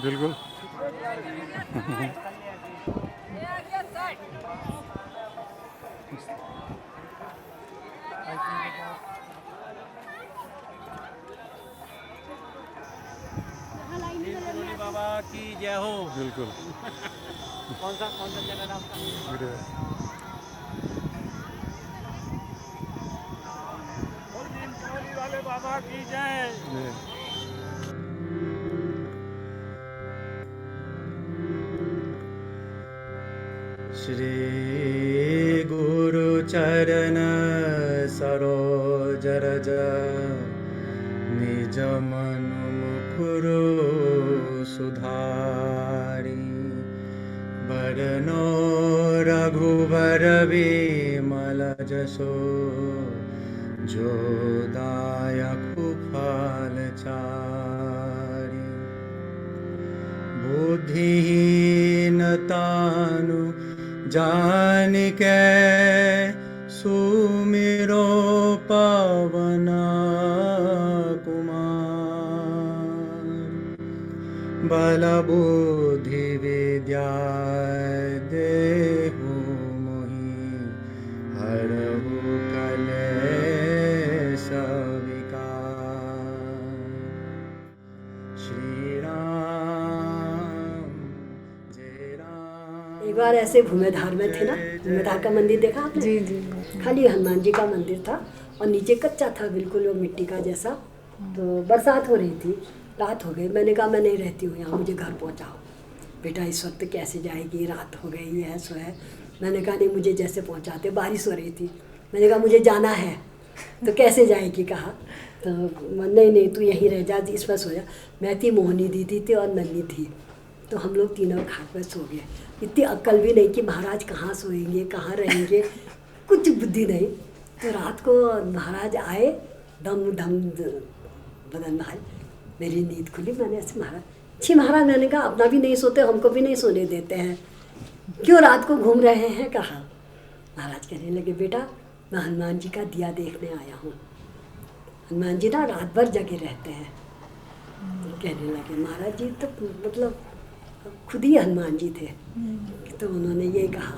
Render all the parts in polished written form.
बिल्कुल। बाबा की जय हो। बिल्कुल। कौन सा जगह नाम का? नीम करोली वाले बाबा की जय। श्री गुरु चरण सरोज रज निज मनु मुकुरु सुधारी बरनो रघुबर विमल जसो जो दायकु फल चारि बुद्धिहीन तानु जानिके सुमिरो पवन कुमार बल बुद्धि विद्या देहु मोहि हरहु कलेश विकार। श्री राम जय राम। एक बार ऐसे भूमेधार में थे ना, भूमेधार का मंदिर देखा आपने? जी जी। खाली हनुमान जी का मंदिर था और नीचे कच्चा था बिल्कुल, वो मिट्टी का जैसा। तो बरसात हो रही थी, रात हो गई। मैंने कहा मैं नहीं रहती हूँ यहाँ, मुझे घर पहुँचाओ। बेटा इस वक्त कैसे जाएगी, रात हो गई है, सो है। मैंने कहा नहीं, मुझे जैसे पहुँचाते। बारिश हो रही थी, मैंने कहा मुझे जाना है, तो कैसे जाएगी कहा। तो नहीं तू यहीं रह जा, इसमें सो जा। मैं थी, मोहनी दीदी थी और नन्ही थी, तो हम लोग तीनों खाट में सो गए। इतनी अक्ल भी नहीं कि महाराज कहाँ सोएंगे, कहाँ रहेंगे, कुछ बुद्धि नहीं। तो रात को महाराज आए, दम धम बदन भाई, मेरी नींद खुली। मैंने ऐसे महाराज, छी महाराज, मैंने कहा अपना भी नहीं सोते, हमको भी नहीं सोने देते हैं, क्यों रात को घूम रहे हैं कहा। महाराज कहने लगे बेटा मैं हनुमान जी का दिया देखने आया हूँ। हनुमान जी ना रात भर जगे रहते हैं। कहने लगे महाराज जी तो मतलब खुद ही हनुमान जी थे। तो उन्होंने ये कहा,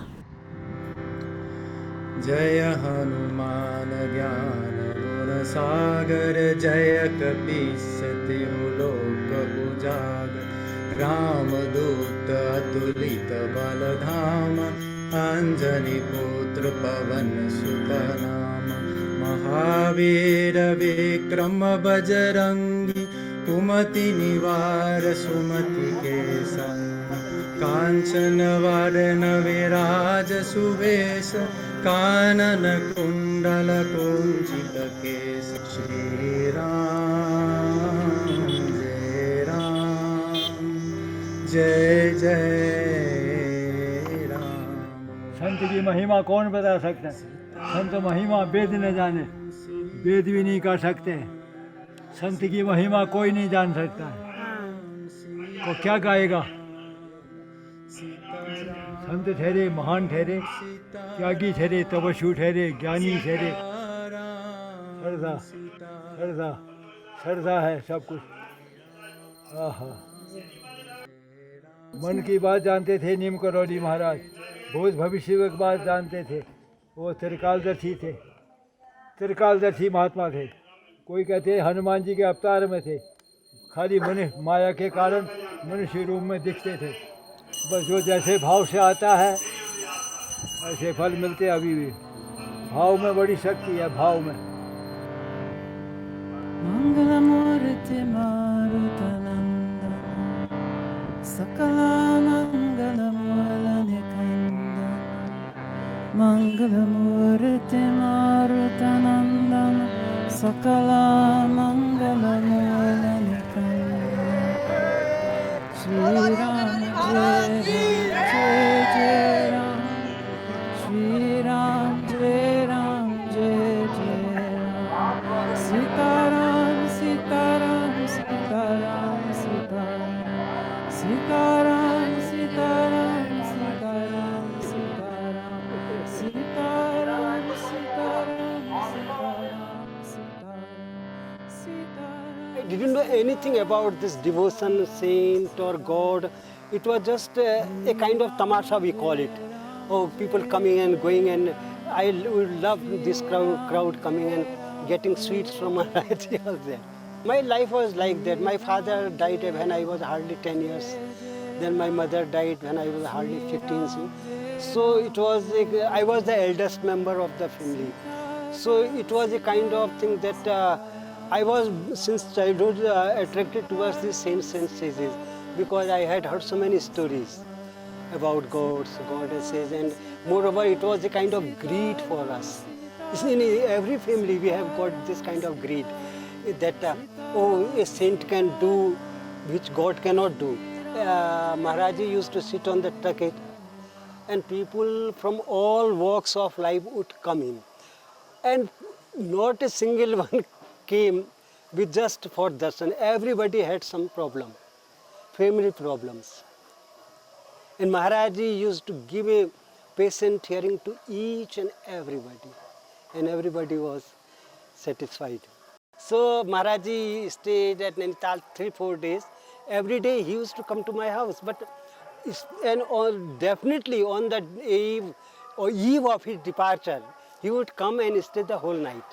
जय हनुमान ज्ञान गुण सागर जय कपीस तिहु लोक उजागर रामदूत अतुलित बल धाम अंजनी पुत्र पवन सुत नाम महावीर विक्रम बजरंगी कुमति निवार सुमति के संग कांचन वरण विराज सुवेश कानन कुंडल कुंचित केश। श्री राम जय राम जय जय राम। संत की महिमा कौन बता सकता है? संत महिमा वेद न जाने, वेद भी नहीं कर सकते। संत की महिमा कोई नहीं जान सकता है, वो क्या गाएगा? संत ठहरे, महान ठहरे, त्यागी ठहरे, तपस्वी ठहरे, ज्ञानी ठहरे। श्रद्धा श्रद्धा श्रद्धा है सब कुछ। आहा, मन की बात जानते थे नीम करौली महाराज, भूत भविष्य की बात जानते थे। वो त्रिकालदर्शी थे, त्रिकालदर्शी महात्मा थे। कोई कहते हनुमान जी के अवतार में थे, खाली मनुष्य माया के कारण मनुष्य रूप में दिखते थे। बस जो जैसे भाव से आता है ऐसे फल मिलते। अभी भी भाव में बड़ी शक्ति है, भाव में। Mangalamurti Marutanandana Sakala Mangalamula Nikandana Mangalamurti Marutanandana Sakala Mangalamula Nikandana Shri Ram Jai Ram Jai Jai Ram Shri Ram Jai Ram Jai Jai Ram Sitaram Sitaram Sitaram Sitaram Sitaram Sitaram Sitaram Sitaram Sitaram Sitaram Sitaram Sitaram I didn't know anything about this devotion, saint or God. It was just a kind of tamasha, we call it. Oh, people coming and going, and I would love this crowd coming and getting sweets from Maharajji was there. My life was like that. My father died when I was hardly 10 years. Then my mother died when I was hardly 15. So it was, I was the eldest member of the family. So it was a kind of thing that I was since childhood attracted towards these saints and sages because I had heard so many stories about gods, goddesses, and moreover it was a kind of greed for us. You see, in every family we have got this kind of greed that oh, a saint can do which God cannot do. Maharajji used to sit on the tucket and people from all walks of life would come in. And not a single one came with just for darshan. Everybody had some problem, family problems. And Maharajji used to give a patient hearing to each and everybody was satisfied. So Maharajji stayed at Nainital 3-4 days. Every day he used to come to my house, but definitely on the eve of his departure, he would come and stay the whole night.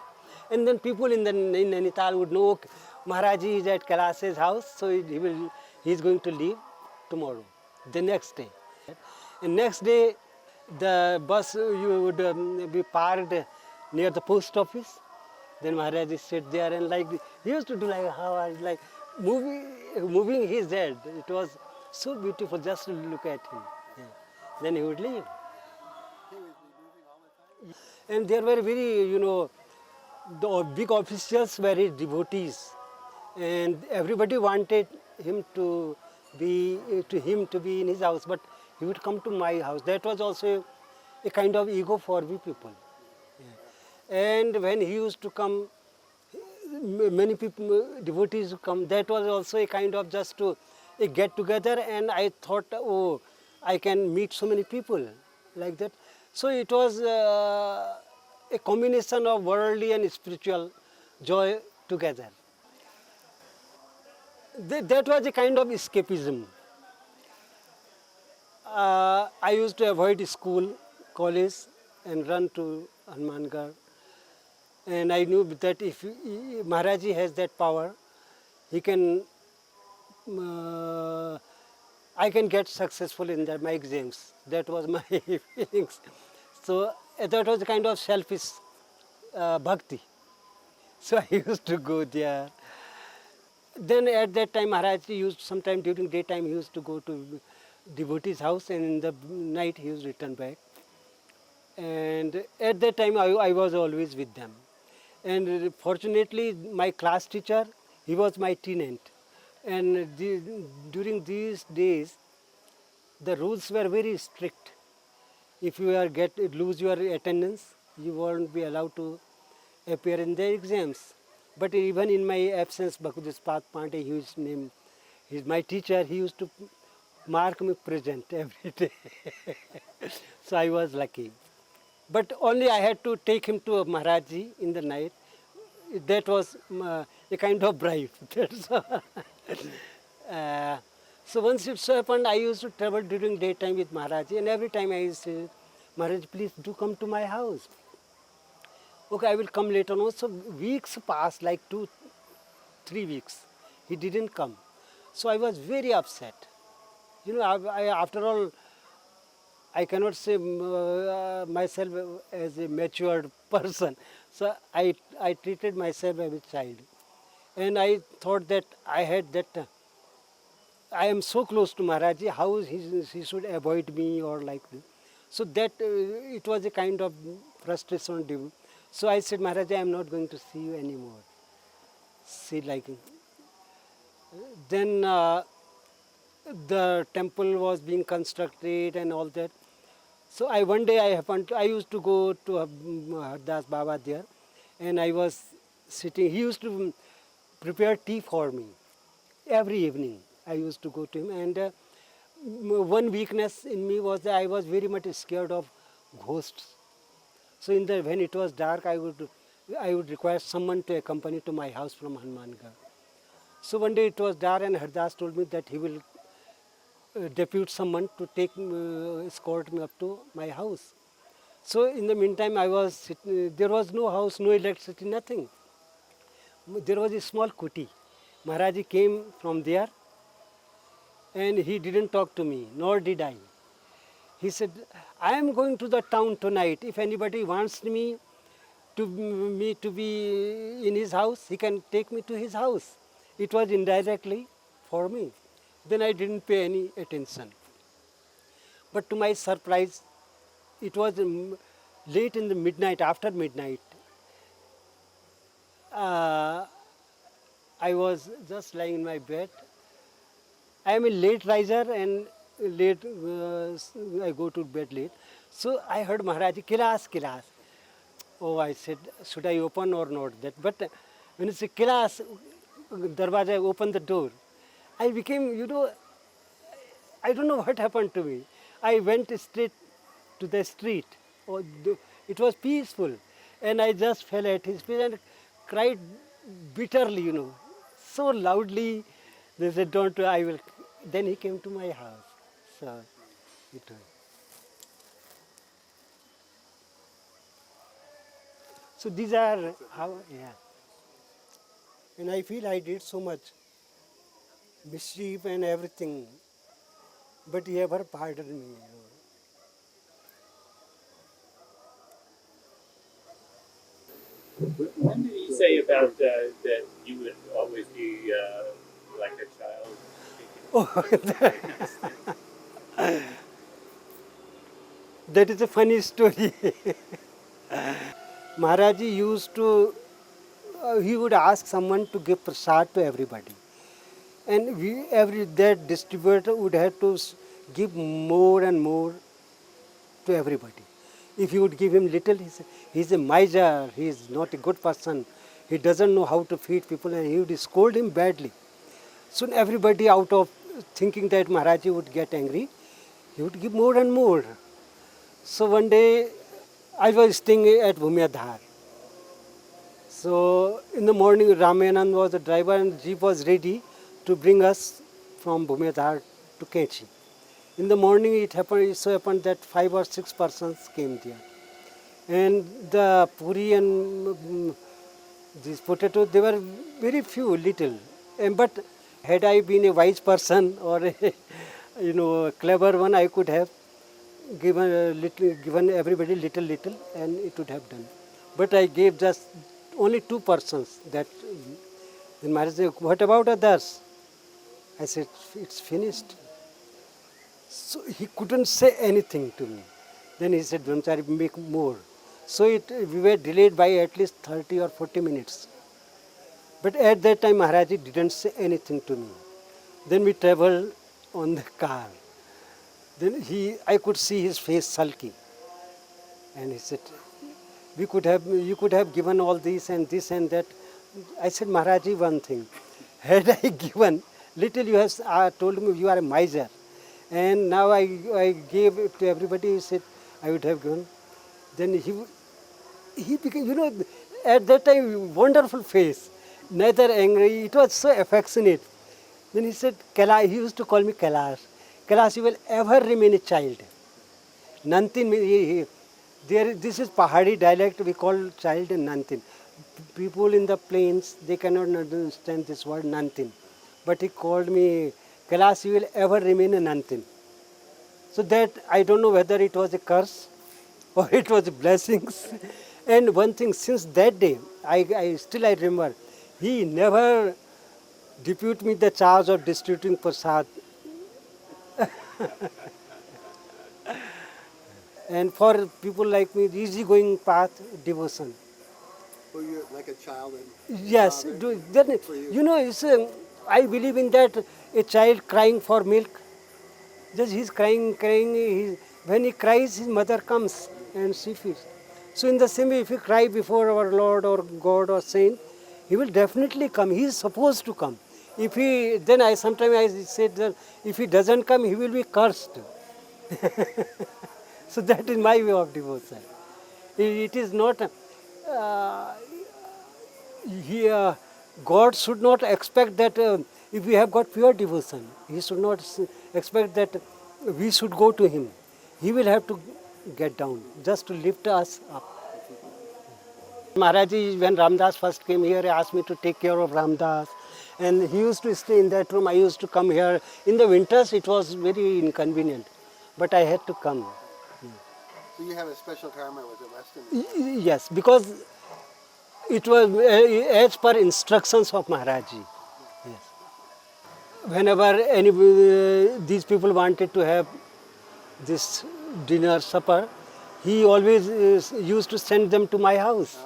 And then people in Nainital would know Maharajji is at Kailas's house, so he is going to leave tomorrow, the next day. And next day, the bus would be parked near the post office. Then Maharajji sit there and he used to do like moving his head. It was so beautiful just to look at him. Yeah. Then he would leave. And there were very, the big officials were his devotees. And everybody wanted him to be in his house, but he would come to my house. That was also a kind of ego for we people. Yeah. And when he used to come, many people, devotees would come. That was also a kind of just to get together, and I thought, oh, I can meet so many people like that. So it was a combination of worldly and spiritual joy together. That was a kind of escapism. I used to avoid school, college, and run to Hanumangarh. And I knew that if Maharajji has that power, he can, I can get successful in my exams. That was my feelings. So that was a kind of selfish bhakti. So I used to go there. Then at that time, Maharajji used, sometime during daytime, he used to go to devotee's house, and in the night he used to return back. And at that time, I was always with them. And fortunately, my class teacher, he was my tenant. And during these days, the rules were very strict. If you lose your attendance, you won't be allowed to appear in the exams. But even in my absence, Bhakudispat Pandey, he's my teacher, he used to mark me present every day. So I was lucky. But only I had to take him to Maharajji in the night. That was a kind of bribe. That's all. So once it so happened, I used to travel during daytime with Maharajji, and every time I used to say, Maharaj, please do come to my house. Okay, I will come later on. So weeks passed, like 2-3 weeks. He didn't come. So I was very upset. After all, I cannot say myself as a matured person. So I treated myself as a child. And I thought that I had that, I am so close to Maharajji, how he should avoid me or like this. So that it was a kind of frustration. So I said, Maharajji, I am not going to see you anymore. See, like, then the temple was being constructed and all that. So one day I used to go to Hardas Baba there, and I was sitting. He used to prepare tea for me every evening. I used to go to him, and one weakness in me was that I was very much scared of ghosts. So when it was dark, I would require someone to accompany to my house from Hanumangarh. So one day it was dark, and Hardas told me that he will depute someone to escort me up to my house. So in the meantime, there was no house, no electricity, nothing. There was a small kuti. Maharajji came from there, and he didn't talk to me, nor did I. He said, I am going to the town tonight. If anybody wants me to be in his house, he can take me to his house. It was indirectly for me. Then I didn't pay any attention. But to my surprise, it was late in the midnight, after midnight. I was just lying in my bed. I am a late riser and I go to bed late. So I heard Maharajji, Kilas, Kilas. Oh, I said, should I open or not? But when you say Kilas, Darwaja, open the door. I became, I don't know what happened to me. I went straight to the street. It was peaceful. And I just fell at his feet and cried bitterly, so loudly. They said, don't, I will. Then he came to my house. So it was. So these are how, yeah. And I feel I did so much mischief and everything, but he ever pardoned me. When did he say about that you would always be like a child? That is a funny story. Maharajji used to, he would ask someone to give prasad to everybody. And that distributor would have to give more and more to everybody. If you would give him little, he's a miser, he is not a good person, he doesn't know how to feed people, and he would scold him badly. Soon everybody, out of thinking that Maharajji would get angry, he would give more and more. So one day, I was staying at Bhumyadhar. So in the morning, Ramayanand was the driver, and the jeep was ready to bring us from Bhumyadhar to Kainchi. In the morning, it so happened that 5 or 6 persons came there. And the puri and these potatoes, they were very few, little. But had I been a wise person or a clever one, I could have given everybody little, and it would have done. But I gave just only 2 persons. Then Maharaj said, what about others? I said, it's finished. So he couldn't say anything to me. Then he said, Brahmachari, make more. So we were delayed by at least 30 or 40 minutes. But at that time, Maharajji didn't say anything to me. Then we traveled on the car. Then I could see his face sulky. And he said, you could have given all this and that. I said, Maharajji, one thing. Had I given little, you have told me you are a miser. And now I gave it to everybody. He said, I would have given. Then he became, at that time, wonderful face. Neither angry. It was so affectionate. Then he said, Kailash. He used to call me Kailash. Kailash, you will ever remain a child. Nantin, this is Pahadi dialect. We call child Nantin. People in the plains, they cannot understand this word Nantin. But he called me, Kailash, you will ever remain a Nantin. So that, I don't know whether it was a curse or it was blessings. And one thing, since that day, I still remember, he never depute me the charge of distributing prasad. And for people like me, easy-going path, devotion. Were you like a child? Yes, then, for you. you know, I believe in that a child crying for milk. Just he's crying, when he cries, his mother comes and she feeds. So in the same way, if you cry before our Lord or God or saint, he will definitely come. He is supposed to come. If he, then sometimes I said that if he doesn't come, he will be cursed. So that is my way of devotion. It is not, God should not expect that if we have got pure devotion, He should not expect that we should go to Him. He will have to get down just to lift us up. Maharajji, when Ramdas first came here, he asked me to take care of Ramdas. And he used to stay in that room. I used to come here. In the winters, it was very inconvenient. But I had to come. So you have a special karma with the Western? Yes, because it was as per instructions of Maharajji. Yes. Whenever these people wanted to have this dinner, supper, he always used to send them to my house.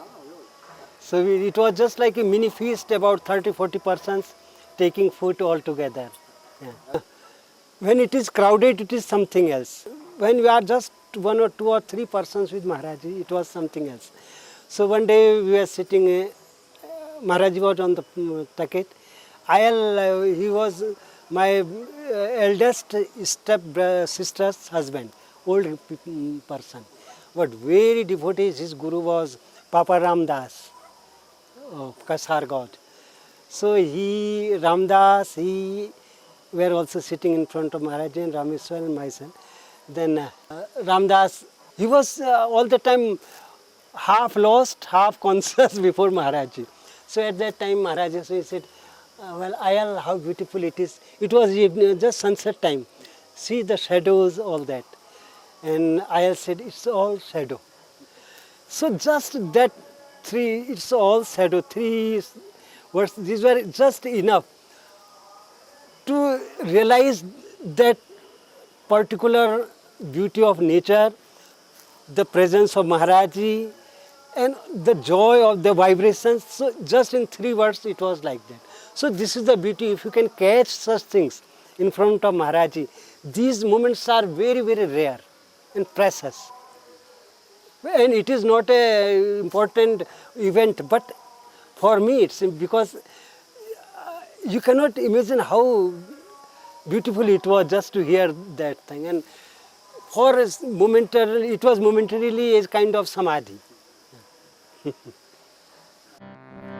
So it was just like a mini feast, about 30-40 persons taking food all together. Yeah. When it is crowded, it is something else. When we are just 1 or 2 or 3 persons with Maharajji, it was something else. So one day we were sitting, Maharajji was on the taket. He was my eldest step sister's husband, old person. But very devotees, his guru was Papa Ramdas of Kasar God. So Ramdas, he were also sitting in front of Maharajji and Rameswar and myself. Then Ramdas, he was all the time half lost, half conscious before Maharajji. So at that time Maharajji said, well, Ayal, how beautiful it is. It was just sunset time. See the shadows, all that. And Ayal said, it's all shadow. So just that it's all shadow, 3 words, these were just enough to realize that particular beauty of nature, the presence of Maharajji, and the joy of the vibrations. So just in 3 words, it was like that. So this is the beauty. If you can catch such things in front of Maharajji, these moments are very, very rare and precious. And it is not an important event, but for me it's because you cannot imagine how beautiful it was just to hear that thing. And for us, it was momentarily a kind of samadhi.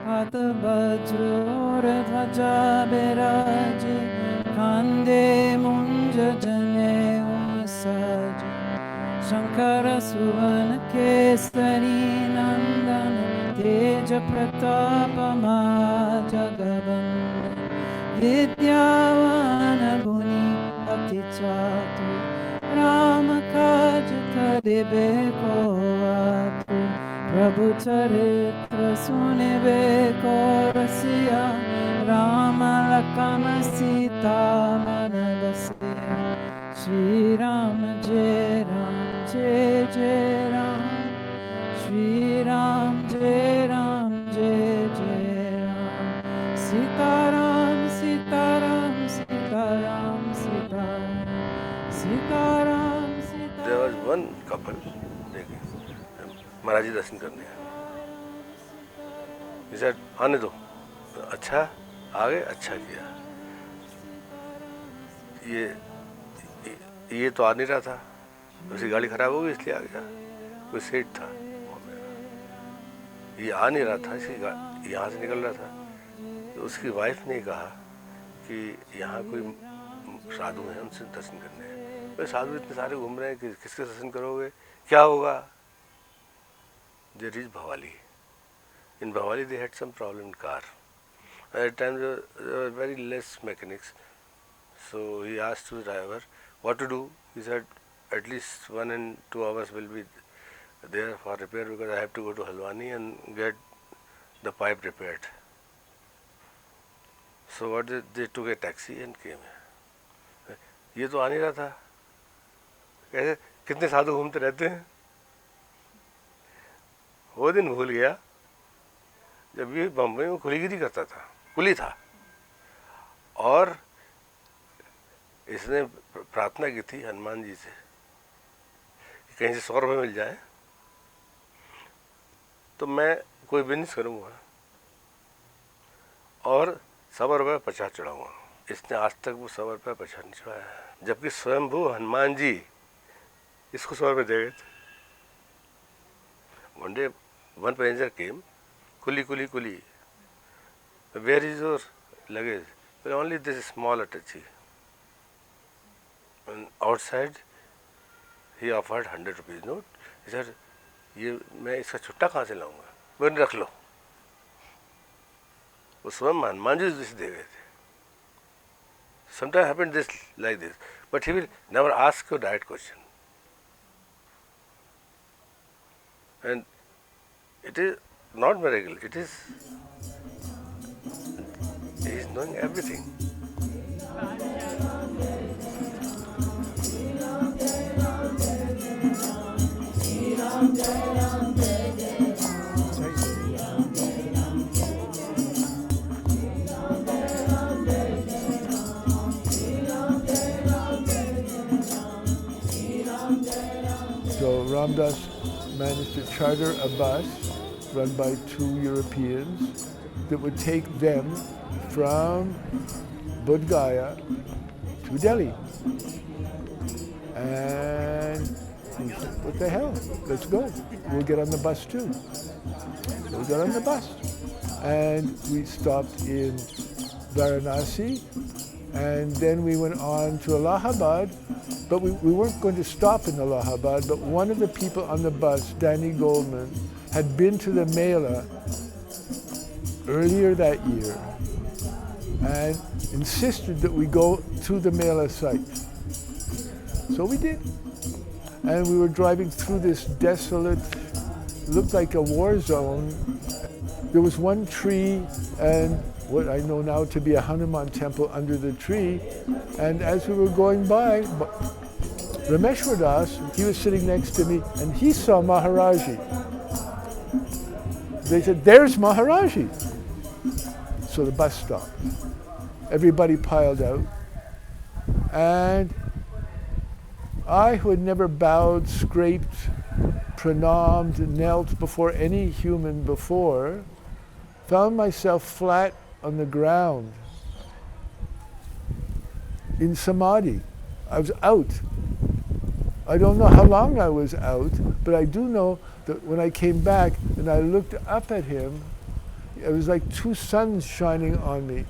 Hat vajra dhwaja biraje, kande munja jane saje, Shankara suvana kesari nandana, teja pratapa ma jagabanda, vidyavana guni ati chatu, Rama kaj karibe ko atu. Prabhu charitra sunibe ko rasiya, Rama lakana sita manavasiya, Shri Ram Jai Ram Jai Jai Ram, Shri Ram Jai Ram Jai Jai Ram, Sita Ram Sita Ram Sita Ram Sita Ram, Sita Ram Sita. There was one couple, महाराज जी दर्शन करने आए. He said, आने दो. अच्छा आ गए, अच्छा किया. ये तो आ नहीं रहा था, उसकी गाड़ी खराब हो गई इसलिए आ गया. कोई सेठ था वो मेरा, ये आ नहीं रहा था, इसकी यहाँ से निकल रहा था. तो उसकी वाइफ ने कहा कि यहाँ कोई साधु हैं, उनसे दर्शन करने हैं. भाई साधु इतने सारे घूम रहे हैं कि किसके दर्शन करोगे, क्या होगा. They reached Bhavali. In Bhavali they had some problem in car. At that time there were very less mechanics. So he asked the driver what to do. He said at least 1 and 2 hours will be there for repair because I have to go to Halwani and get the pipe repaired. So what they took a taxi and came here. ये तो आ नहीं रहा था. कैसे कितने साधु घूमते रहते हैं. वो दिन भूल गया जब ये बम्बई में कुलीगिरी करता था, कुली था, और इसने प्रार्थना की थी हनुमान जी से कि कहीं से 100 रुपये मिल जाए तो मैं कोई बिजनेस करूँगा और 100 रुपये प्रसाद चढ़ाऊँगा. इसने आज तक वो 100 रुपये प्रसाद नहीं चढ़ाया, जबकि स्वयंभू हनुमान जी इसको 100 रुपये दे गए थे. One day one passenger came, kuli. Where is your luggage? Well, only this small attache. And outside he offered 100 rupees note. He said, ये मैं इसका छुट्टा कहाँ से लाऊंगा? मैंने रख लो. वो स्वयं हनुमान जी इसे दे गए थे. Sometimes happen this like this, but he will never ask you direct question. And it is not miracle, it is he is knowing everything. So Ramdas managed to charter a bus run by 2 Europeans that would take them from Bodh Gaya to Delhi. And he said, what the hell, let's go. We'll get on the bus too. So we got on the bus. And we stopped in Varanasi, and then we went on to Allahabad. But we weren't going to stop in Allahabad, but one of the people on the bus, Danny Goldman, had been to the Mela earlier that year and insisted that we go to the Mela site. So we did. And we were driving through this desolate, looked like a war zone. There was one tree and what I know now to be a Hanuman temple under the tree. And as we were going by, Rameshwar Das, he was sitting next to me, and he saw Maharajji. They said, there's Maharajji. So the bus stopped. Everybody piled out. And I, who had never bowed, scraped, pranamed, knelt before any human before, found myself flat on the ground in samadhi. I was out. I don't know how long I was out, but I do know that when I came back and I looked up at him, it was like 2 suns shining on me.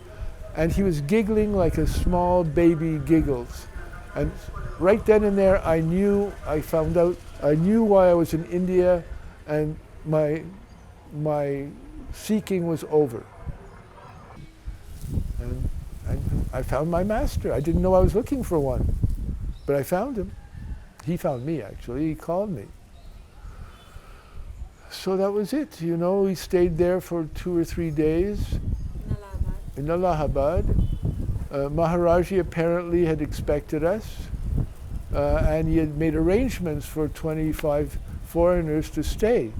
And he was giggling like a small baby giggles. And right then and there I knew why I was in India, and my seeking was over. And I found my master. I didn't know I was looking for one, but I found him. He found me, actually. He called me. So that was it. You know, we stayed there for 2 or 3 days in Allahabad. Maharajji apparently had expected us, and he had made arrangements for 25 foreigners to stay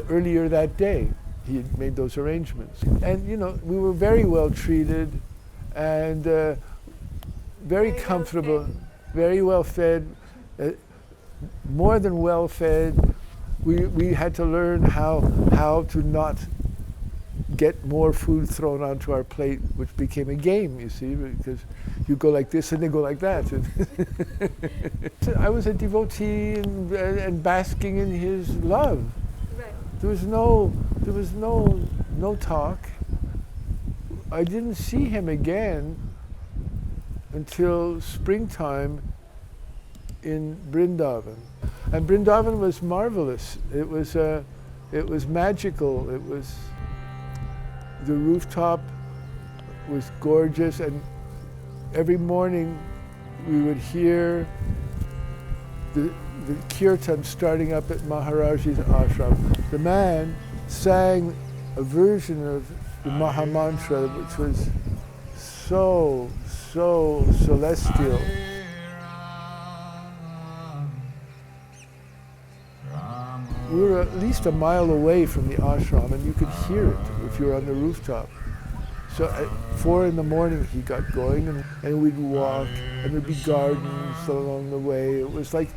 earlier that day. He had made those arrangements. And, you know, we were very well treated and very comfortable, very well fed, more than well fed. We had to learn how to not get more food thrown onto our plate, which became a game, you see, because you go like this and they go like that. I was a devotee and basking in his love. Right. There was no talk. I didn't see him again until springtime in Vrindavan. And Vrindavan was marvelous. It was magical. It was, the rooftop was gorgeous, and every morning we would hear the kirtan starting up at Maharajji's ashram. The man sang a version of the Maha Mantra, which was so celestial. We were at least a mile away from the ashram, and you could hear it if you were on the rooftop. So at 4 a.m. he got going, and we'd walk, and there'd be gardens along the way. It was like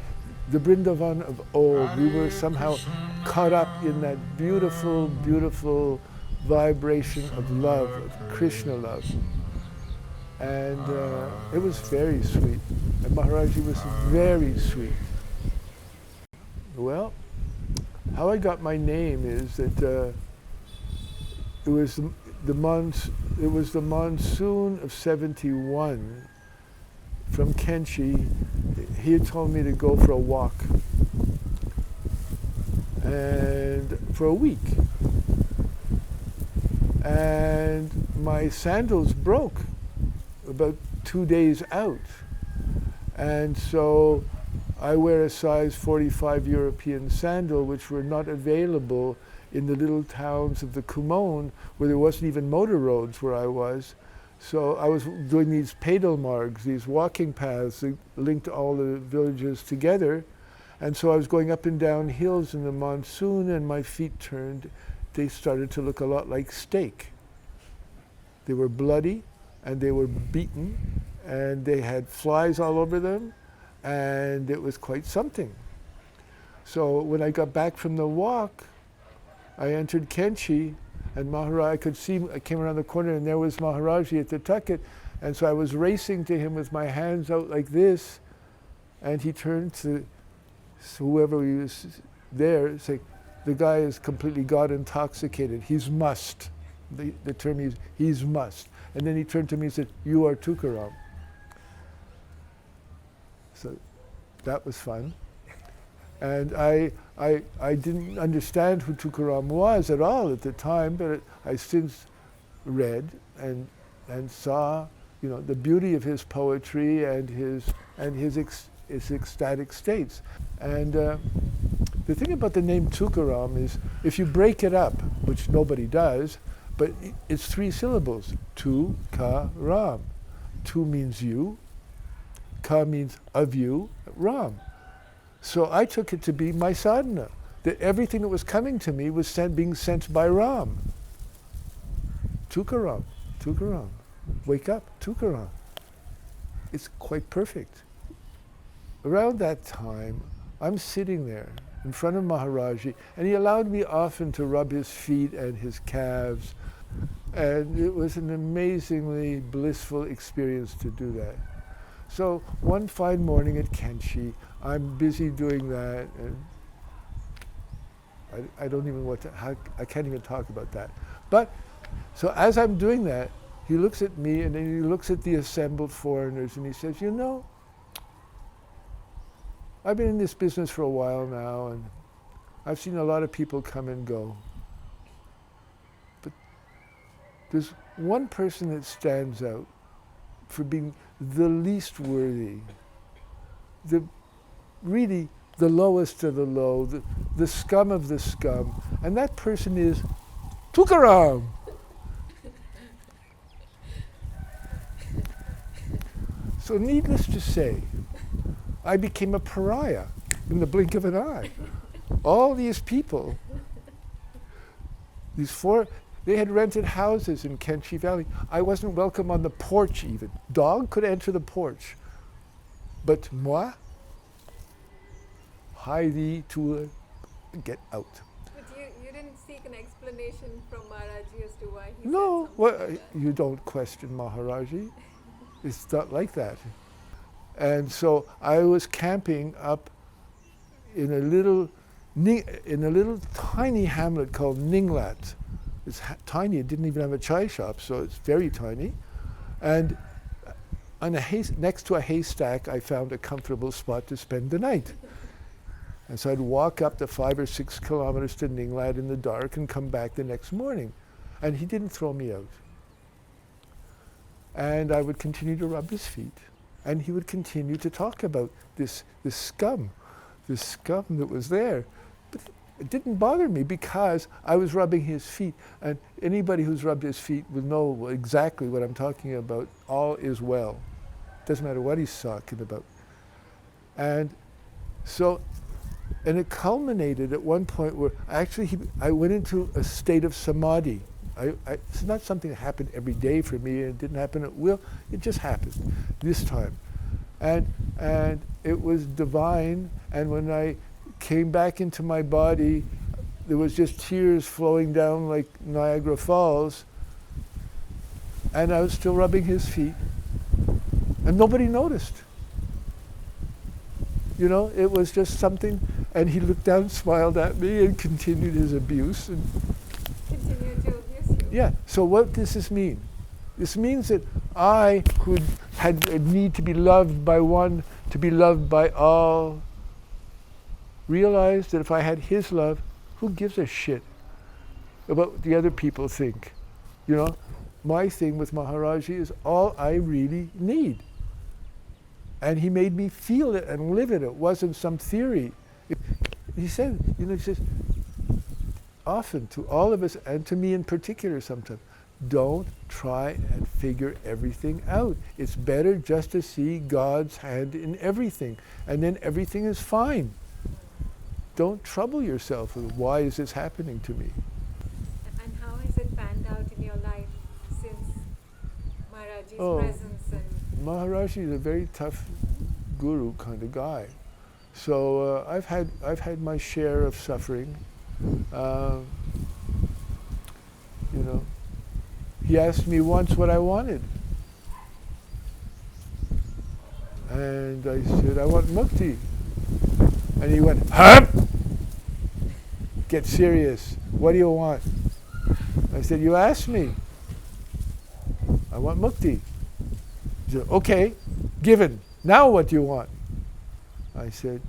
the Vrindavan of old. We were somehow caught up in that beautiful, beautiful vibration of love, of Krishna love. And it was very sweet. And Maharajji was very sweet. Well, how I got my name is that it was the monsoon of '71 from Kainchi. He had told me to go for a walk, and for a week. And my sandals broke about 2 days out. And so I wear a size 45 European sandal, which were not available in the little towns of the Kumon, where there wasn't even motor roads where I was. So I was doing these pedal margs, these walking paths that linked all the villages together. And so I was going up and down hills in the monsoon, and my feet turned. They started to look a lot like steak. They were bloody, and they were beaten, and they had flies all over them, and it was quite something. So when I got back from the walk, I entered Kainchi, and I could see, I came around the corner, and there was Maharajji at the tucket, and so I was racing to him with my hands out like this, and he turned to whoever was there, saying, "The guy is completely God intoxicated. He's must." The term is, he's must. And then he turned to me and said, "You are Tukaram." So that was fun. And I didn't understand who Tukaram was at all at the time, but I since read and saw, the beauty of his poetry and his ecstatic states. And the thing about the name Tukaram is, if you break it up, which nobody does, but it's 3 syllables. Tu-ka-ram. Tu means you. Ka means of you. Ram. So I took it to be my sadhana, that everything that was coming to me was being sent by Ram. Tukaram. Tukaram. Wake up. Tukaram. It's quite perfect. Around that time, I'm sitting there in front of Maharajji, and he allowed me often to rub his feet and his calves, and it was an amazingly blissful experience to do that. So one fine morning at Kainchi, I'm busy doing that, and I don't even I can't even talk about that. But so as I'm doing that, he looks at me, and then he looks at the assembled foreigners, and he says, I've been in this business for a while now, and I've seen a lot of people come and go. But there's one person that stands out for being the least worthy, really the lowest of the low, the scum of the scum, and that person is Tukaram. So needless to say, I became a pariah in the blink of an eye. All these people, they had rented houses in Kainchi Valley. I wasn't welcome on the porch even. Dog could enter the porch. But moi, Heidi to get out. But you didn't seek an explanation from Maharajji as to why he No, said well, something you don't question Maharajji. It's not like that. And so I was camping up in a little tiny hamlet called Ninglat. It's tiny. It didn't even have a chai shop, so it's very tiny. And on next to a haystack, I found a comfortable spot to spend the night. And so I'd walk up the 5 or 6 kilometers to Ninglat in the dark and come back the next morning. And he didn't throw me out. And I would continue to rub his feet. And he would continue to talk about this scum that was there. But It didn't bother me because I was rubbing his feet. And anybody who's rubbed his feet will know exactly what I'm talking about. All is well. Doesn't matter what he's talking about. And so, and it culminated at one point where I went into a state of samadhi. It's not something that happened every day for me, and it didn't happen at will. It just happened this time. And it was divine, and when I came back into my body, there was just tears flowing down like Niagara Falls, and I was still rubbing his feet, and nobody noticed. You know, it was just something, and he looked down, smiled at me, and continued his abuse. And Continued to abuse you. yeah, so what does this mean? This means that I, who had a need to be loved by one, to be loved by all, realized that if I had his love, who gives a shit about what the other people think? You know, my thing with Maharajji is all I really need. And he made me feel it and live it. It wasn't some theory. He said, you know, he says, often to all of us, and to me in particular sometimes, don't try and figure everything out. It's better just to see God's hand in everything, and then everything is fine. Don't trouble yourself with why is this happening to me. And how has it panned out in your life since Maharajji's presence? And Maharajji is a very tough guru kind of guy. So I've had my share of suffering. You know, he asked me once what I wanted. And I said, I want mukti. And he went, huh? Get serious. What do you want? I said, you asked me. I want mukti. He said, okay, given. Now what do you want? I said,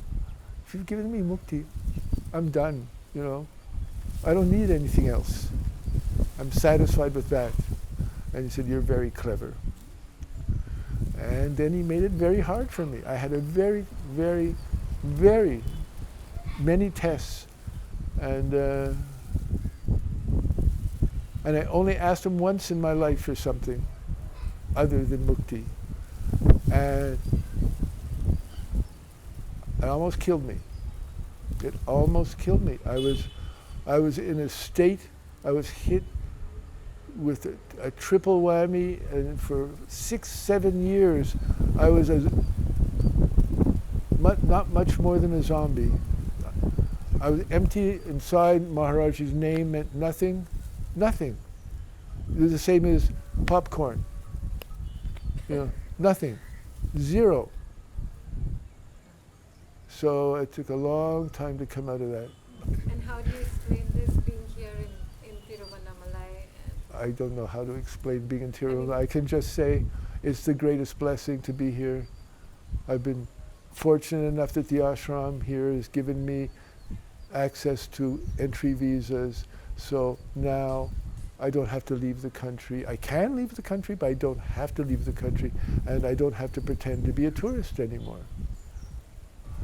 if you've given me mukti, I'm done, you know. I don't need anything else. I'm satisfied with that. And he said, you're very clever. And then he made it very hard for me. I had a very, very, very many tests. And I only asked him once in my life for something other than mukti. And it almost killed me. It almost killed me. I was in a state, I was hit with a triple whammy, and for 6-7 years I was not much more than a zombie. I was empty inside. Maharajji's name meant nothing. Nothing. It was the same as popcorn. You know, nothing. Zero. So it took a long time to come out of that. And how do you explain this being here in Tiruvannamalai? I don't know how to explain being in Tiruvannamalai. I can just say it's the greatest blessing to be here. I've been fortunate enough that the ashram here has given me access to entry visas, so now I don't have to leave the country. I can leave the country, but I don't have to leave the country, and I don't have to pretend to be a tourist anymore.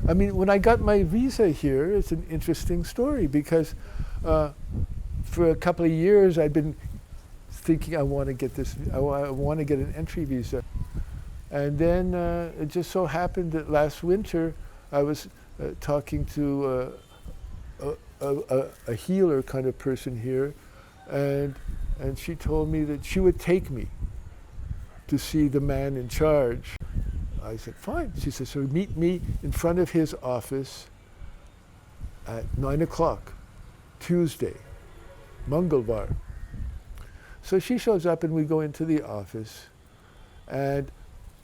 I mean, when I got my visa here, it's an interesting story because for a couple of years I'd been thinking I want to get this, I want to get an entry visa. And then it just so happened that last winter I was talking to a healer kind of person here, and she told me that she would take me to see the man in charge. I said, fine. She said, so meet me in front of his office at 9 o'clock, Tuesday, Mangalvar. So she shows up and we go into the office, and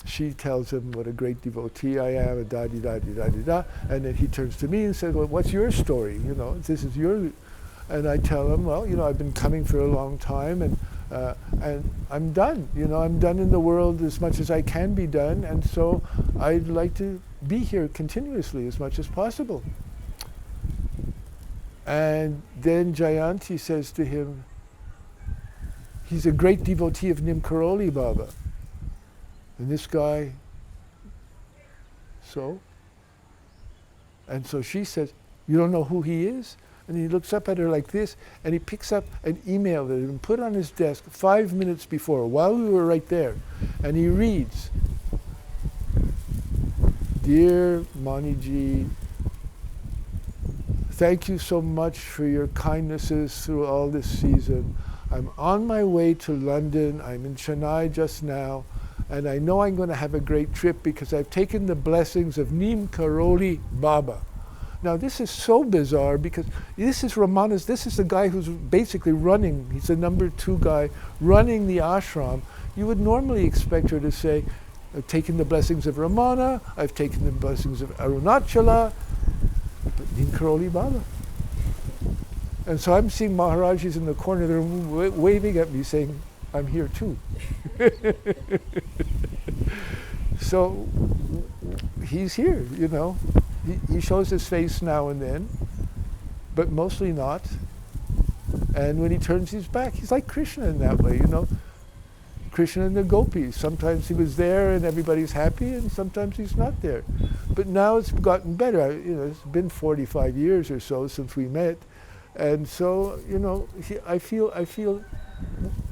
she tells him what a great devotee I am, and da-di-da-di-da-di-da. And then he turns to me and says, well, what's your story? You know, this is your... And I tell him, well, you know, I've been coming for a long time, and I'm done. You know, I'm done in the world as much as I can be done, and so I'd like to be here continuously as much as possible. And then Jayanti says to him, he's a great devotee of Neem Karoli, Baba. And this guy, so? And so she says, you don't know who he is? And he looks up at her like this, and he picks up an email that had been put on his desk 5 minutes before, while we were right there. And he reads, "Dear Maniji, thank you so much for your kindnesses through all this season. I'm on my way to London. I'm in Chennai just now. And I know I'm going to have a great trip because I've taken the blessings of Neem Karoli Baba." Now this is so bizarre because this is Ramana's, this is the guy who's basically running, he's the number 2 guy running the ashram. You would normally expect her to say, "I've taken the blessings of Ramana, I've taken the blessings of Arunachala," but Neem Karoli Baba. And so I'm seeing Maharajji's in the corner of the room waving at me saying, "I'm here too." So he's here, you know. He shows his face now and then, but mostly not. And when he turns his back, he's like Krishna in that way, you know. Krishna and the gopis. Sometimes he was there and everybody's happy, and sometimes he's not there. But now it's gotten better. You know, it's been 45 years or so since we met, and so you know, I feel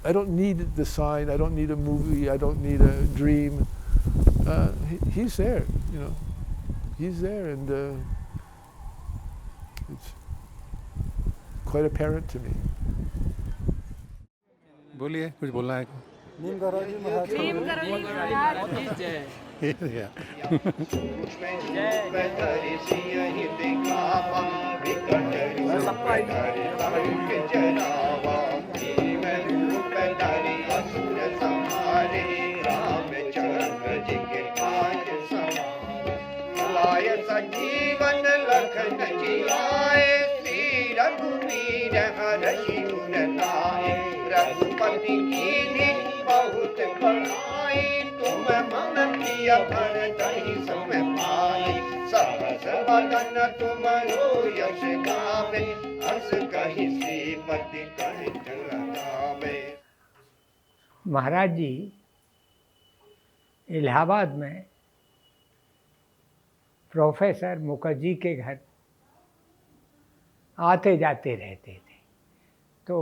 I don't need the sign. I don't need a movie. I don't need a dream. He's there, you know. He's there, and it's quite apparent to me. बोलिए कुछ बोलना है नीम करोली महाराज जीवन लखन जियाए श्री रघुवीर हरषि गुण गाए रघुपति कीन्ही बहुत बड़ाई तुम मन प्रिय भरतहि सम पाई सहस बदन तुमरो यश गावे हस कहि श्रीपति कंठ लगावे। महाराज जी इलाहाबाद में प्रोफेसर मुखर्जी के घर आते जाते रहते थे। तो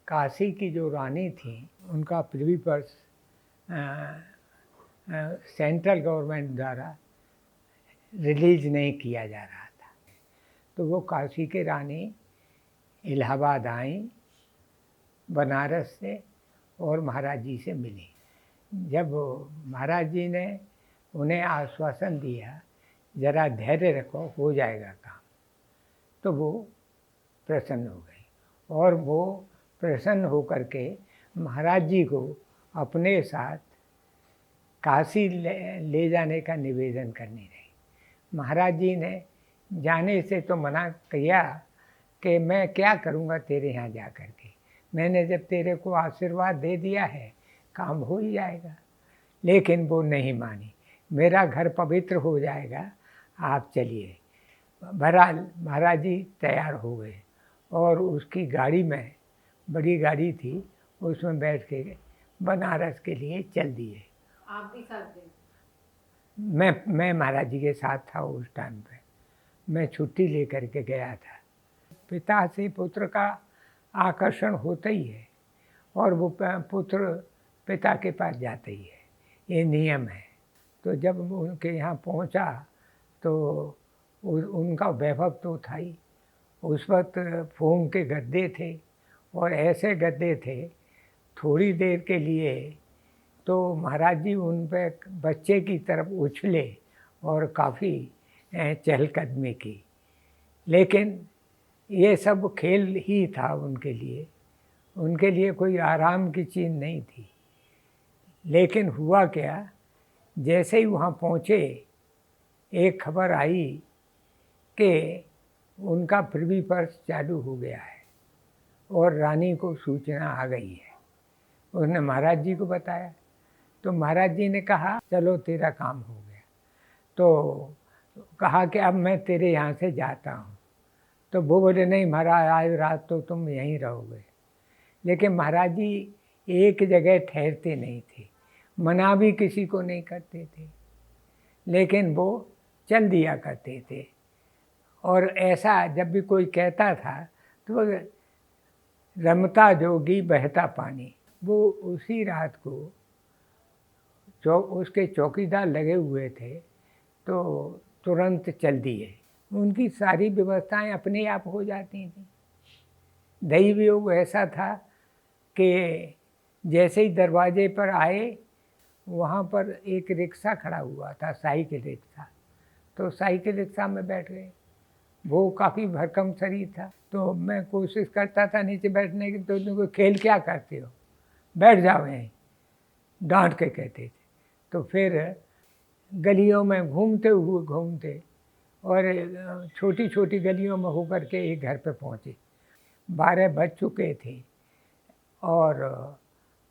काशी की जो रानी थी उनका प्रिवी पर्स सेंट्रल गवर्नमेंट द्वारा रिलीज नहीं किया जा रहा था। तो वो काशी के रानी इलाहाबाद आई बनारस से और महाराज जी से मिली। जब महाराज जी ने उन्हें आश्वासन दिया, जरा धैर्य रखो, हो जाएगा काम, तो वो प्रसन्न हो गई और वो प्रसन्न होकर के महाराज जी को अपने साथ काशी ले जाने का निवेदन करने लगी। महाराज जी ने जाने से तो मना किया कि मैं क्या करूँगा तेरे यहाँ जा कर के, मैंने जब तेरे को आशीर्वाद दे दिया है काम हो ही जाएगा। लेकिन वो नहीं मानी, मेरा घर पवित्र हो जाएगा, आप चलिए। बहरहाल महाराज जी तैयार हो गए और उसकी गाड़ी में, बड़ी गाड़ी थी, उसमें बैठ के बनारस के लिए चल दिए। आप भी साथ गए? मैं महाराज जी के साथ था उस टाइम पे। मैं छुट्टी लेकर के गया था। पिता से पुत्र का आकर्षण होता ही है और वो पुत्र पिता के पास जाता ही है, ये नियम है। तो जब उनके यहाँ पहुँचा तो उनका वैभव तो था ही। उस वक्त फोम के गद्दे थे और ऐसे गद्दे थे, थोड़ी देर के लिए तो महाराज जी उन पे बच्चे की तरफ उछले और काफ़ी चहलकदमी की। लेकिन ये सब खेल ही था उनके लिए कोई आराम की चीज़ नहीं थी। लेकिन हुआ क्या, जैसे ही वहाँ पहुँचे एक खबर आई कि उनका प्रिवी पर्स चालू हो गया है और रानी को सूचना आ गई है। उसने महाराज जी को बताया तो महाराज जी ने कहा चलो तेरा काम हो गया। तो कहा कि अब मैं तेरे यहाँ से जाता हूँ। तो वो बोले नहीं महाराज, आज रात तो तुम यहीं रहोगे। लेकिन महाराज जी एक जगह ठहरते नहीं थे, मना भी किसी को नहीं करते थे, लेकिन वो चल दिया करते थे। और ऐसा जब भी कोई कहता था तो रमता जोगी बहता पानी, वो उसी रात को उसके चौकीदार लगे हुए थे तो तुरंत चल दिए। उनकी सारी व्यवस्थाएं अपने आप हो जाती थी। दैव योग ऐसा था कि जैसे ही दरवाजे पर आए, वहाँ पर एक रिक्शा खड़ा हुआ था, साइकिल रिक्शा, तो साइकिल रिक्शा में बैठ गए। वो काफ़ी भरकम शरीर था, तो मैं कोशिश करता था नीचे बैठने की, तो उनको खेल क्या करते हो, बैठ जाओ यहीं, डांट के कहते थे। तो फिर गलियों में घूमते और छोटी छोटी गलियों में होकर के एक घर पे पहुँचे। 12 बज चुके थे और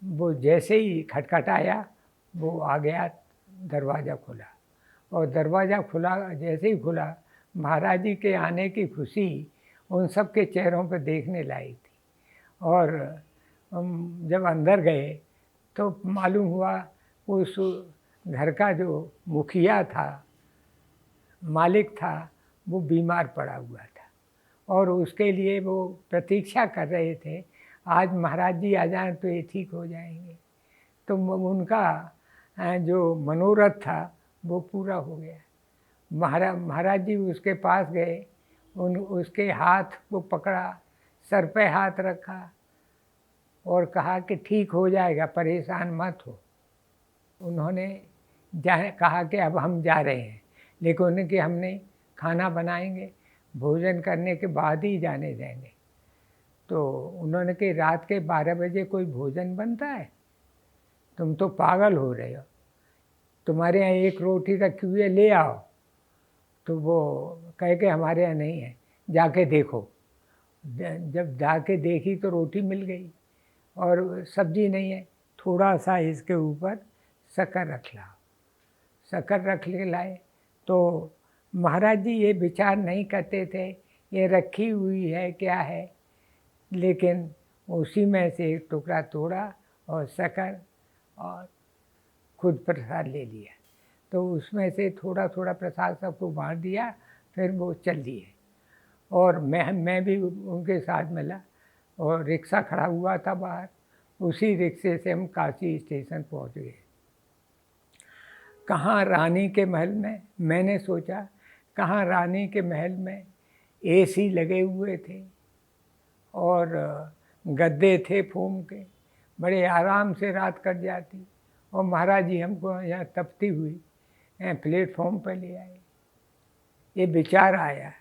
वो जैसे ही खटखटाया, वो आ गया, दरवाज़ा खुला, और दरवाज़ा खुला, जैसे ही खुला, महाराज जी के आने की खुशी उन सब के चेहरों पर देखने लाई थी। और जब अंदर गए तो मालूम हुआ उस घर का जो मुखिया था, मालिक था, वो बीमार पड़ा हुआ था और उसके लिए वो प्रतीक्षा कर रहे थे, आज महाराज जी आ जाएं तो ये ठीक हो जाएंगे। तो उनका जो मनोरथ था वो पूरा हो गया। महाराज जी उसके पास गए, उसके हाथ को पकड़ा, सर पे हाथ रखा और कहा कि ठीक हो जाएगा, परेशान मत हो। उन्होंने कहा कि अब हम जा रहे हैं, लेकिन उनके हमने खाना बनाएंगे, भोजन करने के बाद ही जाने देंगे। तो उन्होंने कहा रात के 12 बजे कोई भोजन बनता है, तुम तो पागल हो रहे हो, तुम्हारे यहाँ एक रोटी रखी हुई है, ले आओ। तो वो कह के हमारे यहाँ नहीं है, जाके देखो। जब जाके देखी तो रोटी मिल गई और सब्जी नहीं है, थोड़ा सा इसके ऊपर शक्कर रख लाओ। शक्कर रख ले लाए तो महाराज जी ये विचार नहीं करते थे ये रखी हुई है क्या है, लेकिन उसी में से एक टुकड़ा तोड़ा और शक्कर और खुद प्रसाद ले लिया। तो उसमें से थोड़ा थोड़ा प्रसाद सबको बांट दिया, फिर वो चल दिए। और मैं भी उनके साथ मिला और रिक्शा खड़ा हुआ था बाहर, उसी रिक्शे से हम काशी स्टेशन पहुंच गए। कहाँ रानी के महल में, मैंने सोचा कहाँ रानी के महल में एसी लगे हुए थे और गद्दे थे फोम के, बड़े आराम से रात कट जाती, और महाराज जी हमको यहाँ तपती हुई प्लेटफॉर्म पर ले आए। ये विचार आया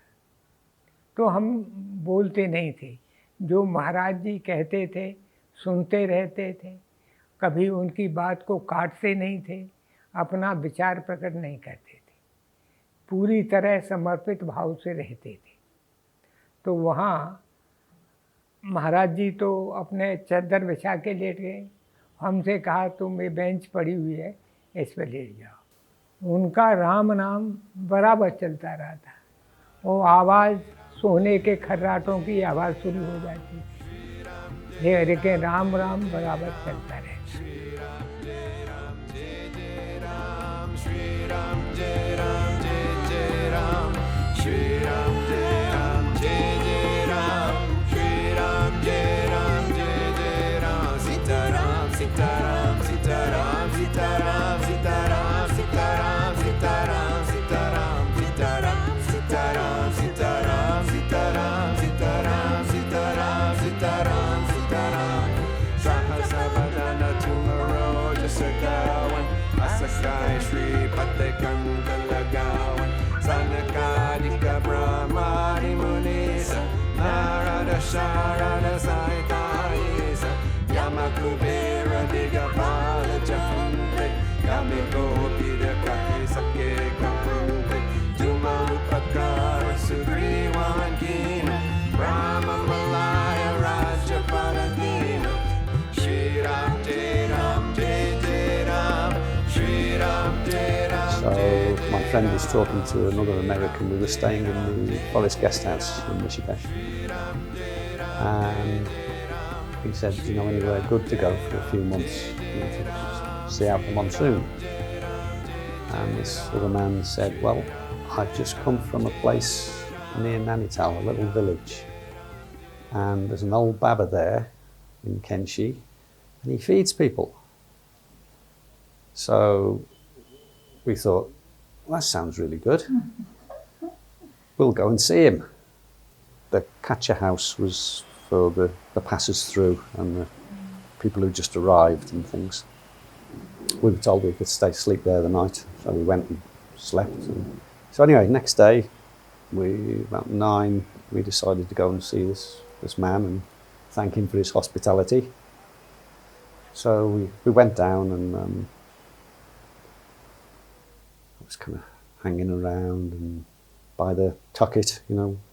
तो हम बोलते नहीं थे, जो महाराज जी कहते थे सुनते रहते थे, कभी उनकी बात को काटते नहीं थे, अपना विचार प्रकट नहीं करते थे, पूरी तरह समर्पित भाव से रहते थे। तो वहाँ महाराज जी तो अपने चादर बिछा के लेट गए, हमसे कहा तुम ये बेंच पड़ी हुई है इस पर लेट जाओ। उनका राम नाम बराबर चलता रहा था, वो आवाज़ सोने के खर्राटों की आवाज़ शुरू हो जाती थी, लेकिन राम राम बराबर चलता रहता। Sharada Saitaisa Yamakubera Digapala Jampe Yamigopi the Kakisake Kapumpe Dumalupakara Sugriwan Kina Brahma Malaya Raja Paladina Shri Ram Jai Ram Jai Jai Ram Shri Ram Jai Ram. So my friend was talking to another American. We were staying in the Forest Guest House in Michigan. And he said, you know, anywhere good to go for a few months, you know, to see out the monsoon. And this other man said, well, I've just come from a place near Nainital, a little village. And there's an old Baba there in Kainchi, and he feeds people. So we thought, well, that sounds really good. We'll go and see him. The Kacha house was for the passers through and the people who just arrived and things. We were told we could sleep there the night, so we went and slept. And so anyway, next day, about 9, we decided to go and see this man and thank him for his hospitality. So we went down, and I was kind of hanging around and by the tucket,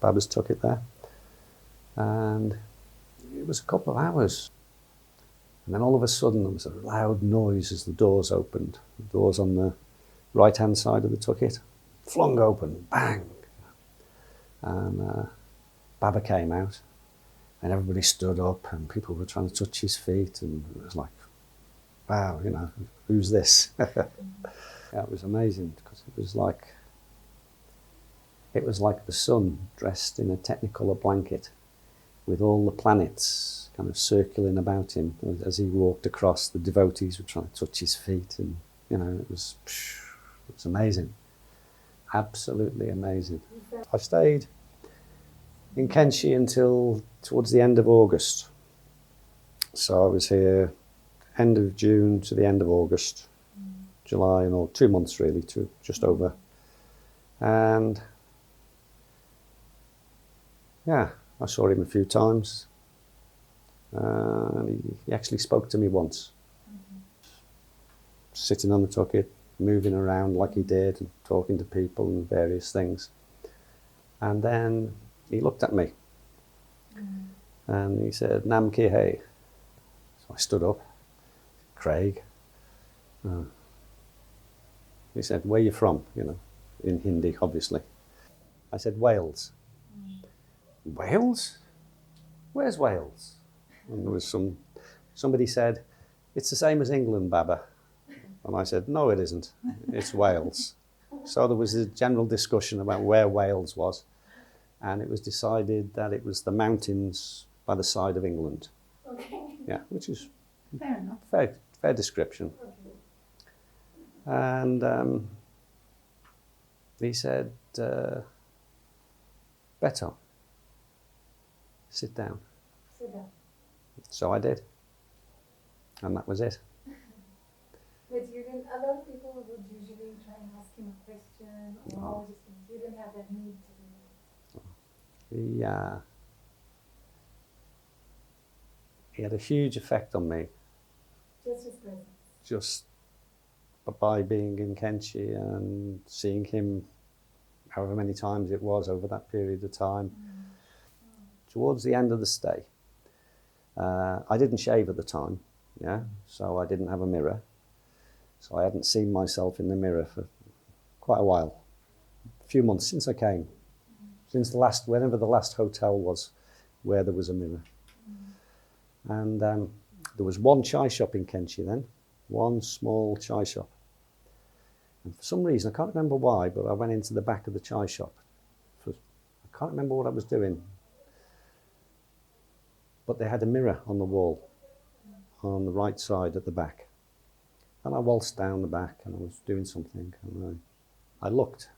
Baba's tucket there. And it was a couple of hours. And then all of a sudden there was a loud noise as the doors opened. The doors on the right-hand side of the tucket flung open, bang. And Baba came out, and everybody stood up, and people were trying to touch his feet, and it was like, wow, who's this? Yeah, it was amazing, because it was like the sun dressed in a technicolor blanket, with all the planets kind of circling about him as he walked across. The devotees were trying to touch his feet, and it was amazing, absolutely amazing. I stayed in Kainchi until towards the end of August. So I was here end of June to the end of August, July, and all 2 months really, just over. And yeah, I saw him a few times. And he actually spoke to me once. Sitting on the tucket, moving around like he did, and talking to people and various things. And then he looked at me. And he said, Nam ki hai. So I stood up. Craig. He said, where are you from? In Hindi, obviously. I said, Wales. Wales? Where's Wales? And there was somebody said, it's the same as England, Baba. And I said, no, it isn't. It's Wales. So there was a general discussion about where Wales was. And it was decided that it was the mountains by the side of England. Okay. Yeah, which is Fair enough. Fair description. Okay. And he said, Beto, sit down. Sit down. So I did. And that was it. But you didn't, a lot of people would usually try and ask him a question or all these things. You didn't have that need to do that. He had a huge effect on me. Just his presence. Just by being in Kainchi and seeing him however many times it was over that period of time. Towards the end of the stay, I didn't shave at the time, so I didn't have a mirror. So I hadn't seen myself in the mirror for quite a while, a few months since I came, since whenever the last hotel was where there was a mirror. And there was one chai shop in Kainchi then, one small chai shop. And for some reason, I can't remember why, but I went into the back of the chai shop. I can't remember what I was doing. But they had a mirror on the wall, on the right side at the back. And I waltzed down the back and I was doing something, and I looked.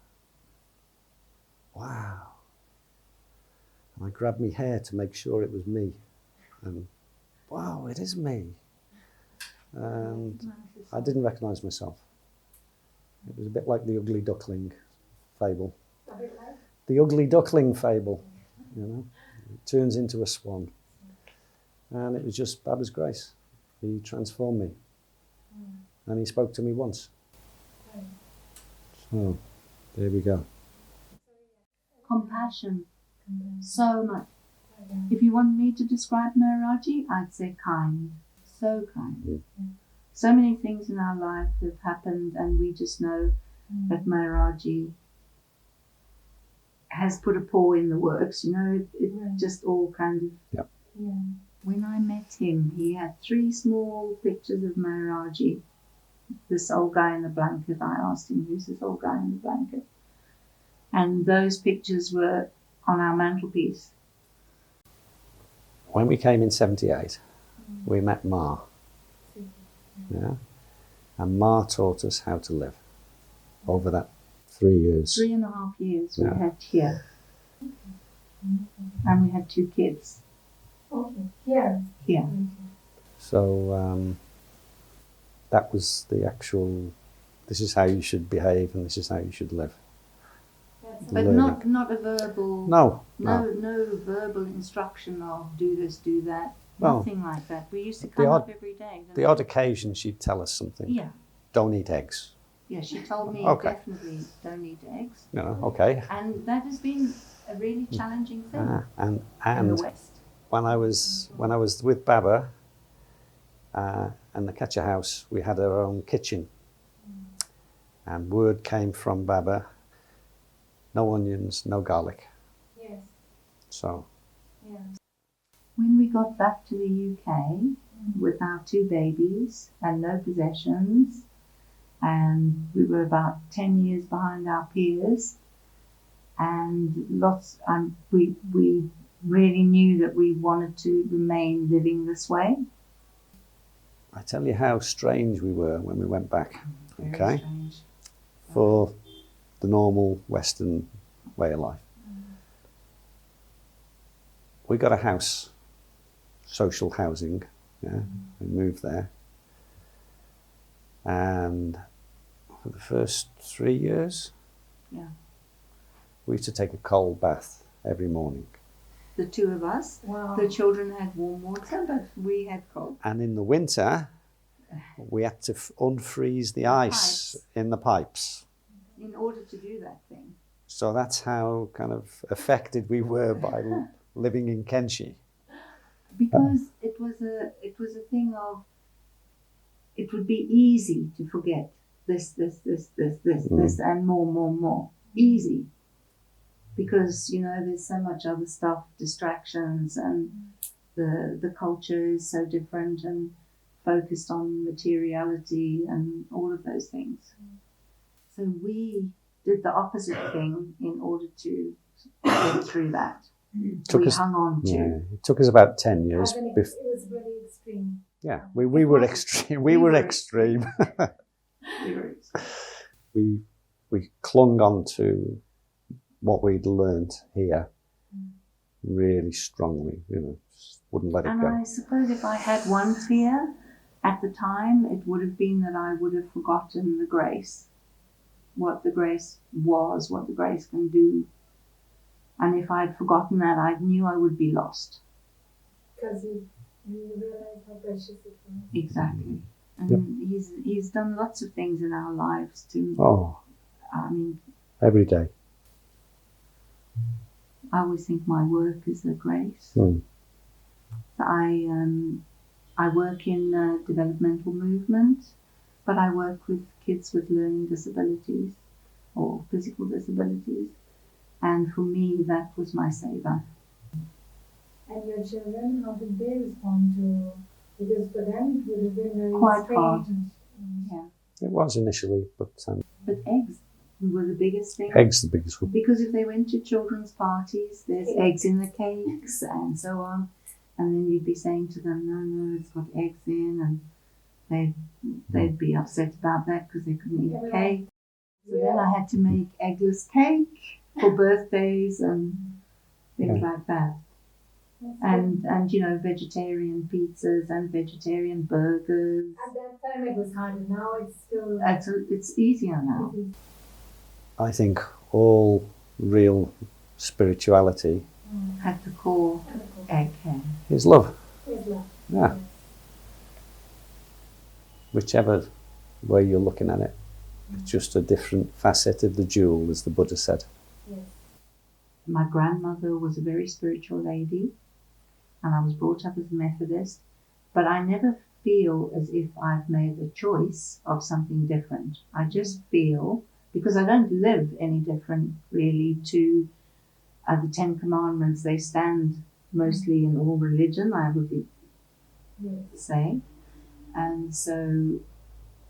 Wow. And I grabbed my hair to make sure it was me. And wow, it is me. And I didn't recognize myself. It was a bit like the ugly duckling fable. A bit like? The ugly duckling fable, It turns into a swan. And it was just Baba's grace. He transformed me. And he spoke to me once. So, there we go. Compassion. So much. If you want me to describe Maharajji, I'd say kind. So kind. So many things in our life have happened, and we just know that Maharajji has put a paw in the works. It just all kind of... Yep. Yeah. When I met him, he had 3 small pictures of Maharajji. This old guy in the blanket. I asked him, who's this old guy in the blanket? And those pictures were on our mantelpiece. When we came in 78, we met Ma. Yeah? And Ma taught us how to live over that 3 years. 3.5 years we Yeah. had here. And we had 2 kids Okay, here. here. So that was the actual, this is how you should behave and this is how you should live. But Learning. not a verbal, No. no verbal instruction of do this, do that. Well, Nothing like that. We used to the come odd- up every day. didn't The we? odd occasion she'd tell us something. Yeah. Don't eat eggs. Yeah, she told me Okay. definitely don't eat eggs. You know, okay. And that has been a really challenging thing And in the West. when I was with Baba in the Ketcher house, we had our own kitchen, and word came from Baba: no onions, no garlic. Yes. So Yeah. When we got back to the UK with our 2 babies and no possessions, and we were about 10 years behind our peers, and we really knew that we wanted to remain living this way. I tell you how strange we were when we went back. Very Okay, strange. for the normal Western way of life. We got a house, social housing, yeah, we moved there. And for the first 3 years, Yeah. we used to take a cold bath every morning. The 2 of us. Wow. The children had warm water, but we had cold. And in the winter, we had to unfreeze the ice in the pipes. In order to do that thing. So that's how kind of affected we were by living in Kainchi. Because it was a thing of, it would be easy to forget this, and more. Easy. Because, you know, there's so much other stuff, distractions, and the culture is so different and focused on materiality and all of those things. So we did the opposite thing in order to get through that. Hung on to. Yeah, it took us about 10 years. It was really extreme. Yeah, we were extreme. We were extreme. We clung on to what we'd learned here really strongly, you know, just wouldn't let it And go. I suppose if I had one fear at the time, it would have been that I would have forgotten the grace, what the grace was, what the grace can do. And if I'd forgotten that, I knew I would be lost. Because you realize how precious it was. Exactly. And he's done lots of things in our lives to, Oh, I mean, every day. I always think my work is a grace. Mm. I work in developmental movement, but I work with kids with learning disabilities or physical disabilities. And for me, that was my savior. And your children, how did they respond to? Because for them it would have been very Quite strange. hard. Yeah. It was initially, but But eggs were the biggest thing. eggs the biggest one. Because if they went to children's parties, there's eggs in the cakes and so on. And then you'd be saying to them, no, it's got eggs in. And they'd be upset about that because they couldn't eat cake. So then I had to make eggless cake for birthdays and things like that. And you know, vegetarian pizzas and vegetarian burgers. At that time it was hard. Now it's still. It's easier now. I think all real spirituality At the core, egghead. is love. Is love. Yeah. Whichever way you're looking at it, it's just a different facet of the jewel, as the Buddha said. Yes. My grandmother was a very spiritual lady, and I was brought up as a Methodist, but I never feel as if I've made a choice of something different. I just feel, because I don't live any different really to the 10 Commandments. They stand mostly in all religion, I would say. And so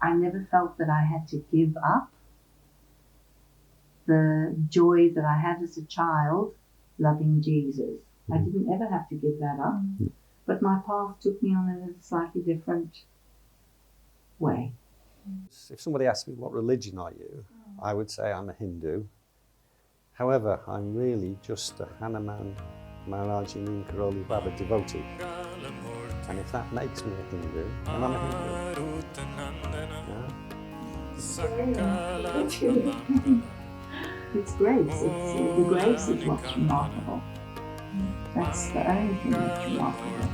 I never felt that I had to give up the joy that I had as a child loving Jesus. I didn't ever have to give that up, but my path took me on a slightly different way. If somebody asked me what religion are you, I would say I'm a Hindu. However, I'm really just a Hanuman Maharajji Neem Karoli Baba devotee. And if that makes me a Hindu, then I'm a Hindu. It's grace. The grace is what's remarkable. That's the only thing that's remarkable.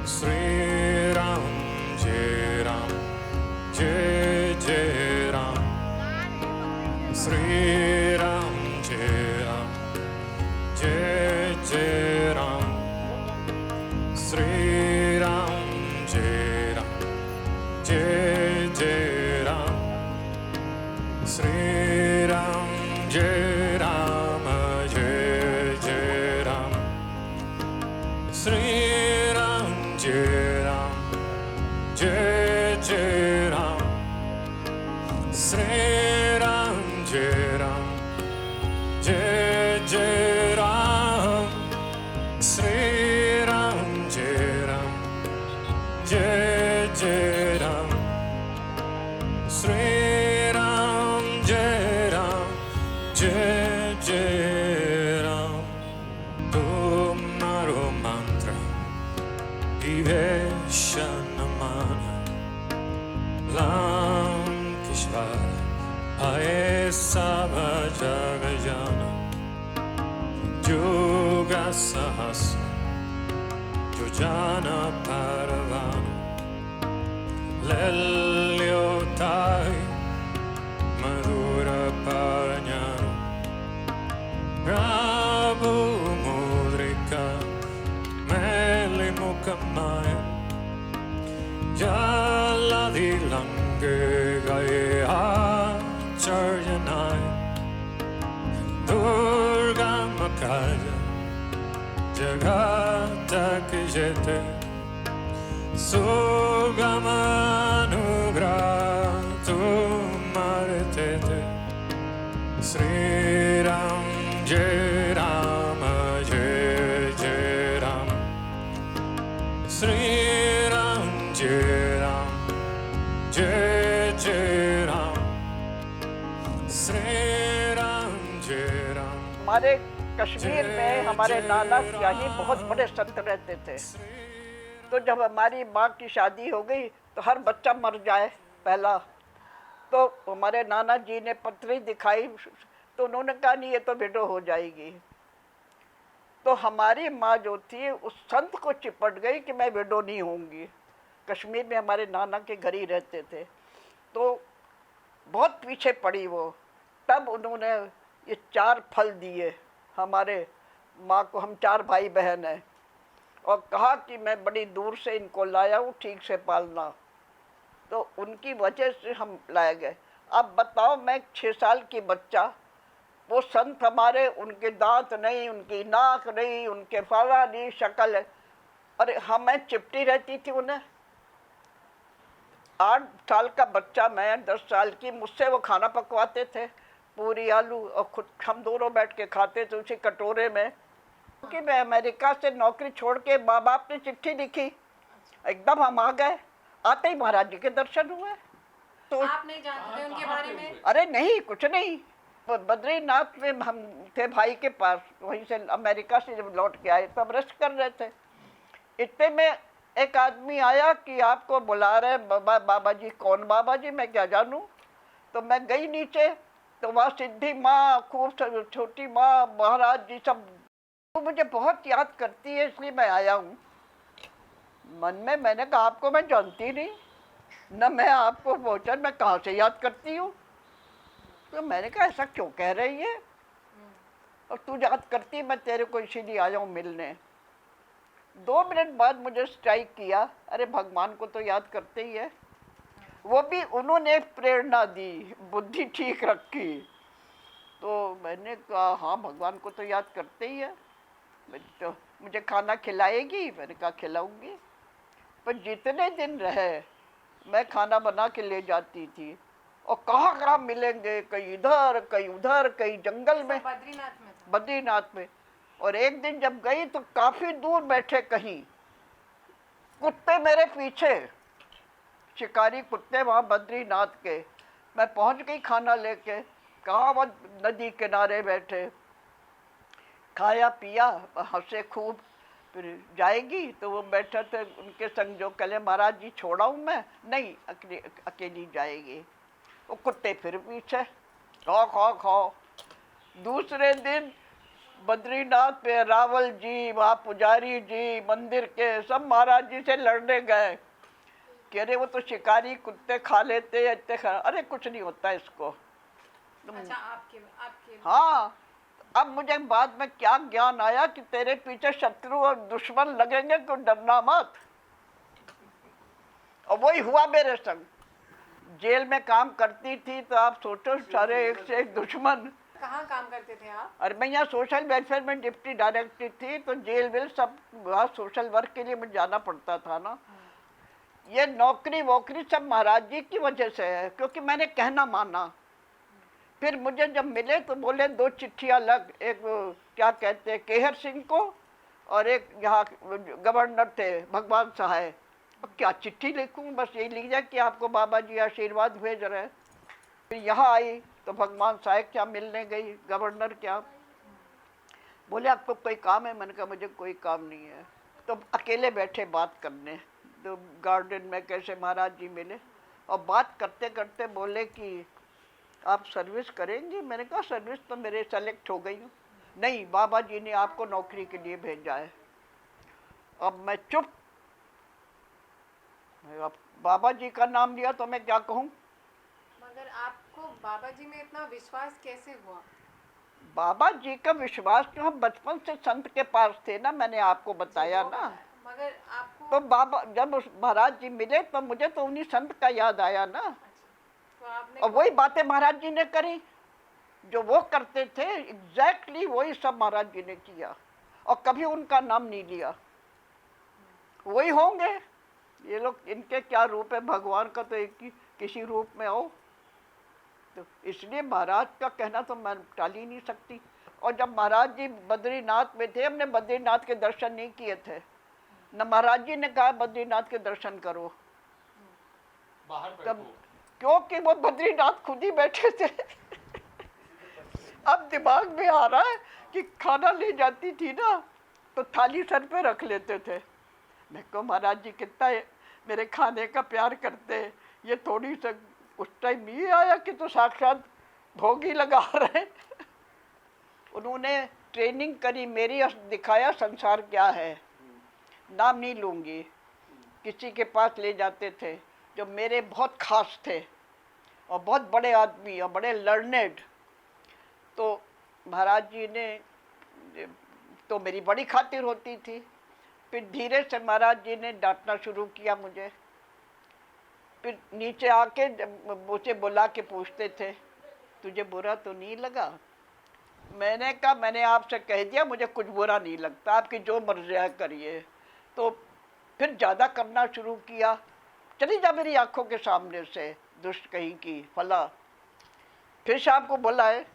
Sri Ram, Jai Ram, Jai Jai Ram. Sri Ram, Jai Ram, Jai Jai Ram. Sri Ram, Jai Ram, Jai Jai Ram. Sri Ram, Jai Ram, Jai Jai Ram. Sri Jai Ram, Jai Jai Ram. Sri Ram, Jai Ram, Jai Jai Ram. Sri Ram, Jai Ram, Jai Jai Ram. Sri Ram, Jai Ram, Jai Jai Ram. Tumharo mantra Viveshanamana Lankishvara Ae Sava Jagajana Yoga Sahasra Yojana Paravana Lelyotai Madhura Paranyana Prabhu Mudrika Meli Mukamaya Jaladi Lange Gaya Charyanaya Durga Makaya Jagata Kijete Sugamanugra Tumaretete Sri Ram Jai Ram Jai Jai Ram Sri Ram Jai Ram Jai Jai Ram Sri Ram Jai Ram. हमारे कश्मीर में हमारे नाना सियाही बहुत बड़े संत रहते थे। तो जब हमारी माँ की शादी हो गई तो हर बच्चा मर जाए पहला, तो हमारे नाना जी ने पत्री दिखाई तो उन्होंने कहा नहीं ये तो विडो हो जाएगी। तो हमारी माँ जो थी उस संत को चिपट गई कि मैं विडो नहीं होंगी। कश्मीर में हमारे नाना के घर ही रहते थे, तो बहुत पीछे पड़ी वो। तब उन्होंने ये 4 फल दिए हमारे माँ को, हम 4 भाई बहन हैं, और कहा कि मैं बड़ी दूर से इनको लाया हूँ, ठीक से पालना। तो उनकी वजह से हम लाए गए। अब बताओ, मैं 6 साल की बच्चा, वो संत हमारे, उनके दांत नहीं, उनकी नाक नहीं, उनके फरा नहीं, शक्ल है, अरे मैं चिपटी रहती थी उन्हें। 8 साल का बच्चा मैं, 10 साल की, मुझसे वो खाना पकवाते थे, पूरी आलू, और खुद हम दोनों बैठ के खाते थे उसी कटोरे में। कि मैं अमेरिका से नौकरी छोड़ के माँ बाप ने चिट्ठी लिखी, एकदम हम आ गए। आते ही महाराज जी के दर्शन हुए। तो आप नहीं जानते थे उनके बारे में? अरे नहीं, कुछ नहीं। बद्रीनाथ में हम थे भाई के पास, वहीं से अमेरिका से जब लौट के आए तब रेस्ट कर रहे थे। इतने में एक आदमी आया कि आपको बुला रहे बाबा जी। कौन बाबा जी, मैं क्या जानूं। तो मैं गई नीचे, तो वहाँ सिद्धि माँ, खूब छोटी माँ, महाराज जी सब। वो मुझे बहुत याद करती है, इसलिए मैं आया हूँ। मन में मैंने कहा आपको मैं जानती नहीं न, मैं आपको पहुँचा, मैं कहाँ से याद करती हूँ। तो मैंने कहा ऐसा क्यों कह रही है, और तू याद करती, मैं तेरे को इसीलिए आया हूँ मिलने। 2 मिनट बाद मुझे स्ट्राइक किया, अरे भगवान को तो याद करते ही है। वो भी उन्होंने प्रेरणा दी, बुद्धि ठीक रखी। तो मैंने कहा हाँ, भगवान को तो याद करते ही है। तो मुझे खाना खिलाएगी? मैंने कहा खिलाऊंगी। पर जितने दिन रहे मैं खाना बना के ले जाती थी, और कहाँ कहाँ मिलेंगे, कहीं इधर कहीं उधर, कहीं जंगल में, बद्रीनाथ में था। बद्रीनाथ में। और एक दिन जब गई तो काफी दूर बैठे कहीं कुत्ते मेरे पीछे, शिकारी कुत्ते वहाँ बद्रीनाथ के। मैं पहुँच गई खाना लेके, कहाँ वो नदी किनारे बैठे, खाया पिया, हंसे खूब। फिर जाएगी तो वो बैठे थे उनके संग, जो कहे महाराज जी छोड़ाऊँ मैं? नहीं, अकेली जाएगी। वो कुत्ते फिर पीछे, खाओ खाओ खाओ। दूसरे दिन बद्रीनाथ पे रावल जी, वहाँ पुजारी जी मंदिर के सब महाराज जी से लड़ने गए कि अरे वो तो शिकारी कुत्ते खा लेते हैं, इतने अरे कुछ नहीं होता इसको। अच्छा, आपके हाँ। अब मुझे बाद में क्या ज्ञान आया कि तेरे पीछे शत्रु और दुश्मन लगेंगे तो डरना मत। और वही हुआ मेरे संग। जेल में काम करती थी तो आप सोचो, सारे एक से एक दुश्मन। कहाँ काम करते थे आप? और मैं यहाँ सोशल वेलफेयर में डिप्टी डायरेक्टर थी, तो जेल वेल सब वहाँ सोशल वर्क के लिए मुझे जाना पड़ता था ना। ये नौकरी वोकरी सब महाराज जी की वजह से है, क्योंकि मैंने कहना माना। फिर मुझे जब मिले तो बोले 2 चिट्ठियाँ लग, एक क्या कहते हैं केहर सिंह को, और एक यहाँ गवर्नर थे भगवान सहाय। क्या चिट्ठी लिखूं? बस यही लिख जाए कि आपको बाबा जी आशीर्वाद भेज रहे हैं। फिर यहाँ आई तो भगवान सहाय क्या मिलने गई, गवर्नर क्या बोले आपको कोई काम है? मैंने कहा मुझे कोई काम नहीं है। तो अकेले बैठे बात करने, तो गार्डन में कैसे महाराज जी मिले, और बात करते करते बोले कि आप सर्विस करेंगे? मैंने कहा सर्विस तो मेरे सेलेक्ट हो गई हूँ। नहीं, बाबा जी ने आपको नौकरी के लिए भेजा है। अब मैं चुप। अब बाबा जी का नाम लिया तो मैं क्या कहूँ? मगर आपको बाबा जी में इतना विश्वास कैसे हुआ? बाबा जी का विश्वास तो हम बचपन से संत के पास थे ना, मैंने आपको बताया ना। मगर आपको तो बाबा जब महाराज जी मिले तो मुझे तो उन्हीं संत का याद आया ना। तो आपने और वही बातें महाराज जी ने करी, जो वो करते थे एग्जैक्टली वही सब महाराज जी ने किया, और कभी उनका नाम नहीं लिया। वही होंगे ये लोग, इनके क्या रूप है, भगवान का तो एक ही किसी रूप में हो। तो इसलिए महाराज का कहना तो मैं टाल ही नहीं सकती। और जब महाराज जी बद्रीनाथ में थे, हमने बद्रीनाथ के दर्शन नहीं किए थे न, महाराज जी ने कहा बद्रीनाथ के दर्शन करो तब, क्योंकि वो बद्रीनाथ खुद ही बैठे थे। अब दिमाग में आ रहा है कि खाना ले जाती थी ना तो थाली सर पे रख लेते थे। मैं को महाराज जी कितना मेरे खाने का प्यार करते, ये थोड़ी सा उस टाइम नहीं आया कि तो साक्षात भोग ही लगा रहे। उन्होंने ट्रेनिंग करी मेरी और दिखाया संसार क्या है। नाम नहीं लूँगी, किसी के पास ले जाते थे जो मेरे बहुत खास थे और बहुत बड़े आदमी और बड़े लर्नेड। तो महाराज जी ने तो मेरी बड़ी खातिर होती थी। फिर धीरे से महाराज जी ने डांटना शुरू किया मुझे। फिर नीचे आके मुझे बुला के पूछते थे तुझे बुरा तो नहीं लगा? मैंने कहा मैंने आपसे कह दिया मुझे कुछ बुरा नहीं लगता, आपकी जो मर्जी है करिए। तो फिर ज़्यादा करना शुरू किया, चली जा मेरी आंखों के सामने से दुष्ट कहीं की फला। फिर शाम को बुलाए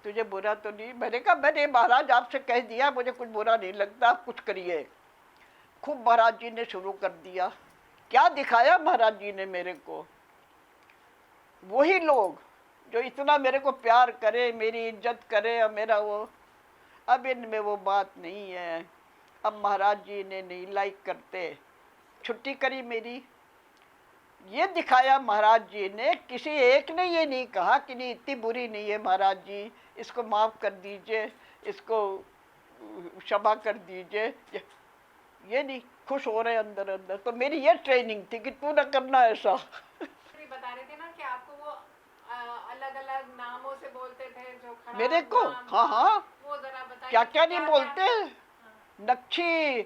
तुझे बुरा तो नहीं? मैंने कहा मैंने महाराज आपसे कह दिया मुझे कुछ बुरा नहीं लगता, आप कुछ करिए। खूब महाराज जी ने शुरू कर दिया। क्या दिखाया महाराज जी ने मेरे को? वही लोग जो इतना मेरे को प्यार करे, मेरी इज्जत करे और मेरा वो, अब इनमें वो बात नहीं है। अब महाराज जी ने नहीं लाइक करते, छुट्टी करी मेरी। ये दिखाया महाराज जी ने, किसी एक ने ये नहीं कहा कि नहीं इतनी बुरी नहीं है महाराज जी, इसको माफ़ कर दीजिए, इसको क्षमा कर दीजिए। ये नहीं, खुश हो रहे अंदर अंदर। तो मेरी ये ट्रेनिंग थी कि तू ना करना ऐसा। बता रहे थे ना कि आपको वो अलग अलग नामों से बोलते थे जो खराब मेरे को नाम, हाँ हाँ, वो जरा बताइए क्या क्या नहीं बोलते। नक्शी,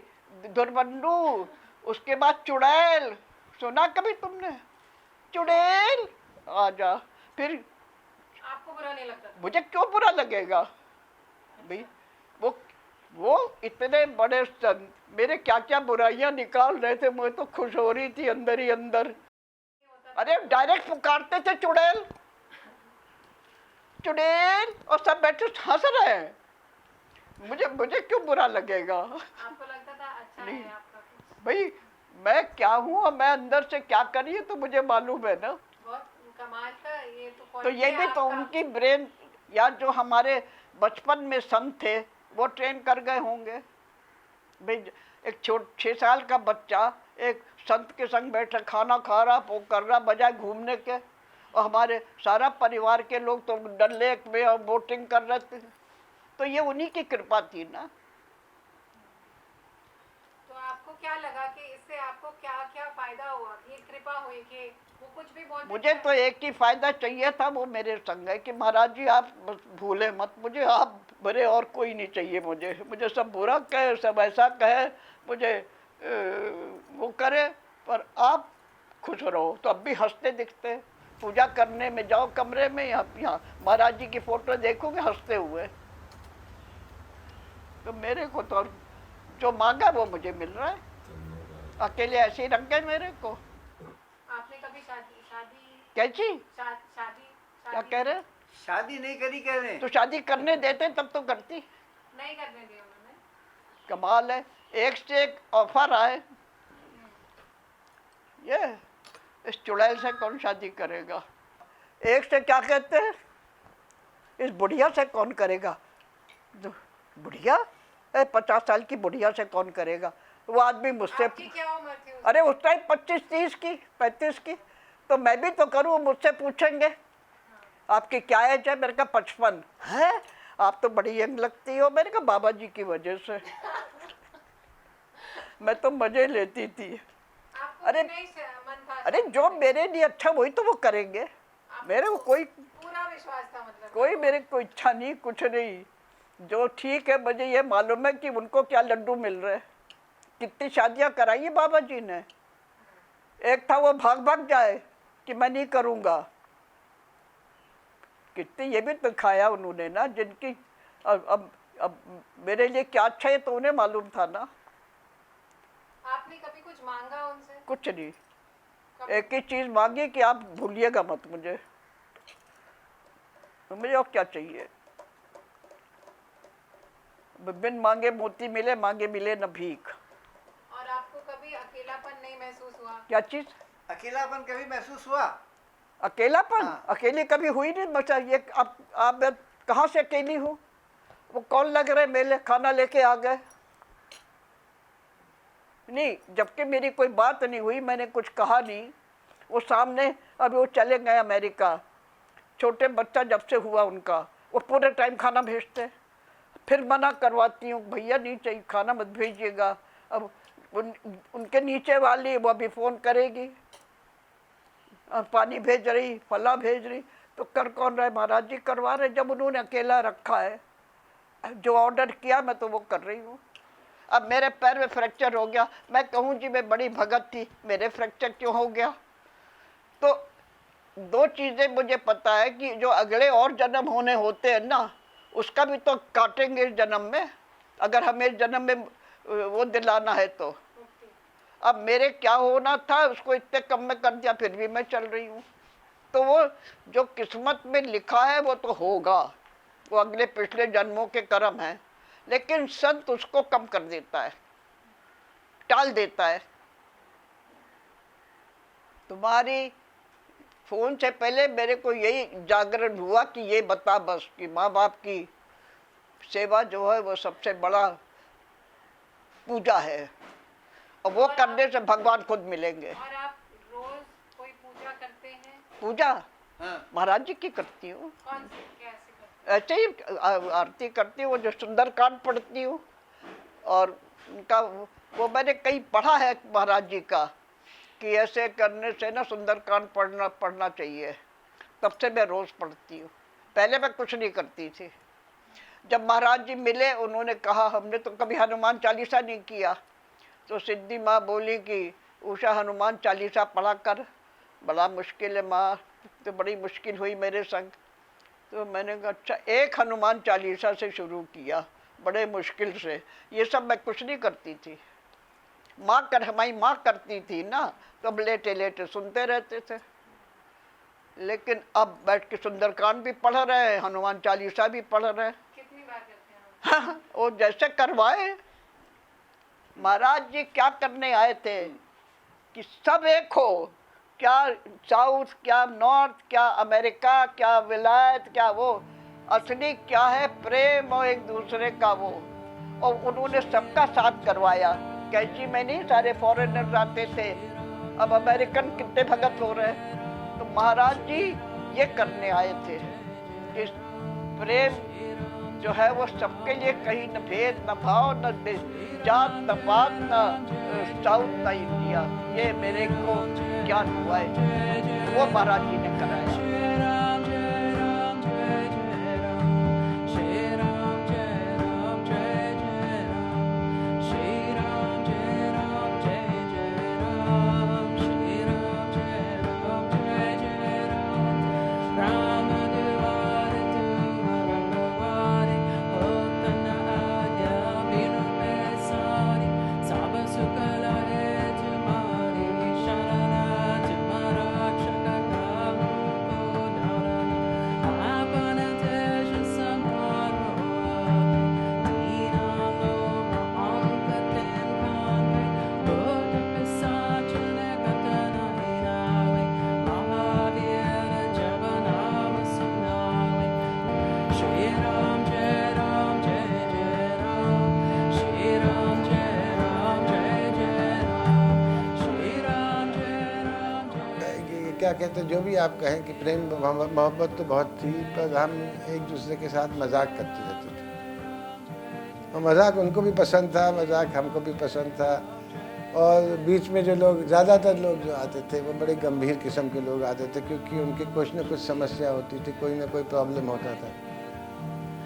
दुर्बंडू, उसके बाद चुड़ैल, सुना कभी तुमने? चुड़ैल आजा। फिर आपको बुरा नहीं लगता? मुझे क्यों बुरा लगेगा भाई? वो इतने बड़े संत मेरे क्या क्या बुराइयां निकाल रहे थे, मैं तो खुश हो रही थी अंदर ही अंदर। अरे डायरेक्ट पुकारते थे चुड़ैल चुड़ैल, और सब बैठे हंस रहे हैं। मुझे मुझे क्यों बुरा लगेगा? आपको लगता था अच्छा नहीं है आपका कुछ? भाई, मैं क्या हूँ और मैं अंदर से क्या करी है तो मुझे मालूम है ना। बहुत कमाल का ये तो ये भी तो उनकी ब्रेन, या जो हमारे बचपन में संत थे वो ट्रेन कर गए होंगे। भाई एक 6 साल का बच्चा एक संत के संग बैठा खाना खा रहा, वो कर रहा बजाय घूमने के, और हमारे सारा परिवार के लोग तो डल लेक में बोटिंग कर रहे थे। तो ये उन्हीं की कृपा थी ना। तो आपको क्या लगा कि इससे आपको क्या क्या फायदा हुआ, ये कृपा हुई कि वो कुछ भी बोलते? मुझे तो एक ही फायदा चाहिए था, वो मेरे संग है कि महाराज जी आप बस भूले मत मुझे, आप भरे और कोई नहीं चाहिए मुझे। मुझे सब बुरा कहे, सब ऐसा कहे, मुझे वो करे, पर आप खुश रहो। तो अब भी हंसते दिखते, पूजा करने में जाओ कमरे में, यहाँ महाराज जी की फोटो देखोगे हंसते हुए। तो मेरे को तो जो मांगा वो मुझे मिल रहा है। अकेले ऐसे ही रख गए मेरे को। आपने कभी शादी कैची शादी क्या कह रहे? शादी नहीं करी कह रहे? तो शादी करने देते तब तो करती। नहीं करने दिया उन्होंने। कमाल है, एक से एक ऑफर आए। ये इस चुड़ैल से कौन शादी करेगा? एक से क्या कहते हैं, इस बुढ़िया से कौन करेगा? बुढ़िया 50 साल की बुढ़िया से कौन करेगा? वो आदमी मुझसे, क्या उम्र थी? अरे उस टाइम 25-30 की 35 की। तो मैं भी तो करूँ, मुझसे पूछेंगे आपकी क्या एज है? मेरे का 55 है। आप तो बड़ी यंग लगती हो। मैंने कहा बाबा जी की वजह से। मैं तो मजे लेती थी। अरे जो मेरे लिए अच्छा वही तो वो करेंगे। मेरे को कोई पूरा विश्वास था, मतलब कोई मेरे को इच्छा नहीं, कुछ नहीं। जो ठीक है, मुझे ये मालूम है कि उनको क्या लड्डू मिल रहे। कितनी शादियां कराई है बाबा जी ने। एक था वो भाग भाग जाए कि मैं नहीं करूँगा। कितनी ये भी तो खाया उन्होंने ना, जिनकी अब मेरे लिए क्या अच्छा है तो उन्हें मालूम था ना। आपने कभी कुछ मांगा उनसे? कुछ नहीं, एक ही चीज़ मांगी कि आप भूलिएगा मत मुझे। तो मुझे और क्या चाहिए? बिन मांगे मोती मिले, मांगे मिले न भीख। और आपको कभी अकेलापन नहीं महसूस हुआ? क्या चीज़? अकेलापन कभी महसूस हुआ? अकेलापन? हाँ। अकेली कभी हुई नहीं। बचा ये आप कहाँ से अकेली हूँ? वो कौन लग रहे मेले खाना लेके आ गए? नहीं, जबकि मेरी कोई बात नहीं हुई, मैंने कुछ कहा नहीं। वो सामने अभी वो चले गए अमेरिका। छोटे बच्चा जब से हुआ उनका, वो पूरे टाइम खाना भेजते। फिर मना करवाती हूँ, भैया नहीं चाहिए खाना मत भेजिएगा। अब उनके नीचे वाली वो अभी फ़ोन करेगी, पानी भेज रही, फला भेज रही। तो कर कौन रहा है? महाराज जी करवा रहे। जब उन्होंने अकेला रखा है, जो ऑर्डर किया मैं तो वो कर रही हूँ। अब मेरे पैर में फ्रैक्चर हो गया, मैं कहूँ जी मैं बड़ी भगत थी, मेरे फ्रैक्चर क्यों हो गया? तो 2 चीज़ें मुझे पता है कि जो अगले और जन्म होने होते हैं ना, उसका भी तो काटेंगे इस जन्म में, अगर हमें इस जन्म में वो दिलाना है तो। अब मेरे क्या होना था उसको इतने कम में कर दिया, फिर भी मैं चल रही हूँ। तो वो जो किस्मत में लिखा है वो तो होगा, वो अगले पिछले जन्मों के कर्म हैं। लेकिन संत उसको कम कर देता है, टाल देता है। तुम्हारी फ़ोन से पहले मेरे को यही जागरण हुआ कि ये बता बस कि माँ बाप की सेवा जो है वो सबसे बड़ा पूजा है, और वो करने से भगवान खुद मिलेंगे। और आप रोज कोई पूजा करते हैं? पूजा महाराज जी की करती हूँ। कौन सी, कैसे करते हैं? ऐसे ही आरती करती हूँ, जो सुंदरकांड पढ़ती हूँ। और उनका वो मैंने कहीं पढ़ा है महाराज जी का कि ऐसे करने से ना सुंदरकांड पढ़ना चाहिए। तब से मैं रोज़ पढ़ती हूँ। पहले मैं कुछ नहीं करती थी। जब महाराज जी मिले, उन्होंने कहा हमने तो कभी हनुमान चालीसा नहीं किया। तो सिद्धि माँ बोली कि उषा हनुमान चालीसा पढ़ा कर, बड़ा मुश्किल है माँ। तो बड़ी मुश्किल हुई मेरे संग। तो मैंने कहा अच्छा, एक हनुमान चालीसा से शुरू किया, बड़े मुश्किल से। ये सब मैं कुछ नहीं करती थी। हमारी माँ करती थी ना, तो हम लेटे लेटे सुनते रहते थे। लेकिन अब बैठ के सुंदरकांड भी पढ़ रहे हैं, हनुमान चालीसा भी पढ़ रहे हैं। कितनी बार करते हैं? हाँ, वो जैसे करवाए। महाराज जी क्या करने आए थे कि सब एक हो, क्या साउथ, क्या नॉर्थ, क्या अमेरिका, क्या विलायत, क्या वो, असली क्या है प्रेम और एक दूसरे का वो। और उन्होंने सबका साथ करवाया। कैंची में नहीं सारे फॉरेनर्स आते थे, अब अमेरिकन कितने भगत हो रहे हैं। तो महाराज जी ये करने आए थे कि प्रेम जो है वो सबके लिए, कहीं न भेद न भाव न जात न पात न साउथ न इंडिया। ये मेरे को ज्ञान हुआ है, वो महाराज जी ने कराया। क्या कहते हैं, जो भी आप कहें कि प्रेम मोहब्बत तो बहुत थी, पर हम एक दूसरे के साथ मजाक करते रहते थे। और मजाक उनको भी पसंद था, मजाक हमको भी पसंद था। और बीच में जो लोग, ज़्यादातर लोग जो आते थे वो बड़े गंभीर किस्म के लोग आते थे, क्योंकि उनके कुछ न कुछ समस्या होती थी, कोई ना कोई प्रॉब्लम होता था।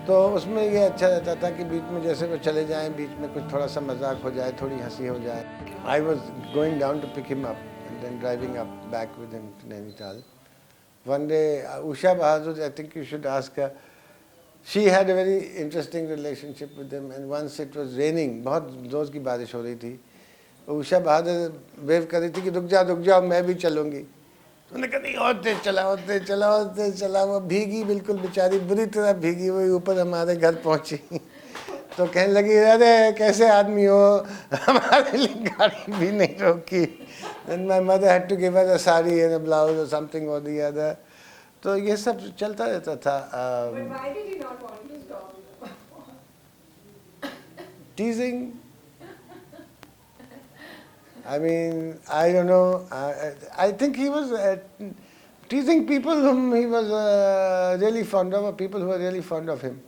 तो उसमें ये अच्छा रहता था कि बीच में जैसे वो चले जाएं, बीच में कुछ थोड़ा सा मजाक हो जाए, थोड़ी हंसी हो जाए। I was going down to pick him up then driving up back with him to Nainital. One day, Usha Bahadur, I think you should ask her, she had a very interesting relationship with him, and once it was raining, बहुत जोर की बारिश हो रही थी। उषा बहादुर wave कर रही थी कि रुक जाओ मैं भी चलूँगी। उन्होंने कहा नहीं, और तेज चला। वो भीगी, बिल्कुल बेचारी बुरी तरह भीगी, वही ऊपर हमारे घर पहुँची। तो कहने लगी, अरे कैसे आदमी हो, हमारे लिए गाड़ी भी नहीं रोकी। Then my mother had to give her a sari and a blouse or something or the other. तो ये सब चलता रहता था। But why did he not want to stop? Teasing. I mean, I don't know. I think he was teasing people whom he was really fond of, or people who were really fond of him.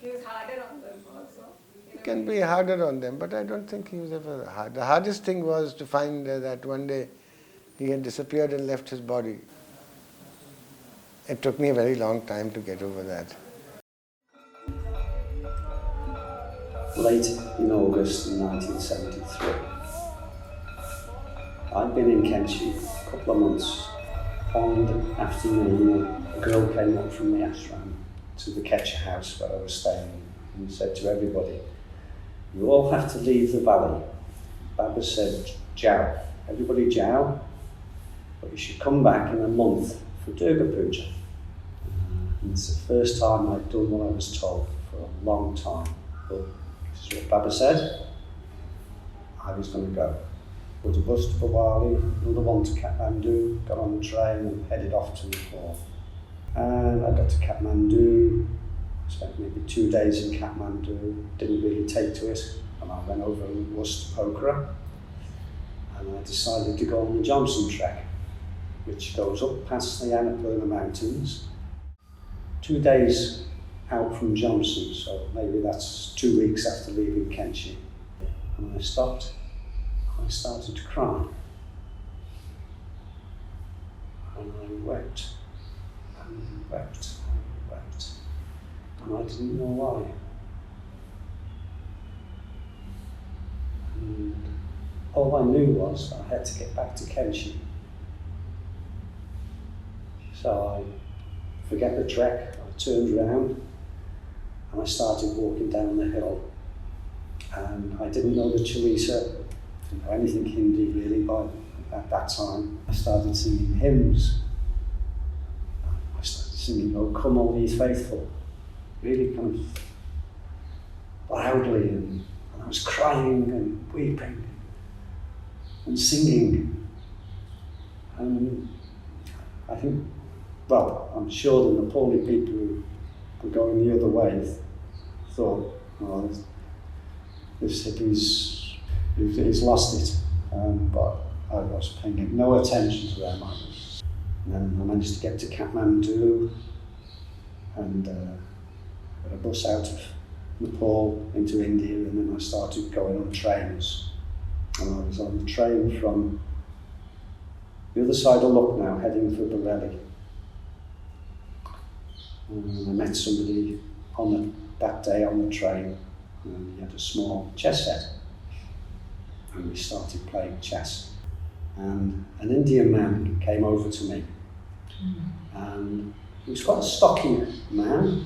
He was harder on them also. He can be harder on them, but I don't think he was ever hard. The hardest thing was to find that one day he had disappeared and left his body. It took me a very long time to get over that. Late in August 1973, I'd been in Kainchi a couple of months. One afternoon, a girl came up from the ashram to the Ketcha house where I was staying and said to everybody, "You all have to leave the valley." Baba said, "Jiao, everybody jiao, but you should come back in a month for Durga Puja." And it's the first time I'd done what I was told for a long time. But this is what Baba said. I was going to go. Put a bus to Bawali, another one to Kathmandu, got on the train and headed off to Nepal. And I got to Kathmandu, spent maybe 2 days in Kathmandu, didn't really take to it, and I went over and was to Pokhara, and I decided to go on the Johnson Trek, which goes up past the Annapurna Mountains. 2 days out from Johnson, so maybe that's 2 weeks after leaving Kainchi. And I stopped, I started to cry. And I wept, and wept, and wept. And I didn't know why. And all I knew was that I had to get back to Kainchi. So I forget the trek, I turned around and I started walking down the hill. And I didn't know the Chalisa, didn't know anything Hindi really at that time. I started singing hymns. I started singing, "Oh, come all ye faithful," really kind of loudly, and I was crying and weeping and singing. And I think, well, I'm sure the Nepali people who were going the other way thought, "Oh, this hippie's he's lost it," but I was paying no attention to them. And then I managed to get to Kathmandu and got a bus out of Nepal into India, and then I started going on trains. And I was on the train from the other side of Lucknow, heading for Bareilly. And I met somebody that day on the train, and he had a small chess set. And we started playing chess. And an Indian man came over to me. And he was quite a stocky man,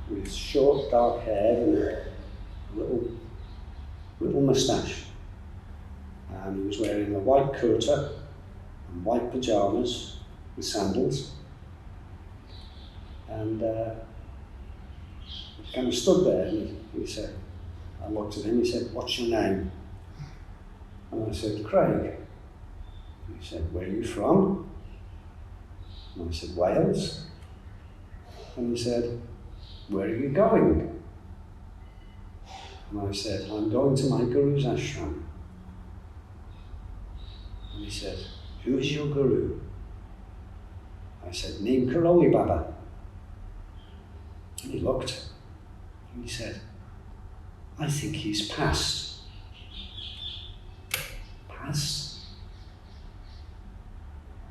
with short dark hair and a little moustache. And he was wearing a white kurta and white pyjamas with sandals. And he kind of stood there, and he said, I looked at him, he said, "What's your name?" And I said, "Craig." And he said, "Where are you from?" And I said, "Wales." And he said, "Where are you going?" And I said, "I'm going to my guru's ashram." And he said, "Who is your guru?" I said, "Neem Karoli Baba." And he looked, and he said, "I think he's passed." Passed?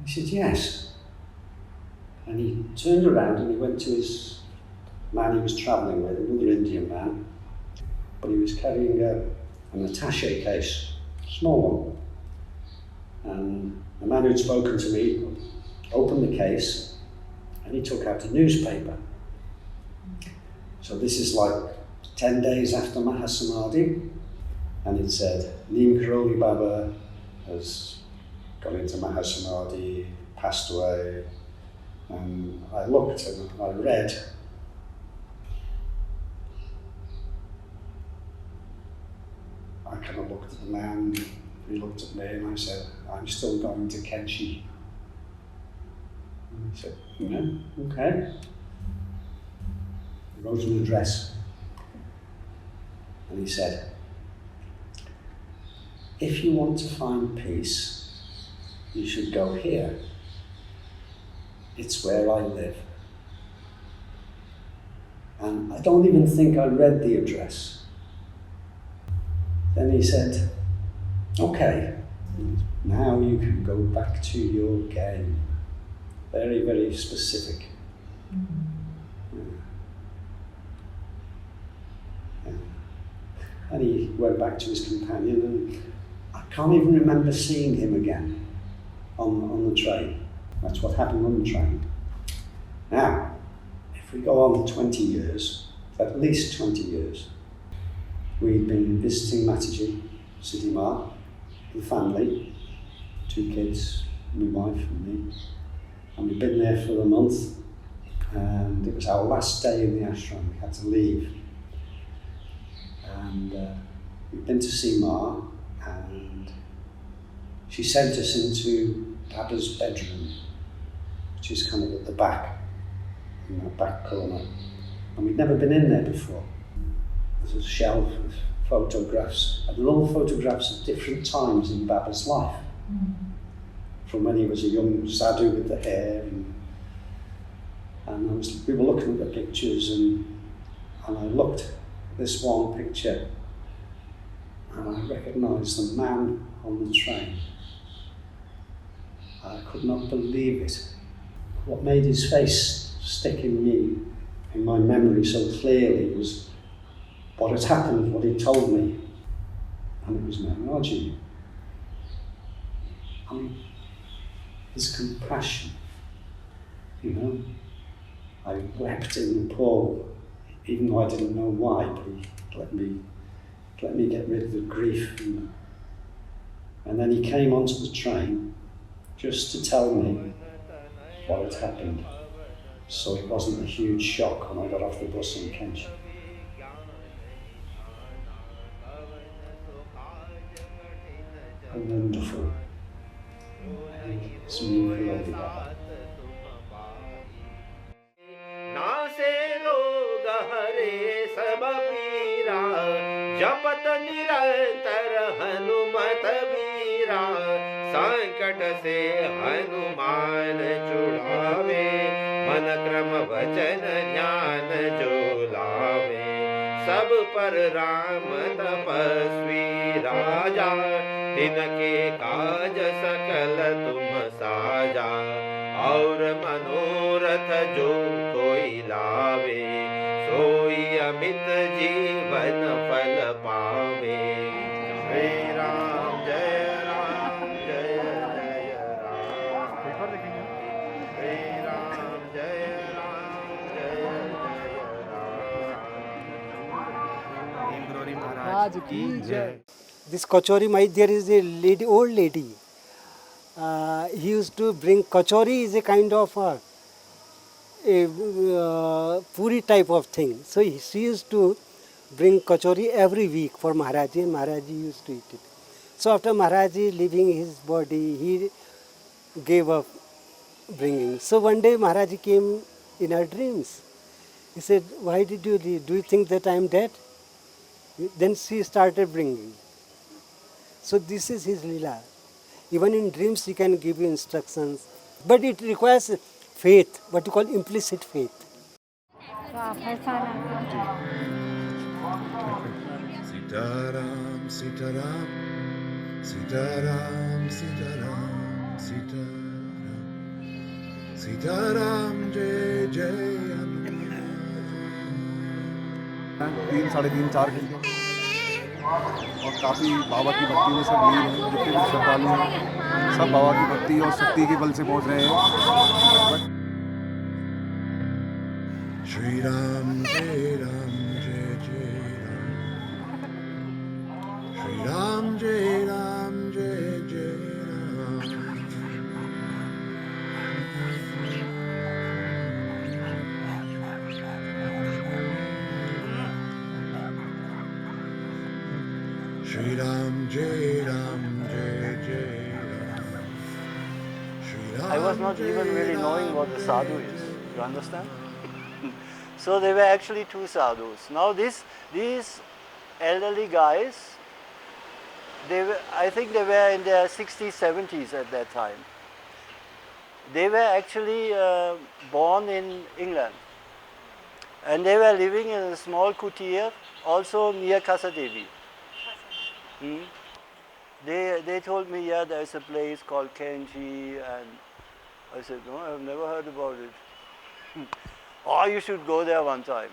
I said, "Yes." And he turned around and he went to his man he was travelling with, another Indian man, but he was carrying an attaché case, a small one. And the man who'd spoken to me opened the case and he took out a newspaper. So this is like 10 days after Mahasamadhi, and it said, "Neem Karoli Baba has got into Mahasamadhi, passed away." And I looked and I read, I kind of looked at the man, he looked at me, and I said, "I'm still going to Kainchi." And he said, "Yeah, okay." He wrote an address, and he said, "If you want to find peace, you should go here. It's where I live." And I don't even think I read the address. Then he said, "Okay, now you can go back to your game." Very, very specific. And he went back to his companion, and I can't even remember seeing him again on the train. That's what happened on the train. Now, if we go on 20 years, at least 20 years, we'd been visiting Mataji, Siddhima, the family, 2 kids, my wife and me, and we'd been there for a month, and it was our last day in the ashram. We had to leave. And we'd been to see Ma, and she sent us into Baba's bedroom, which is kind of at the back, in that back corner. And we'd never been in there before. There's a shelf with photographs, and they're all photographs of different times in Baba's life. From when he was a young sadhu with the hair, and we were looking at the pictures, and I looked at this one picture, and I recognised the man on the train. I could not believe it. What made his face stick in my memory so clearly was what had happened, what he told me, and it was Maharajji. I mean, his compassion, I wept in Nepal even though I didn't know why, but he let me get rid of the grief. And then he came onto the train just to tell me what had happened, so it wasn't a huge shock when I got off the bus in Kainchi. Wonderful. It's Neem Karoli Baba. नासे लोग हरे सब पीरा जपत निरंतर हनुमत बीरा संकट से हनुमान छुड़ावे मन क्रम वचन ध्यान जो लावे सब पर राम तपस्वी राजा तिनके काज सकल तुम साजा और मनोरथ जो कोई लावे सोई अमित जीवन फल पावे श्री राम जय राम जय जय राम श्री राम जय राम जय जय महाराज की जय. This kachori, there is a lady, old lady. He used to bring kachori is a kind of puri type of thing. So she used to bring kachori every week for Maharajji, and Maharajji used to eat it. So after Maharajji leaving his body, he gave up bringing. So one day Maharajji came in her dreams. He said, "Why did you leave? Do you think that I am dead?" Then she started bringing. So this is his lila. Even in dreams he can give you instructions. But it requires faith, what you call implicit faith. Sitaram, Sitaram, Sitaram, Sitaram, Sitaram, Sitaram, Jai Jai तीन साढ़े तीन चार घंटे और काफ़ी बाबा की भक्ति में सब लीन हैं. जितने भी श्रद्धालु हैं सब बाबा की भक्ति और शक्ति के बल से पहुंच रहे हैं. Shri Ram, Jai Ram, Jai Jai Ram. Shri Ram, Jai Ram, Jai Jai Ram. Shri Ram, Jai Ram, Jai Jai Ram. Shri Ram, I was not even really knowing what the sadhu is. You understand? So there were actually two sadhus. Now these elderly guys, I think they were in their 60s, 70s at that time. They were actually born in England. And they were living in a small kutir, also near Kasadevi. They told me, yeah, there's a place called Kainchi, and I said, no, I've never heard about it. Oh, you should go there one time,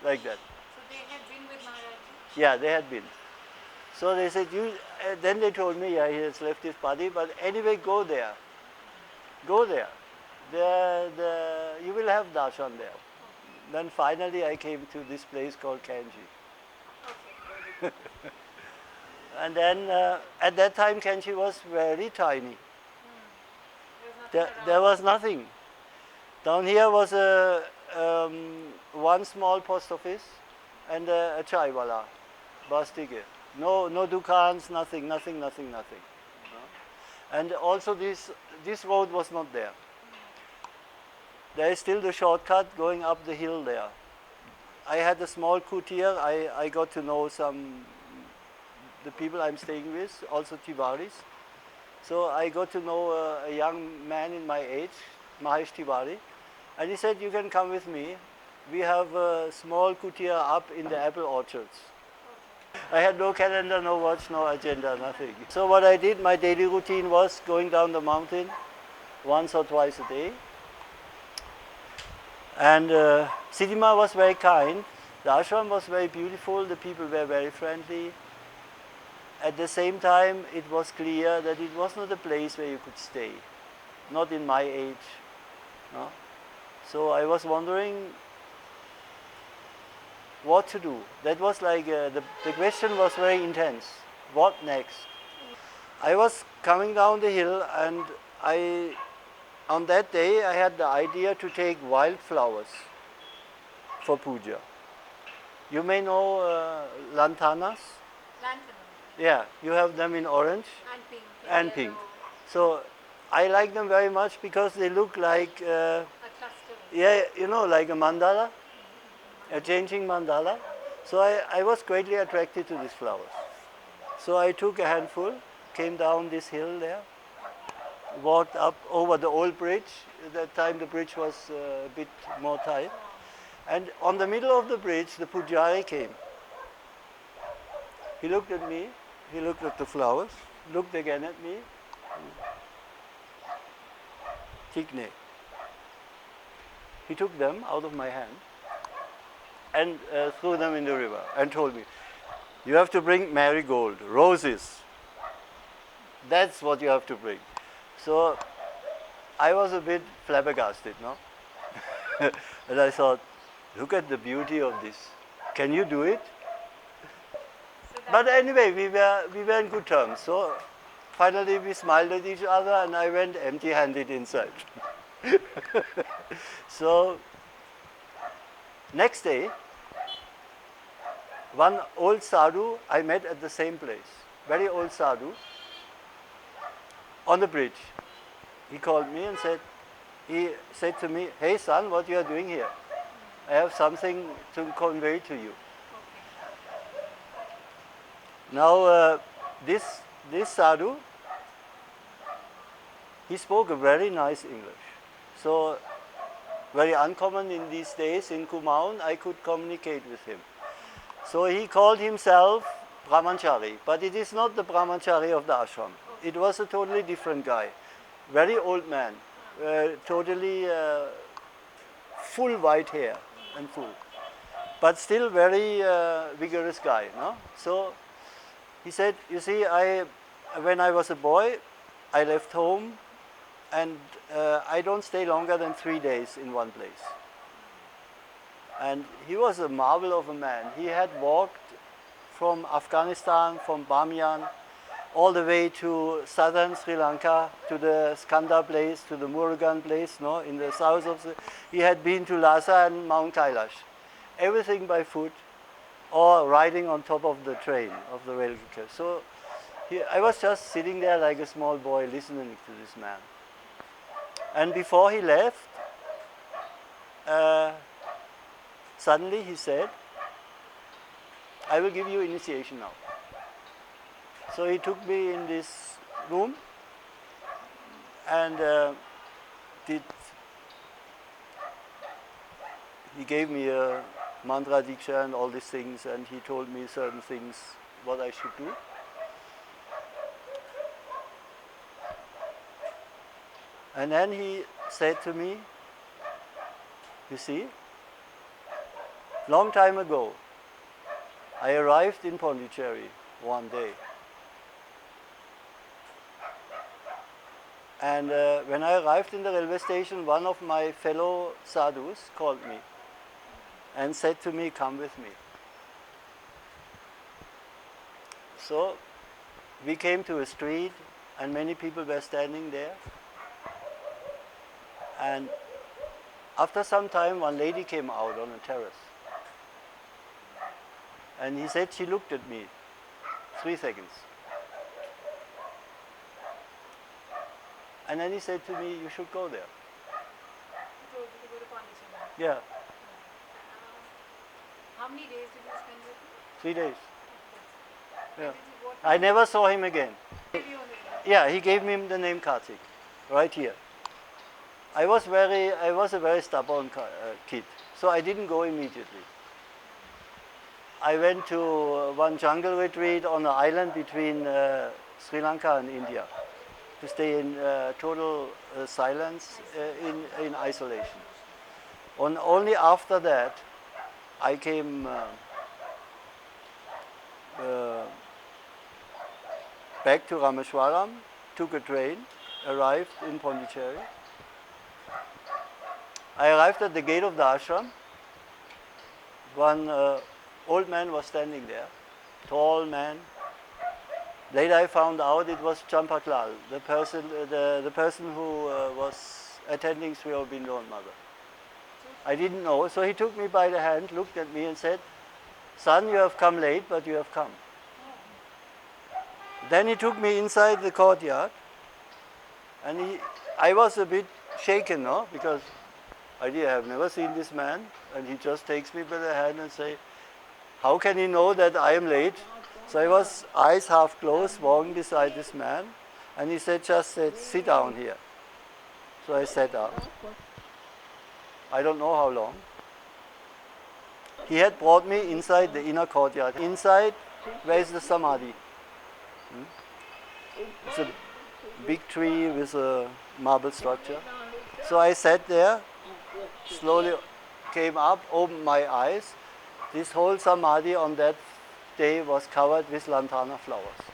like that. So they had been with Maharajji? Yeah, they had been. So they said, then they told me, yeah, he has left his party, but anyway, go there. Go there. You will have darshan there. Then finally I came to this place called Kainchi. Okay. And then at that time Kainchi was very tiny. There was nothing. Down here was one small post office and a chai wala, bastige. No dukans, nothing. And also this road was not there. There is still the shortcut going up the hill there. I had a small kutir. I got to know the people I'm staying with, also Tiwaris. So I got to know a young man in my age, Mahesh Tiwari, and he said, you can come with me. We have a small kutir up in the apple orchards. I had no calendar, no watch, no agenda, nothing. So what I did, my daily routine was going down the mountain once or twice a day. And Siddhima was very kind. The ashram was very beautiful. The people were very friendly. At the same time, it was clear that it was not a place where you could stay, not in my age. No? So I was wondering, what to do. That was like, the question was very intense. What next? I was coming down the hill, and on that day I had the idea to take wildflowers for puja. You may know lantanas. Yeah, you have them in orange And pink. and pink. So I like them very much because they look like, yeah, you know, like a mandala, a changing mandala. So I was greatly attracted to these flowers. So I took a handful, came down this hill there, walked up over the old bridge. At that time the bridge was a bit more tight. And on the middle of the bridge, the pujari came. He looked at me, he looked at the flowers, looked again at me. Tikne. He took them out of my hand and threw them in the river and told me, you have to bring marigold, roses. That's what you have to bring. So I was a bit flabbergasted, no? And I thought, look at the beauty of this. Can you do it? But anyway, we were in good terms. So finally we smiled at each other, and I went empty-handed inside. So next day, one old sadhu I met at the same place, very old sadhu, on the bridge. He called me and he said to me, hey son, what you are doing here? I have something to convey to you. Now this sadhu, he spoke a very nice English. So very uncommon in these days in Kumaon, I could communicate with him. So he called himself Brahmachari, but it is not the Brahmachari of the ashram. It was a totally different guy, very old man, totally full white hair and full, but still very vigorous guy. No? So he said, you see, when I was a boy, I left home, and I don't stay longer than 3 days in one place. And he was a marvel of a man. He had walked from Afghanistan, from Bamiyan, all the way to southern Sri Lanka, to the Skanda place, to the Murugan place, no, in the south of he had been to Lhasa and Mount Kailash. Everything by foot or riding on top of the train, of the rail car. So I was just sitting there like a small boy listening to this man. And before he left, suddenly he said, I will give you initiation now. So he took me in this room and he gave me a mantra diksha and all these things, and he told me certain things, what I should do. And then he said to me, you see, long time ago, I arrived in Pondicherry one day. And when I arrived in the railway station, one of my fellow sadhus called me and said to me, come with me. So we came to a street and many people were standing there. And after some time, one lady came out on a terrace. And he said she looked at me 3 seconds. And then he said to me, you should go there. He told you to go to Pondicherry. Yeah, How many days did you spend with him? 3 days. Yeah. I never saw him again. Yeah, he gave me the name Kartik, right here. I was a very stubborn kid, so I didn't go immediately. I went to one jungle retreat on an island between Sri Lanka and India to stay in total silence, in isolation. Only after that, I came back to Rameshwaram, took a train, arrived in Pondicherry. I arrived at the gate of the ashram. One old man was standing there, tall man. Later I found out it was Champaklal, the person who was attending Sri Aurobindo and Mother. I didn't know, so he took me by the hand, looked at me and said, "Son, you have come late, but you have come." Then he took me inside the courtyard, and I was a bit shaken, no? Because I have never seen this man, and he just takes me by the hand and say, "How can he know that I am late?" So I was eyes half closed, walking beside this man, and he said, "Just sit down here." So I sat down. I don't know how long. He had brought me inside the inner courtyard. Inside, where is the Samadhi? It's a big tree with a marble structure. So I sat there, slowly came up, opened my eyes. This whole Samadhi on that day was covered with lantana flowers.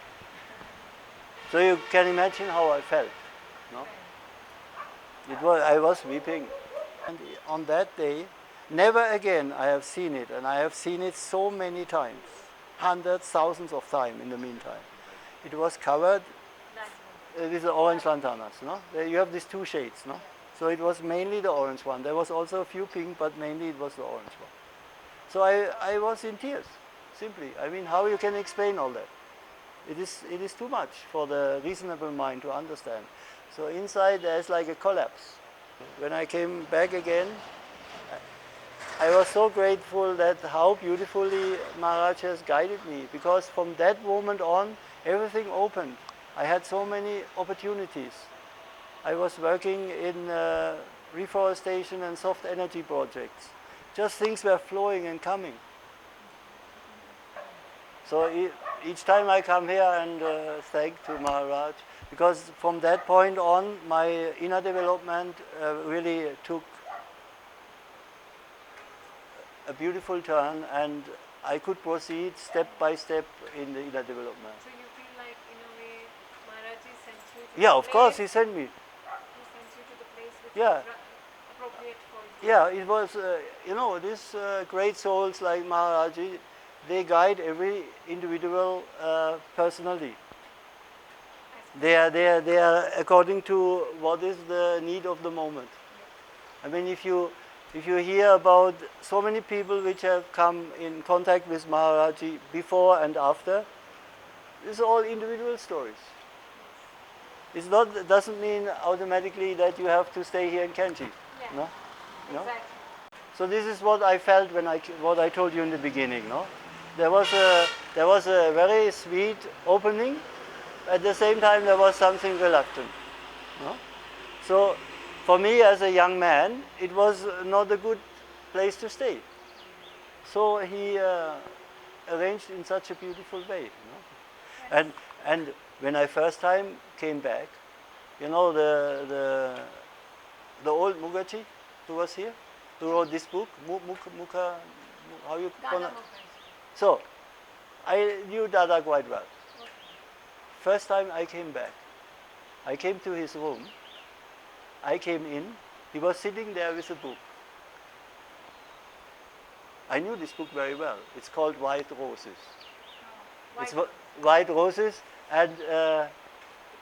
So you can imagine how I felt. No? I was weeping. And on that day, never again I have seen it, and I have seen it so many times, hundreds, thousands of times in the meantime. It was covered with the orange lantanas. No? You have these two shades. No? So it was mainly the orange one. There was also a few pink, but mainly it was the orange one. So I was in tears, simply. I mean, how you can explain all that? It is too much for the reasonable mind to understand. So inside there's like a collapse. When I came back again, I was so grateful that how beautifully Maharaj has guided me, because from that moment on, everything opened. I had so many opportunities. I was working in reforestation and soft energy projects. Just things were flowing and coming. So each time I come here and thank to Maharaj, because from that point on, my inner development really took a beautiful turn, and I could proceed step by step in the inner development. So you feel like, in a way, Maharajji sent you to Yeah, the of place, course, he sent me. He sent you to the place which Yeah. was appropriate for you. Yeah, it was, these great souls like Maharajji, they guide every individual personally. They are according to what is the need of the moment. I mean, if you hear about so many people which have come in contact with Maharajji before and after, these are all individual stories. It doesn't mean automatically that you have to stay here in Kainchi. Yeah. No? No? Exactly. So this is what I felt what I told you in the beginning. No? There was a very sweet opening. At the same time, there was something reluctant. No? So, for me as a young man, it was not a good place to stay. So he arranged in such a beautiful way. You know? And when I first time came back, the old Mugachi who was here, who wrote this book, how you pronounce? So, I knew Dada quite well. First time I came back, I came to his room, I came in, he was sitting there with a book. I knew this book very well. It's called White Roses. It's White Roses, and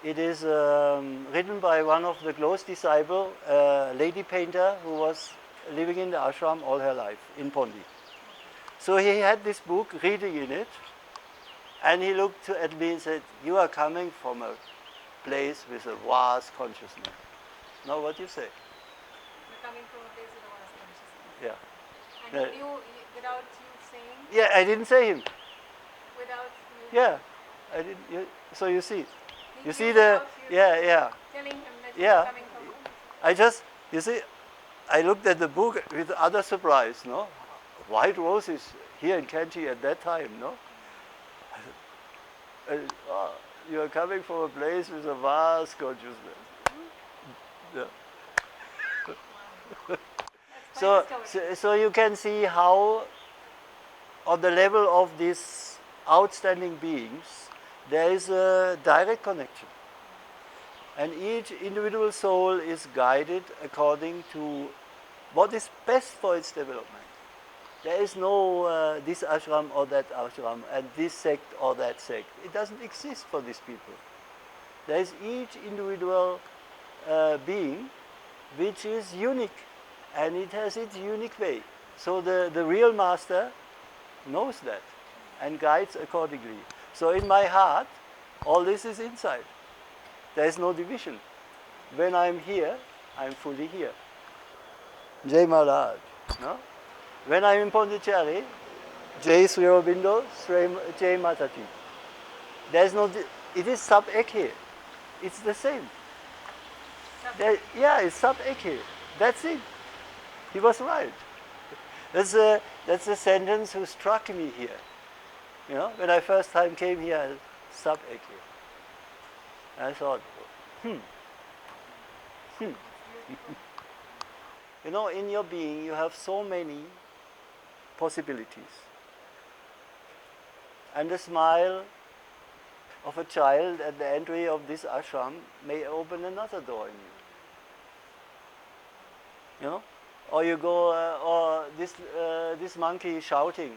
it is written by one of the close disciples, a lady painter who was living in the ashram all her life in Pondi. So he had this book, reading in it, and he looked at me and said, "You are coming from a place with a vast consciousness." Now what do you say? You're coming from a place with a vast consciousness. Yeah. And without you saying? Yeah, I didn't say him. Without you? Yeah, I didn't. So you see, He see knew the, about you yeah. telling him that Yeah. you're coming from. You see, I looked at the book with other surprise, no? White Roses here in Kainchi at that time, no? You are coming from a place with a vast consciousness. Yeah. So you can see how, on the level of these outstanding beings, there is a direct connection. And each individual soul is guided according to what is best for its development. There is no this ashram or that ashram and this sect or that sect. It doesn't exist for these people. There is each individual being which is unique and it has its unique way. So the real master knows that and guides accordingly. So in my heart, all this is inside. There is no division. When I'm here, I'm fully here. Jai Maharaj. No? When I'm in Pondicherry, Jai Sri Aurobindo, Jai Mataji. There's no, it is sub ekhe. It's the same. Yeah, it's sub ekhe. That's it. He was right. That's a sentence who struck me here. You know, when I first time came here, sub ekhe. I thought, You know, in your being, you have so many possibilities. And the smile of a child at the entry of this ashram may open another door in you. You know? Or you go, or this monkey is shouting,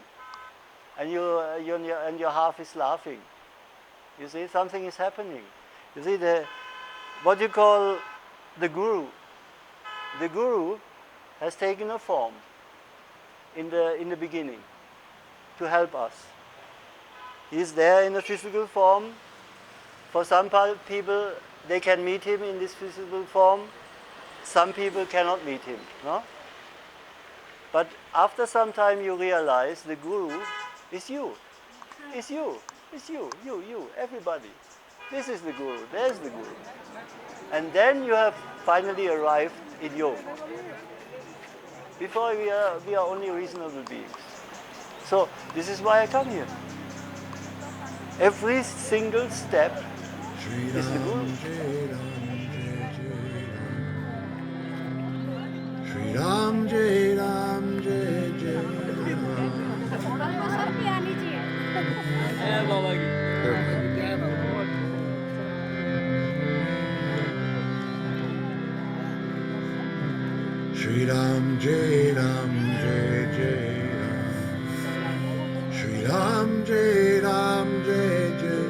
and your half is laughing. You see, something is happening. You see, what you call the guru. The guru has taken a form in the beginning to help us. He is there in a physical form. For some people, they can meet him in this physical form. Some people cannot meet him. No? But after some time you realize the guru is you. It's you. It's you, everybody. This is the guru, there's the guru. And then you have finally arrived in yoga. Before we are only reasonable beings. So this is why I come here. Every single step is the guru. Shri Ram Jai Ram Jai Jai Shri Ram Jai Ram Jai Jai Ram Shri Ram Jai Ram Jai Jai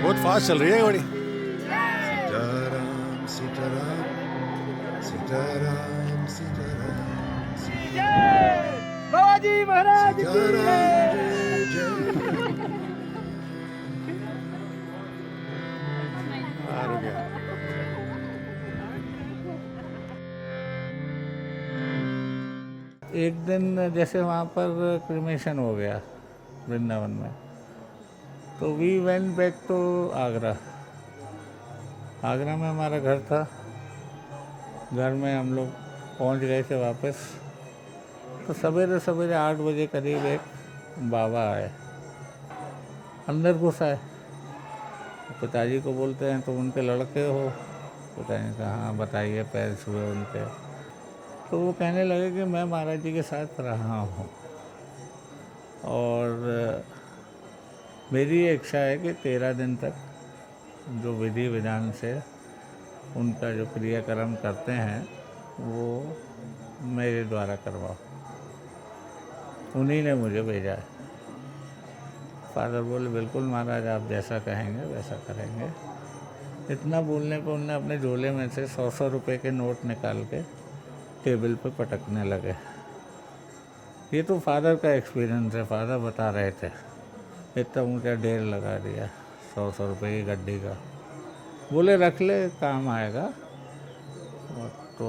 बहुत fast चल रही है गाड़ी Sitaram Sitaram Sitaram Sitaram बाबाजी महाराज की एक दिन जैसे वहाँ पर क्रिमेशन हो गया वृंदावन में, तो we went back to Agra. Agra में हमारा घर था, घर में हम लोग पहुँच गए थे वापस। तो सवेरे सवेरे 8 बजे करीब एक बाबा आए, अंदर घुस आए। पिताजी को बोलते हैं तो उनके लड़के हो? पिताजी कहा हाँ बताइए, पैर छुए उनके। तो वो कहने लगे कि मैं महाराज जी के साथ रहा हूँ और मेरी ये इच्छा है कि 13 दिन तक जो विधि विधान से उनका जो क्रियाक्रम करते हैं वो मेरे द्वारा करवाओ। उन्हीं ने मुझे भेजा है। फादर बोले बिल्कुल महाराज, आप जैसा कहेंगे वैसा करेंगे। इतना बोलने पर उनने अपने झोले में से 100 रुपए के नोट निकाल के टेबल पे पटकने लगे। ये तो फादर का एक्सपीरियंस है, फादर बता रहे थे। इतना ऊँचा ढेर लगा दिया 100 रुपए की गड्डी का। बोले रख ले, काम आएगा, तो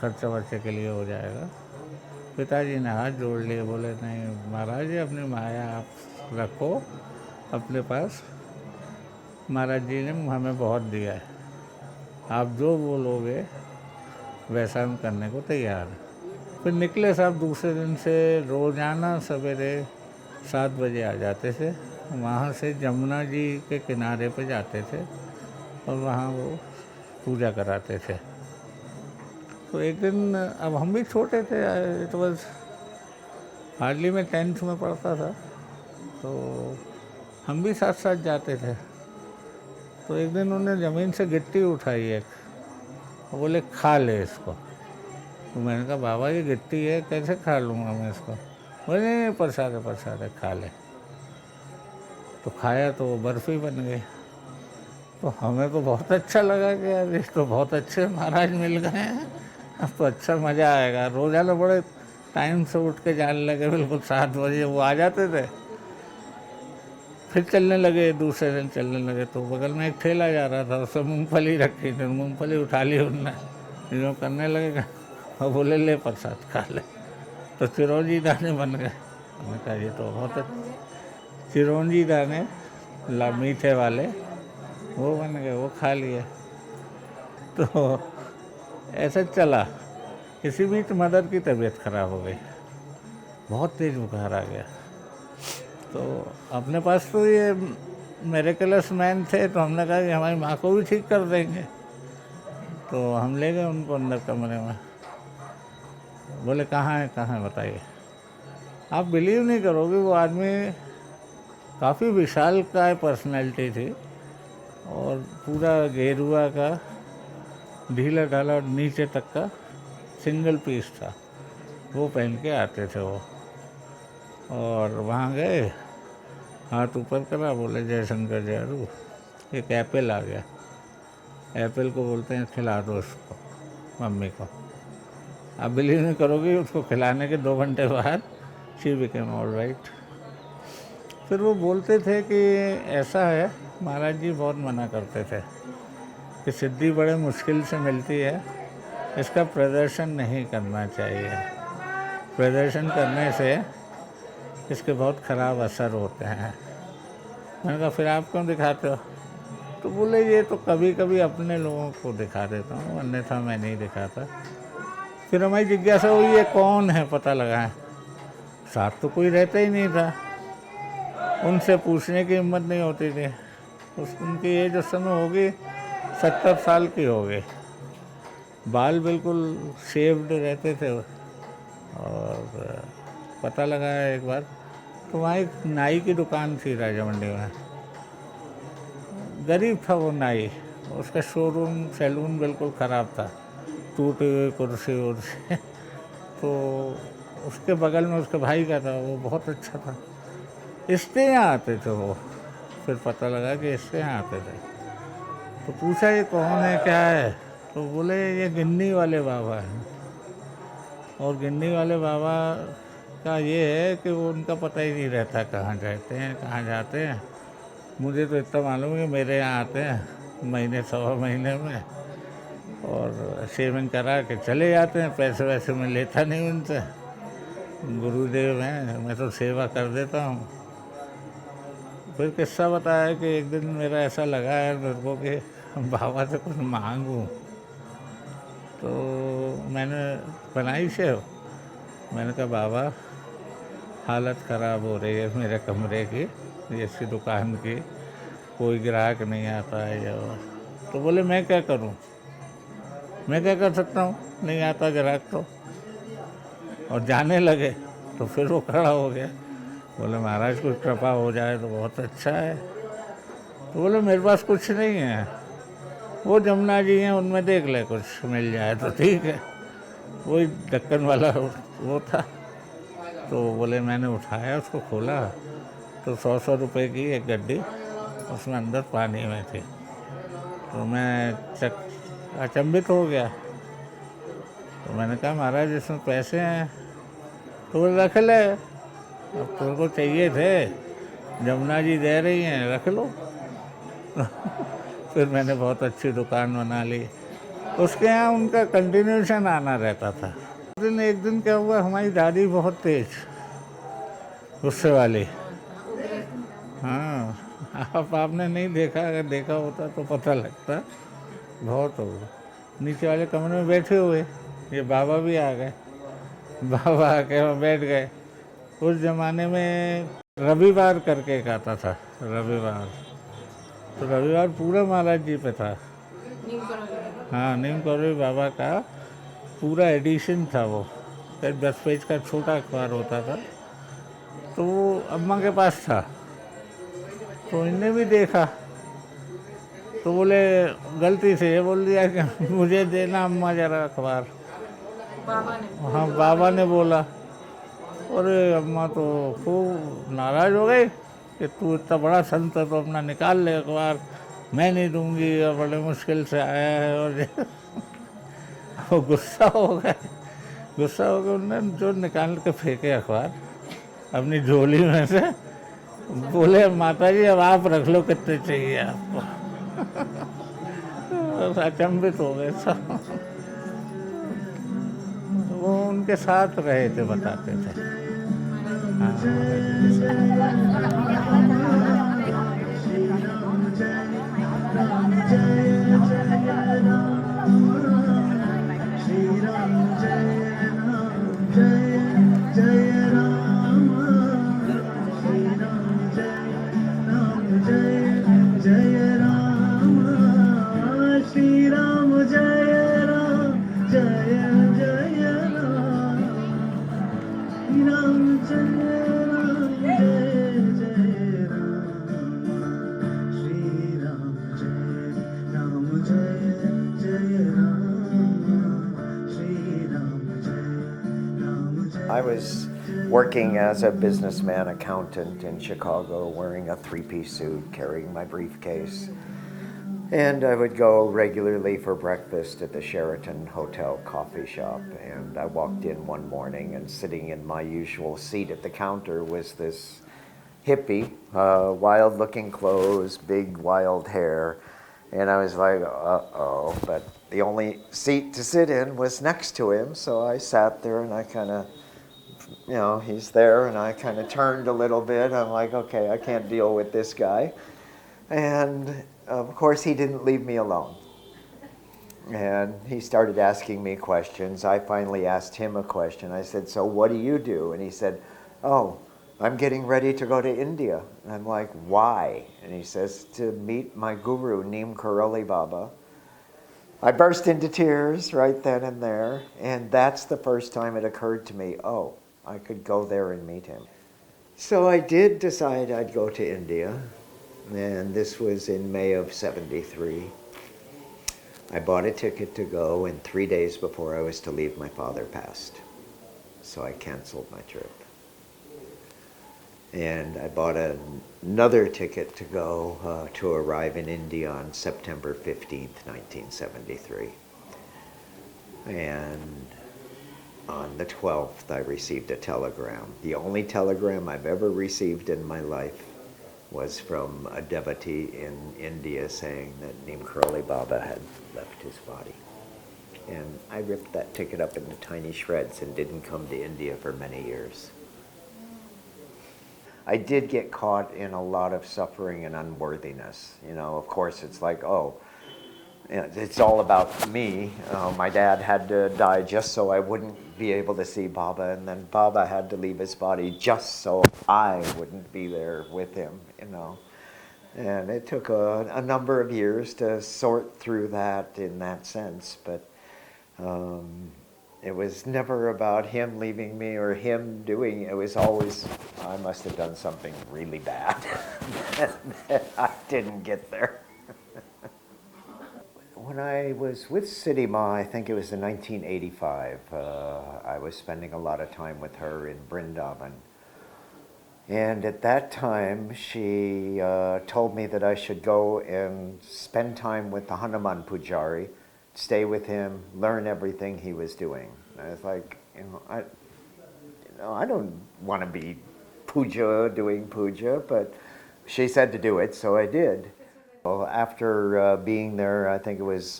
खर्चा वर्चे के लिए हो जाएगा। पिताजी ने हाथ जोड़ लिए, बोले नहीं महाराज जी, अपनी माया आप रखो अपने पास। महाराज जी ने हमें बहुत दिया है, आप जो बोलोगे वैसा हम करने को तैयार हैं। फिर निकले साहब। दूसरे दिन से रोज़ाना सवेरे 7 बजे आ जाते थे। वहाँ से जमुना जी के किनारे पे जाते थे और वहाँ वो पूजा कराते थे। तो एक दिन, अब हम भी छोटे थे, इट वाज हार्डली मैं 10th में पढ़ता था, तो हम भी साथ साथ जाते थे। तो एक दिन उन्होंने ज़मीन से गिट्टी उठाई एक, बोले खा ले इसको। तो मैंने कहा बाबा ये गिट्टी है, कैसे खा लूँगा मैं इसको? बोले नहीं, प्रसाद है प्रसाद है, खा ले। तो खाया तो वो बर्फ़ी बन गई। तो हमें तो बहुत अच्छा लगा कि यार ये तो बहुत अच्छे महाराज मिल गए हैं, अब तो अच्छा मज़ा आएगा। रोज़ाना बड़े टाइम से उठ के जाने लगे, बिल्कुल 7 बजे वो आ जाते थे। फिर चलने लगे, दूसरे दिन चलने लगे। तो बगल में एक ठेला जा रहा था, उसमें मूँगफली रखी थी, मूँगफली उठा ली उनने, जो करने लगे और बोले ले प्रसाद खा ले। तो चिरौंजी दाने बन गए। हमने कहा ये तो बहुत अच्छा। चिरौंजी दाने मीठे वाले वो बन गए, वो खा लिए। तो ऐसे चला। इसी बीच मदर की तबीयत खराब हो गई, बहुत तेज़ बुखार आ गया। तो अपने पास तो ये मिरेकलस मैन थे, तो हमने कहा कि हमारी माँ को भी ठीक कर देंगे। तो हम ले गए उनको अंदर कमरे में। बोले कहाँ है बताइए। आप बिलीव नहीं करोगे, वो आदमी काफ़ी विशालकाय पर्सनैलिटी थी और पूरा गेरुआ का ढीला ढाला नीचे तक का सिंगल पीस था, वो पहन के आते थे वो। और वहाँ गए, हाथ ऊपर करा, बोले जय शंकर जय रू। एक एप्पल आ गया। एप्पल को बोलते हैं खिला दो उसको, मम्मी को। आप बिलीव नहीं करोगे, उसको खिलाने के 2 घंटे बाद शी बिकेम ऑल राइट। फिर वो बोलते थे कि ऐसा है, महाराज जी बहुत मना करते थे कि सिद्धि बड़े मुश्किल से मिलती है, इसका प्रदर्शन नहीं करना चाहिए। प्रदर्शन करने से इसके बहुत ख़राब असर होते हैं। मैंने कहा फिर आप क्यों दिखाते हो? तो बोले ये तो कभी कभी अपने लोगों को दिखा देता हूँ, अन्यथा मैं नहीं दिखाता। फिर हमारी जिज्ञासा हुई ये कौन है, पता लगाएं। साथ तो कोई रहता ही नहीं था, उनसे पूछने की हिम्मत नहीं होती थी। उनकी एज उस समय होगी 70 साल की हो गई, बाल बिल्कुल शेव्ड रहते थे। और पता लगाया एक बार, तो वहाँ एक नाई की दुकान थी राजा मंडी में। गरीब था वो नाई, उसका शोरूम सैलून बिल्कुल ख़राब था, टूटी हुई कुर्सी उर्सी। तो उसके बगल में उसके भाई का था, वो बहुत अच्छा था। इसके यहाँ आते थे वो। फिर पता लगा कि इसके यहाँ आते थे। तो पूछा ये कौन है, क्या है? तो बोले ये गिन्नी वाले बाबा हैं। और गिन्नी वाले बाबा का ये है कि वो उनका पता ही नहीं रहता कहाँ जाते हैं कहाँ जाते हैं। मुझे तो इतना मालूम है कि मेरे यहाँ आते हैं महीने सवा महीने में, और शेविंग करा के चले जाते हैं। पैसे वैसे मैं लेता नहीं उनसे, गुरुदेव हैं, मैं तो सेवा कर देता हूँ। फिर किस्सा बताया कि एक दिन मेरा ऐसा लगा है मेरे को कि बाबा से कुछ मांगूँ। तो मैंने बनाई से मैंने कहा बाबा हालत ख़राब हो रही है मेरे कमरे की, इसकी दुकान की, कोई ग्राहक नहीं आता है। तो बोले मैं क्या करूं, मैं क्या कर सकता हूं, नहीं आता ग्राहक तो। और जाने लगे तो फिर वो खड़ा हो गया, बोले महाराज कुछ कृपा हो जाए तो बहुत अच्छा है। तो बोले मेरे पास कुछ नहीं है, वो जमुना जी हैं, उनमें देख ले कुछ मिल जाए तो ठीक है। वही ढक्कन वाला वो था, तो बोले, मैंने उठाया उसको, खोला तो 100 रुपए की एक गड्डी उसमें अंदर पानी में थी। तो मैं अचंभित हो गया। तो मैंने कहा, महाराज इसमें पैसे हैं। तो बोले, रख ले, अब तेरे को चाहिए थे, जमुना जी दे रही हैं, रख लो। फिर मैंने बहुत अच्छी दुकान बना ली। उसके यहाँ उनका कंटिन्यूशन आना रहता था। एक दिन क्या हुआ, हमारी दादी बहुत तेज, गुस्से वाली। हाँ, आपने नहीं देखा, अगर देखा होता तो पता लगता। बहुत हो गया। नीचे वाले कमरे में बैठे हुए, ये बाबा भी आ गए। बाबा आके वहाँ बैठ गए। उस ज़माने में रविवार करके एक आता था, रविवार। तो रविवार पूरा महाराज जी पे था। हाँ, नीम करोली बाबा का पूरा एडिशन था वो। 10 पेज का छोटा अखबार होता था। तो वो अम्मा के पास था, तो इनने भी देखा। तो बोले, गलती से ये बोल दिया कि मुझे देना अम्मा ज़रा अखबार। हाँ, बाबा ने बोला। अरे अम्मा तो खूब नाराज़ हो गई कि तू इतना बड़ा संत है तो अपना निकाल ले अखबार, मैं नहीं दूंगी, और बड़े मुश्किल से आया है। और वो गुस्सा हो गए। गुस्सा हो गया, उन्होंने जो निकाल के फेंके अखबार अपनी झोली में से। बोले, माता जी अब आप रख लो, कितने चाहिए आपको। अचंभित हो गए सब। वो उनके साथ रहे थे, बताते थे। I was working as a businessman accountant in Chicago, wearing a three-piece suit, carrying my briefcase. And I would go regularly for breakfast at the Sheraton Hotel coffee shop. And I walked in one morning, and sitting in my usual seat at the counter was this hippie, wild-looking clothes, big wild hair. And I was like, uh-oh. But the only seat to sit in was next to him, so I sat there and I kind of, you know, he's there, and I kind of turned a little bit. I'm like, okay, I can't deal with this guy. And of course, he didn't leave me alone. And he started asking me questions. I finally asked him a question. I said, so what do you do? And he said, oh, I'm getting ready to go to India. And I'm like, why? And he says, to meet my guru, Neem Karoli Baba. I burst into tears right then and there. And that's the first time it occurred to me, oh, I could go there and meet him. So I did decide I'd go to India. And this was in May of '73. I bought a ticket to go, and 3 days before I was to leave, my father passed. So I canceled my trip. And I bought another ticket to go to arrive in India on September 15th, 1973. And on the 12th, I received a telegram. The only telegram I've ever received in my life was from a devotee in India saying that Neem Karoli Baba had left his body. And I ripped that ticket up into tiny shreds and didn't come to India for many years. I did get caught in a lot of suffering and unworthiness. You know, of course, it's like, oh, it's all about me. My dad had to die just so I wouldn't be able to see Baba, and then Baba had to leave his body just so I wouldn't be there with him, you know. And it took a number of years to sort through that in that sense, but it was never about him leaving me or him doing, it was always, I must have done something really bad that I didn't get there. when I was with Siddhima, I think it was in 1985, I was spending a lot of time with her in Vrindavan. And at that time, she told me that I should go and spend time with the Hanuman Pujari, stay with him, learn everything he was doing. And I was like, I don't want to be doing puja, but she said to do it, so I did. Well, after being there, I think it was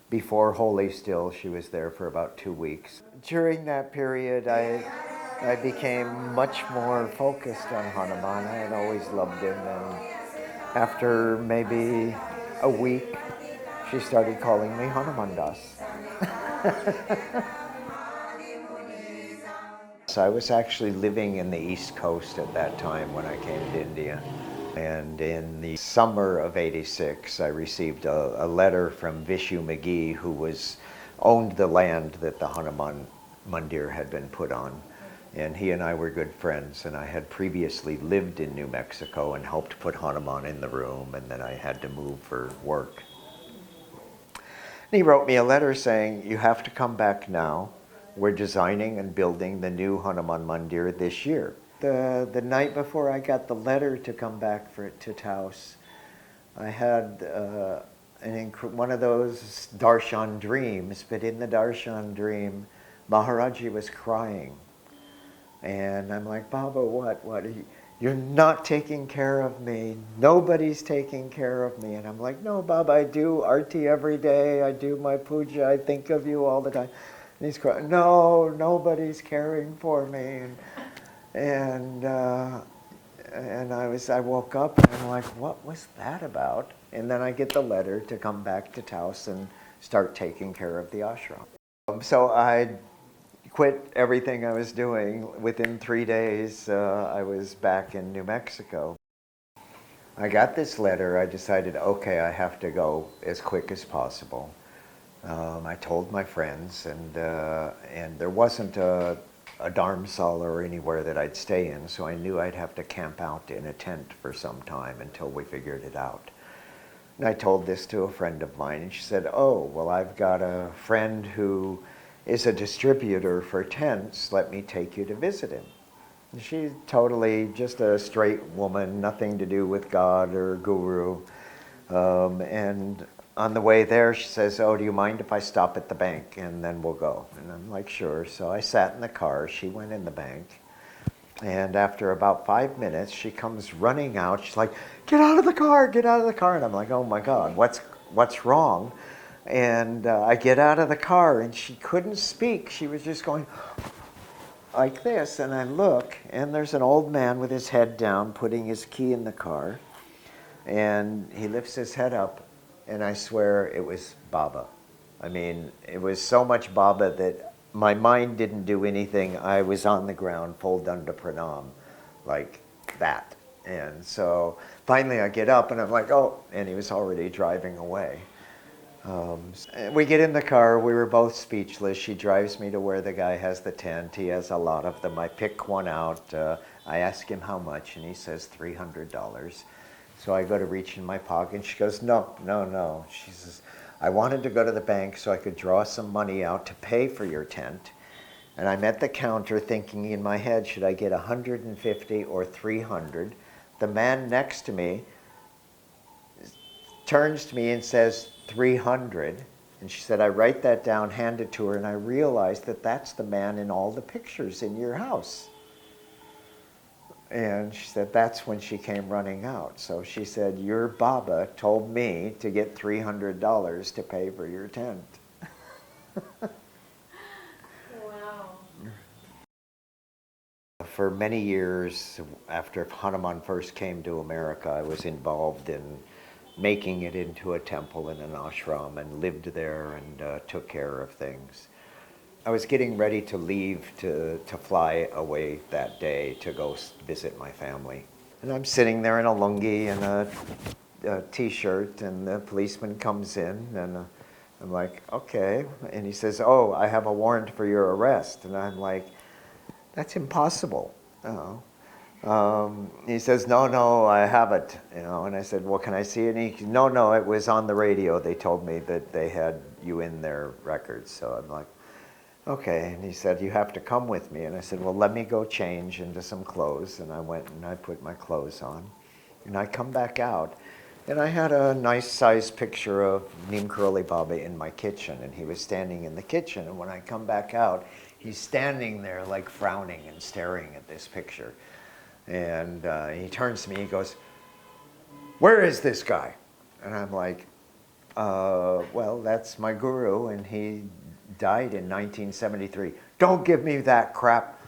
before Holi still, she was there for about 2 weeks. During that period, I became much more focused on Hanuman. I had always loved him, and after maybe a week, she started calling me Hanuman Das. So I was actually living in the East Coast at that time when I came to India. And in the summer of '86, I received a letter from Vishu McGee, who owned the land that the Hanuman Mandir had been put on. And he and I were good friends, and I had previously lived in New Mexico and helped put Hanuman in the room, and then I had to move for work. And he wrote me a letter saying, you have to come back now. We're designing and building the new Hanuman Mandir this year. The night before I got the letter to come back to Taos, I had one of those darshan dreams, but in the darshan dream, Maharajji was crying. And I'm like, Baba, what? You're not taking care of me. Nobody's taking care of me. And I'm like, no, Baba, I do arti every day. I do my puja. I think of you all the time. And he's crying, no, nobody's caring for me. And I woke up and I'm like, what was that about? And then I get the letter to come back to Taos and start taking care of the ashram. So I quit everything I was doing. Within 3 days, I was back in New Mexico. I got this letter. I decided, okay, I have to go as quick as possible. I told my friends, and there wasn't a dharamsala or anywhere that I'd stay in, so I knew I'd have to camp out in a tent for some time until we figured it out. And I told this to a friend of mine, and she said, oh, well, I've got a friend who is a distributor for tents. Let me take you to visit him. And she's totally just a straight woman, nothing to do with God or guru. And on the way there, she says, oh, do you mind if I stop at the bank and then we'll go? And I'm like, sure. So I sat in the car. She went in the bank. And after about 5 minutes, she comes running out. She's like, get out of the car, get out of the car. And I'm like, oh my God, what's wrong? And I get out of the car and she couldn't speak. She was just going like this. And I look and there's an old man with his head down putting his key in the car. And he lifts his head up. And I swear it was Baba. I mean, it was so much Baba that my mind didn't do anything. I was on the ground, full danda pranam, like that. And so finally I get up and I'm like, oh, and he was already driving away. We get in the car, we were both speechless. She drives me to where the guy has the tent. He has a lot of them. I pick one out. I ask him how much, and he says $300. So I go to reach in my pocket, and she goes, no. She says, I wanted to go to the bank so I could draw some money out to pay for your tent. And I'm at the counter thinking in my head, should I get 150 or 300? The man next to me turns to me and says, 300. And she said, I write that down, hand it to her, and I realized that that's the man in all the pictures in your house. And she said, that's when she came running out. So she said, your Baba told me to get $300 to pay for your tent. Wow. For many years, after Hanuman first came to America, I was involved in making it into a temple and an ashram and lived there and took care of things. I was getting ready to leave to fly away that day to go visit my family. And I'm sitting there in a lungi and a t-shirt, and the policeman comes in, and I'm like, okay. And he says, oh, I have a warrant for your arrest. And I'm like, that's impossible. He says, no, I haven't, and I said, well, can I see it? And he, no, it was on the radio. They told me that they had you in their records. So I'm like, okay. And he said, you have to come with me. And I said, well, let me go change into some clothes. And I went and I put my clothes on. And I come back out. And I had a nice sized picture of Neem Karoli Baba in my kitchen. And he was standing in the kitchen. And when I come back out, he's standing there like frowning and staring at this picture. And he turns to me, he goes, where is this guy? And I'm like, well, that's my guru, and he died in 1973. Don't give me that crap.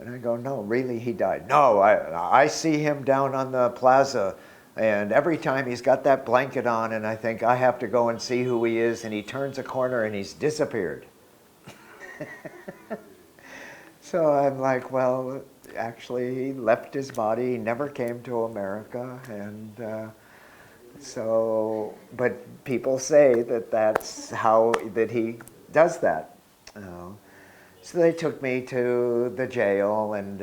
And I go, no, really, he died. No, I see him down on the plaza, and every time he's got that blanket on, and I think I have to go and see who he is, and he turns a corner and he's disappeared. So I'm like, well, actually, he left his body, he never came to America, and but people say that that's how that he does that. So they took me to the jail, and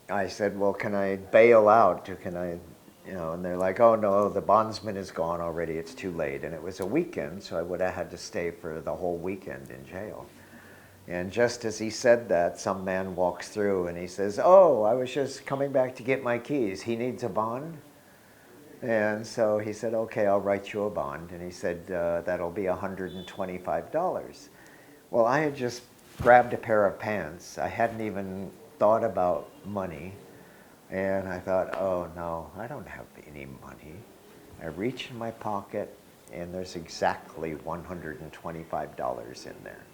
I said, well, can I bail out? Can I, and they're like, oh no, the bondsman is gone already, it's too late. And it was a weekend, so I would have had to stay for the whole weekend in jail. And just as he said that, some man walks through and he says, oh, I was just coming back to get my keys. He needs a bond? And so he said, okay, I'll write you a bond. And he said, that'll be $125. Well, I had just grabbed a pair of pants. I hadn't even thought about money. And I thought, oh no, I don't have any money. I reach in my pocket and there's exactly $125 in there.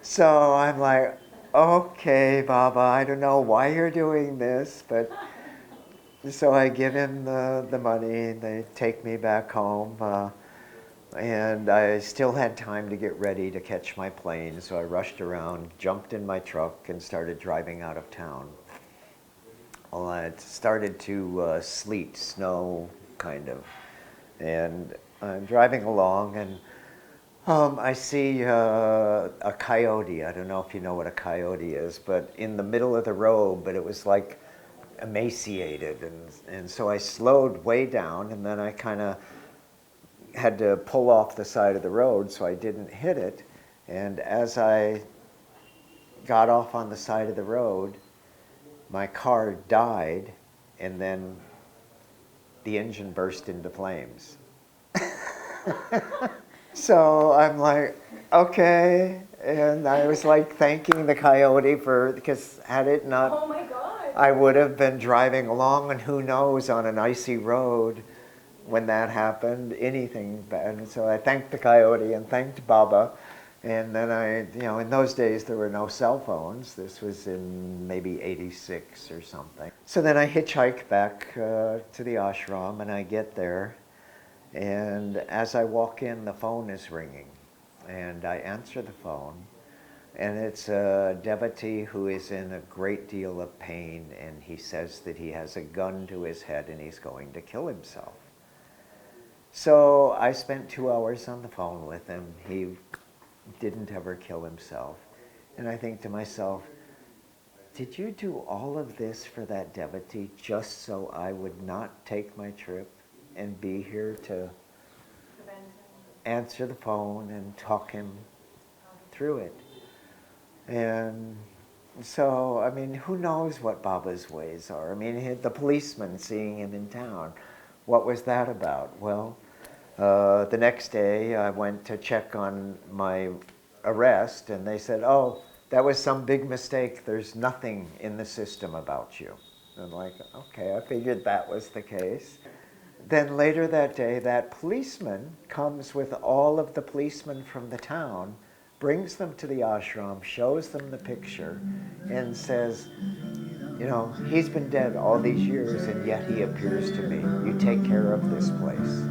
So I'm like, okay, Baba, I don't know why you're doing this, but so I give him the money, and they take me back home, and I still had time to get ready to catch my plane, so I rushed around, jumped in my truck, and started driving out of town. Well, it started to sleet, snow, kind of, and I'm driving along, and I see a coyote. I don't know if you know what a coyote is, but in the middle of the road, but it was like emaciated. And so I slowed way down, and then I kind of had to pull off the side of the road so I didn't hit it. And as I got off on the side of the road, my car died, and then the engine burst into flames. So I'm like, okay, and I was like thanking the coyote because had it not, Oh my God. I would have been driving along, and who knows, on an icy road when that happened, anything bad. And so I thanked the coyote and thanked Baba, and then in those days there were no cell phones. This was in maybe 86 or something. So then I hitchhike back to the ashram, and I get there. And as I walk in, the phone is ringing, and I answer the phone, and it's a devotee who is in a great deal of pain, and he says that he has a gun to his head and he's going to kill himself. So I spent 2 hours on the phone with him. He didn't ever kill himself. And I think to myself, did you do all of this for that devotee just so I would not take my trip and be here to answer the phone and talk him through it? And so, I mean, who knows what Baba's ways are? I mean, the policeman seeing him in town, what was that about? Well, the next day I went to check on my arrest, and they said, oh, that was some big mistake. There's nothing in the system about you. And I'm like, okay, I figured that was the case. Then later that day, that policeman comes with all of the policemen from the town, brings them to the ashram, shows them the picture, and says, he's been dead all these years, and yet he appears to me. You take care of this place.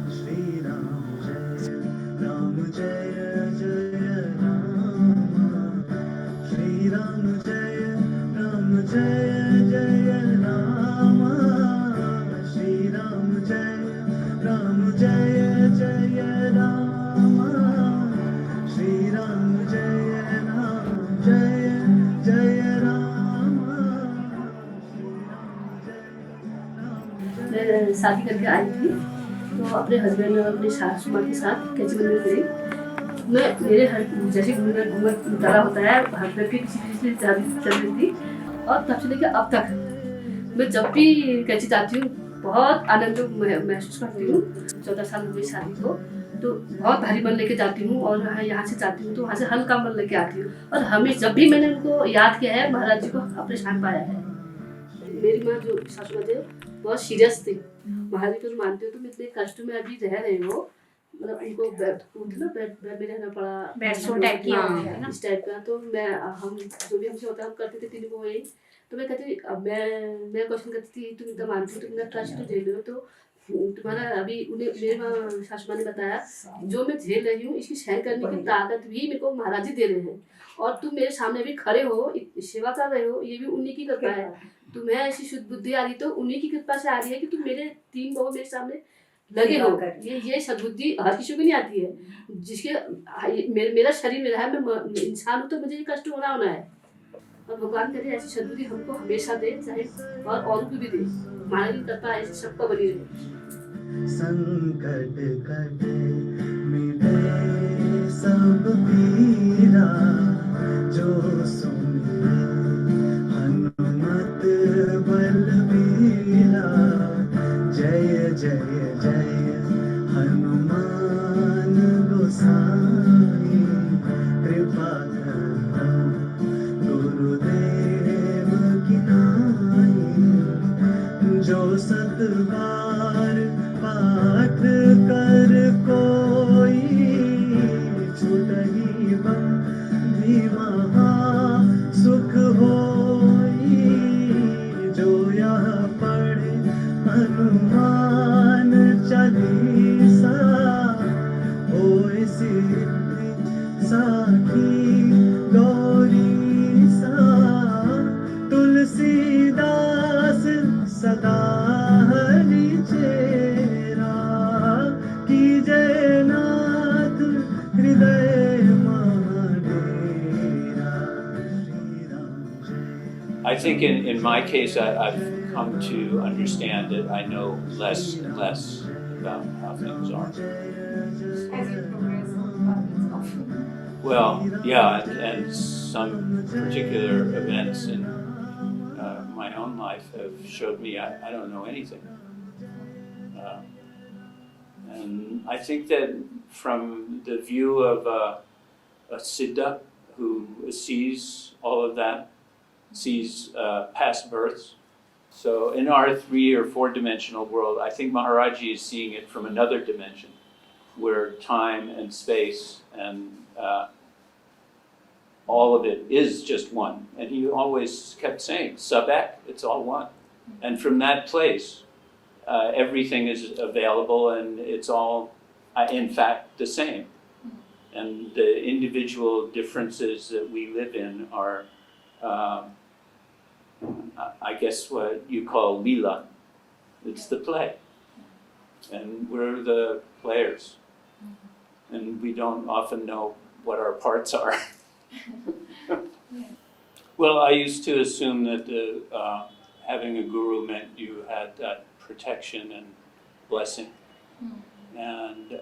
मैं शादी करके आई थी तो अपने husband और अपनी सासू माँ के साथ कैंची मंदिर गई। मैं मेरे जैसे घूमर डाला होता है हस्बैंड के किसी से चल रही थी और तब से लेकर अब तक मैं जब भी कैंची जाती हूँ बहुत आनंद महसूस करती हूँ। 14 साल हुए शादी को तो बहुत भारी मन लेके जाती हूँ और यहाँ से जाती हूँ तो वहाँ से हल्का मन लेके आती हूँ और हमें जब भी मैंने उनको याद किया है महाराज जी को अपने साथ पाया है। मेरी माँ जो सासू माँ थे बहुत सीरियस थी। महाराज जी को मानते हो तुम इतने कष्ट में अभी रह रहे हो मतलब उनको बेड में रहना पड़ा बेड सो टाइप की होती है ना इस टाइप का। तो मैं हम जो भी हमसे होता है हम करते थे तीनों को वही। तो मैं कहती अब मैं क्वेश्चन करती थी तुम इतना मानती हो तुम इतना कष्ट झेल रहे हो तो तुम्हारा अभी उन्हें मेरे सासू माँ ने बताया जो मैं झेल रही हूँ इसकी सहन करने की ताकत भी मेरे को महाराज जी दे रहे हैं और तुम मेरे सामने भी खड़े हो सेवा कर रहे हो ये भी उन्हीं की कृपा है। तुम्हें ऐसी शुद्ध बुद्धि आ रही तो उन्हीं की कृपा से आ रही है कि तुम मेरे 3 बहू मेरे सामने लगे हो। ये सद्बुद्धि हर किसी को नहीं आती है जिसके मेरा शरीर मेरा है मैं इंसान हूँ तो मुझे ये कष्ट होना है और भगवान करे ऐसी सद्बुद्धि हमको हमेशा दे चाहे और को भी दे। हमारी कृपा ऐसी सबको बनी रहे। संकट कटे मिटे सब पीरा जो सुमिरे हनुमत बलबीरा जय जय जय हनुमान गोसाई कृपा करो गुरुदेव की नाई जो सतबार पाठ कर कोई छुटही बंधी महा सुख होई जो यह पढ़े हनुमान चालीसा होए सिद्धि साखी गौरी सा तुलसीदास सदा हरि चेरा की जय नाथ हृदय महाडेरा। I think in my case, I've come to understand that I know less and less about how things are. As you progress on itself. Well, yeah, and some particular events in my own life have showed me I don't know anything. And I think that from the view of a siddha who sees all of that, sees past births. So in our 3 or 4 dimensional world, I think Maharajji is seeing it from another dimension, where time and space and all of it is just one. And he always kept saying, Sabek, it's all one. And from that place, everything is available and it's all, in fact, the same. And the individual differences that we live in are, I guess what you call lila. It's the play. And we're the players. And we don't often know what our parts are. Well, I used to assume that having a guru meant you had that protection and blessing. And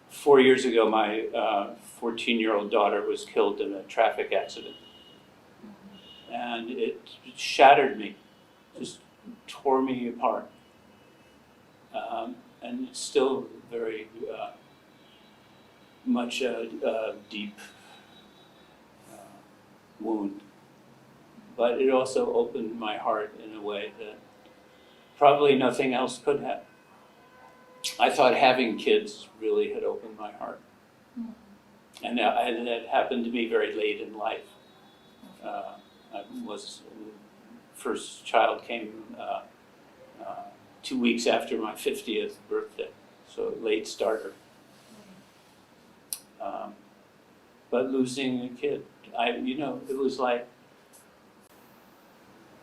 4 years ago, my 14-year-old daughter was killed in a traffic accident. And it shattered me, just tore me apart. And it's still very much a deep wound. But it also opened my heart in a way that probably nothing else could have. I thought having kids really had opened my heart. And that happened to me very late in life. First child came 2 weeks after my 50th birthday, so late starter. But losing a kid, it was like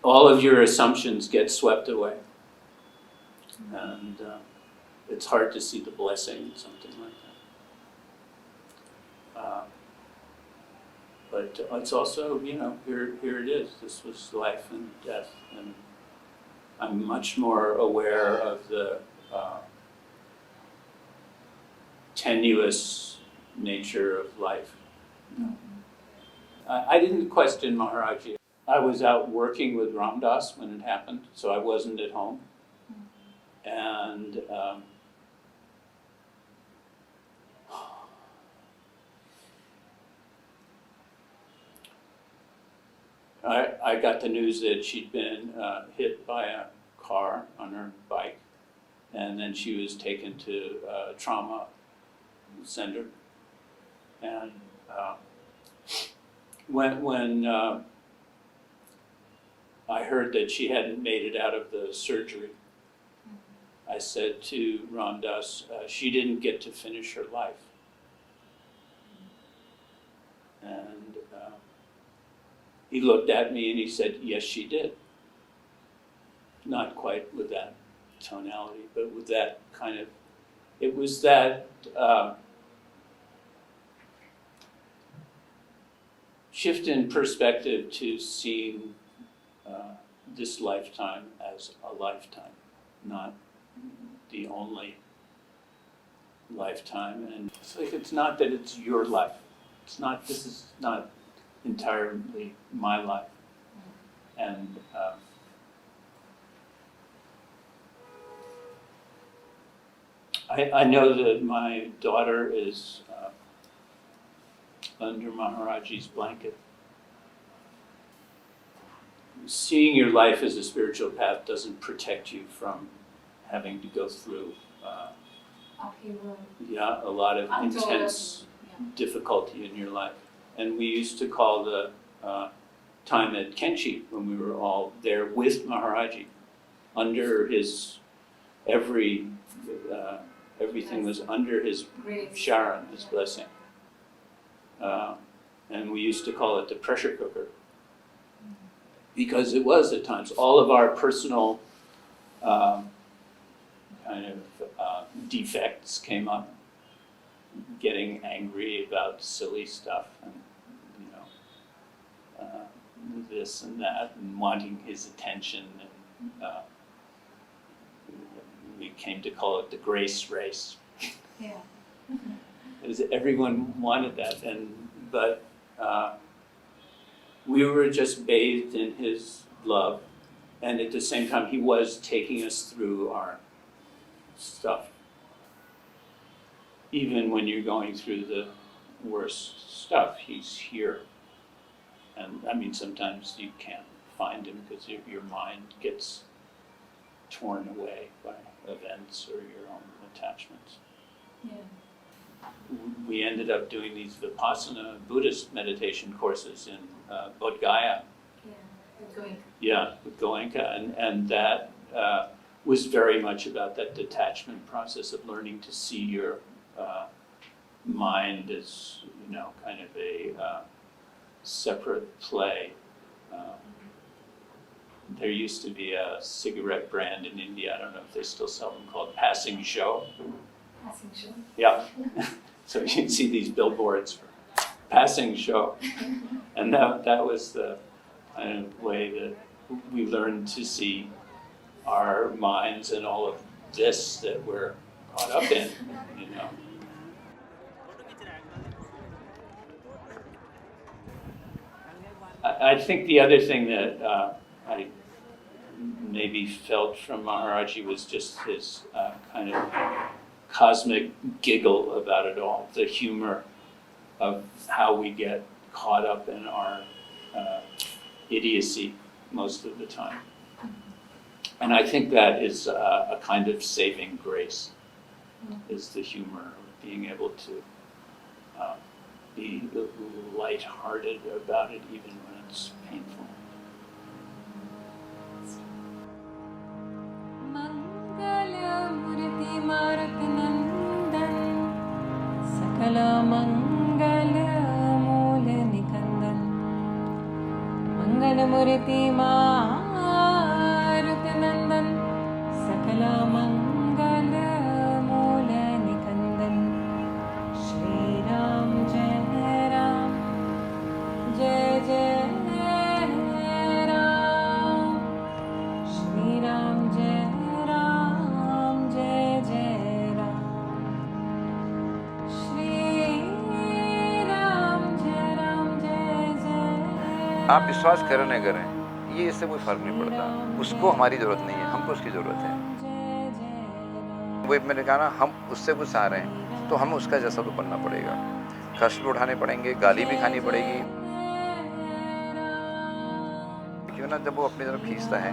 all of your assumptions get swept away. And it's hard to see the blessing in something like that. But it's also, here it is. This was life and death. And I'm much more aware of the tenuous nature of life. I didn't question Maharajji. I was out working with Ram Dass when it happened, so I wasn't at home. And I got the news that she'd been hit by a car on her bike, and then she was taken to a trauma center. And when I heard that she hadn't made it out of the surgery, I said to Ram Dass, she didn't get to finish her life. And he looked at me and he said, yes, she did. Not quite with that tonality, but with that kind of, it was that shift in perspective to seeing this lifetime as a lifetime, not the only lifetime. And it's like, it's not that it's your life. It's not, this is not entirely my life. And I know that my daughter is under Maharajji's blanket. Seeing your life as a spiritual path doesn't protect you from having to go through a lot of intense difficulty in your life. And we used to call the time at Kainchi, when we were all there with Maharajji, under his everything was under his sharan, his blessing. And we used to call it the pressure cooker, because it was at times all of our personal defects came up, getting angry about silly stuff, and this and that, and wanting his attention, and we came to call it the grace race. Yeah. Because everyone wanted that, but we were just bathed in his love, and at the same time he was taking us through our stuff. Even when you're going through the worst stuff, he's here. And I mean, sometimes you can't find him because your mind gets torn away by events or your own attachments. Yeah. We ended up doing these Vipassana Buddhist meditation courses in Bodh Gaya. Yeah, with Goenka, and that was very much about that detachment process of learning to see your mind as, kind of a separate play. There used to be a cigarette brand in India, I don't know if they still sell them, called Passing Show. Passing Show? Yeah. So you can see these billboards for Passing Show. And that was the kind of way that we learned to see our minds and all of this that we're caught up in, I think the other thing that I maybe felt from Maharajji was just his kind of cosmic giggle about it all, the humor of how we get caught up in our idiocy most of the time. And I think that is a kind of saving grace, is the humor of being able to be lighthearted about it even when it's painful. Mangalamurti Marutanandan Sakala Mangala Mula Nikandan Shri Ram Jai Ram Jai Jai Ram Shri Ram आप विश्वास करें न करें, ये इससे कोई फर्क नहीं पड़ता। उसको हमारी ज़रूरत नहीं है, हमको उसकी ज़रूरत है। वो मैंने कहा ना, हम उससे कुछ आ रहे हैं तो हमें उसका जैसा तो बनना पड़ेगा। कष्ट भी उठाने पड़ेंगे, गाली भी खानी पड़ेगी। क्यों ना, जब वो अपनी तरफ खींचता है,